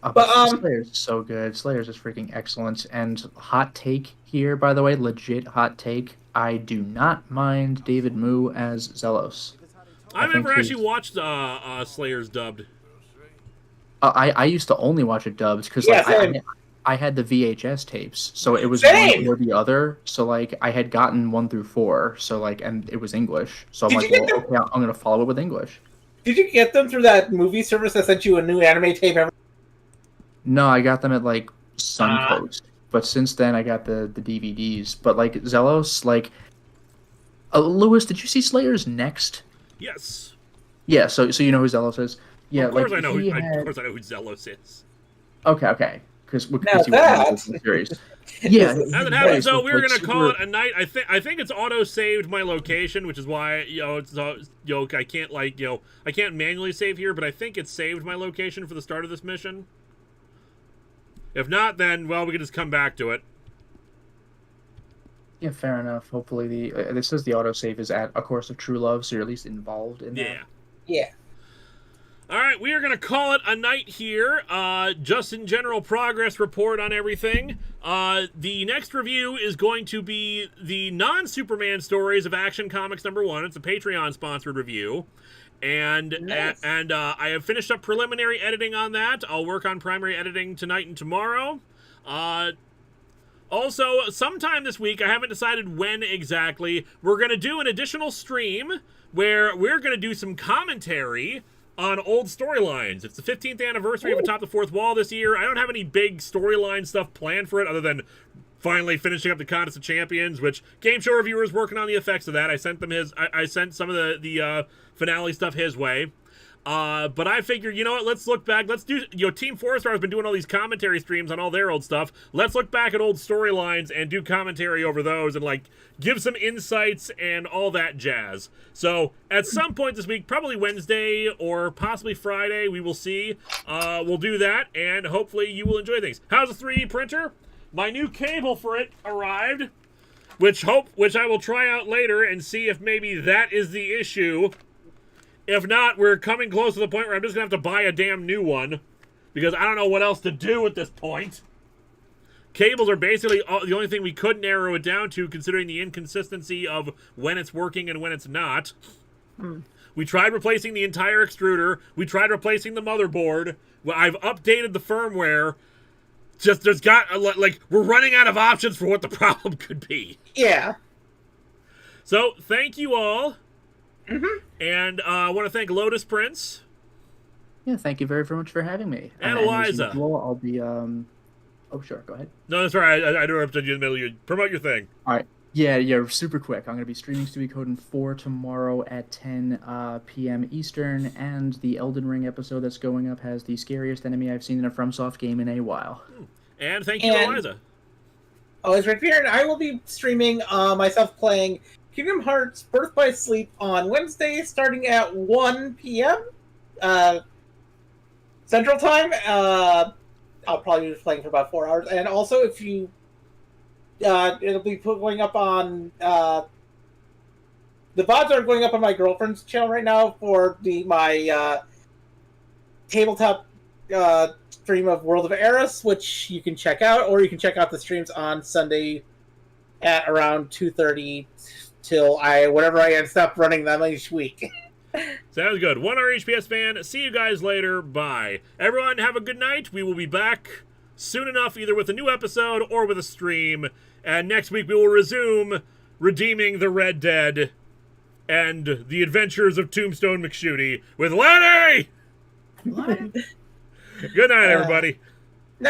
[SPEAKER 3] But Slayer's so good. Slayer's is freaking excellent. And hot take here, by the way, legit hot take. I do not mind David Moo as Zelos.
[SPEAKER 1] I've never actually watched Slayer's dubbed.
[SPEAKER 3] I used to only watch it dubbed because I had the VHS tapes, so it was
[SPEAKER 2] Same.
[SPEAKER 3] one or the other. So like I had gotten 1 through 4, so like, and it was English. So I'm like, well, okay, I'm gonna follow it with English.
[SPEAKER 2] Did you get them through that movie service that sent you a new anime tape every?
[SPEAKER 3] No, I got them at like Suncoast, but since then I got the DVDs. But like Zelos, like Lewis, did you see Slayer's Next?
[SPEAKER 1] Yes.
[SPEAKER 3] Yeah, so you know who Zelos is? Yeah,
[SPEAKER 1] of course
[SPEAKER 3] like
[SPEAKER 1] I know.
[SPEAKER 3] of
[SPEAKER 1] course I know who Zelos is.
[SPEAKER 3] Okay, because we
[SPEAKER 2] Now
[SPEAKER 3] see
[SPEAKER 2] that-
[SPEAKER 3] what the series. Yeah.
[SPEAKER 1] As it happens,
[SPEAKER 3] right,
[SPEAKER 1] though,
[SPEAKER 3] so,
[SPEAKER 1] we're
[SPEAKER 3] like,
[SPEAKER 1] gonna call it a night. I think it's auto saved my location, which is why it's I can't I can't manually save here, but I think it saved my location for the start of this mission. If not, then well, we can just come back to it.
[SPEAKER 3] Yeah, fair enough. Hopefully this says the autosave is at A Course of True Love, so you're at least involved in that.
[SPEAKER 1] Yeah.
[SPEAKER 2] Yeah.
[SPEAKER 1] All right, we are going to call it a night here. Just in general progress report on everything. The next review is going to be the non-Superman stories of Action Comics #1. It's a Patreon-sponsored review. And
[SPEAKER 2] Nice.
[SPEAKER 1] I have finished up preliminary editing on that. I'll work on primary editing tonight and tomorrow. Also, sometime this week, I haven't decided when exactly, we're going to do an additional stream where we're going to do some commentary on old storylines. It's the 15th anniversary of Atop the Fourth Wall this year. I don't have any big storyline stuff planned for it other than finally finishing up the Contest of Champions, which Game Show Reviewer is working on the effects of that. I sent them I sent some of the finale stuff his way. But I figured, you know what, let's look back. Let's do, Team 4-Star has been doing all these commentary streams on all their old stuff. Let's look back at old storylines and do commentary over those and, like, give some insights and all that jazz. So, at some point this week, probably Wednesday or possibly Friday, we will see. We'll do that, and hopefully you will enjoy things. How's the 3D printer? My new cable for it arrived, which I will try out later and see if maybe that is the issue. If not, we're coming close to the point where I'm just going to have to buy a damn new one. Because I don't know what else to do at this point. Cables are basically the only thing we could narrow it down to, considering the inconsistency of when it's working and when it's not. We tried replacing the entire extruder. We tried replacing the motherboard. I've updated the firmware. Just, we're running out of options for what the problem could be.
[SPEAKER 2] Yeah.
[SPEAKER 1] So, thank you all. And I want to thank Lotus Prince.
[SPEAKER 3] Yeah, thank you very, very much for having me.
[SPEAKER 1] And
[SPEAKER 3] as
[SPEAKER 1] Eliza.
[SPEAKER 3] usual, I'll be, oh, sure, go ahead.
[SPEAKER 1] No, that's all right. I interrupted you in the middle. You promote your thing.
[SPEAKER 3] All right. Yeah, super quick. I'm going to be streaming Suikoden 4 tomorrow at 10 p.m. Eastern, and the Elden Ring episode that's going up has the scariest enemy I've seen in a FromSoft game in a while.
[SPEAKER 1] And thank you, Eliza.
[SPEAKER 2] Always right here, and I will be streaming myself playing Kingdom Hearts Birth by Sleep on Wednesday, starting at 1 p.m. Central Time. I'll probably be playing for about 4 hours. And also, if you... it'll be going up on... the VODs are going up on my girlfriend's channel right now for my tabletop stream of World of Eris, which you can check out, or you can check out the streams on Sunday at around 2:30 till whenever I end up running them each week.
[SPEAKER 1] Sounds good. 1RHPS fan. See you guys later. Bye. Everyone, have a good night. We will be back soon enough, either with a new episode or with a stream. And next week we will resume redeeming the Red Dead and the adventures of Tombstone McShooty with Lenny! Good night, everybody.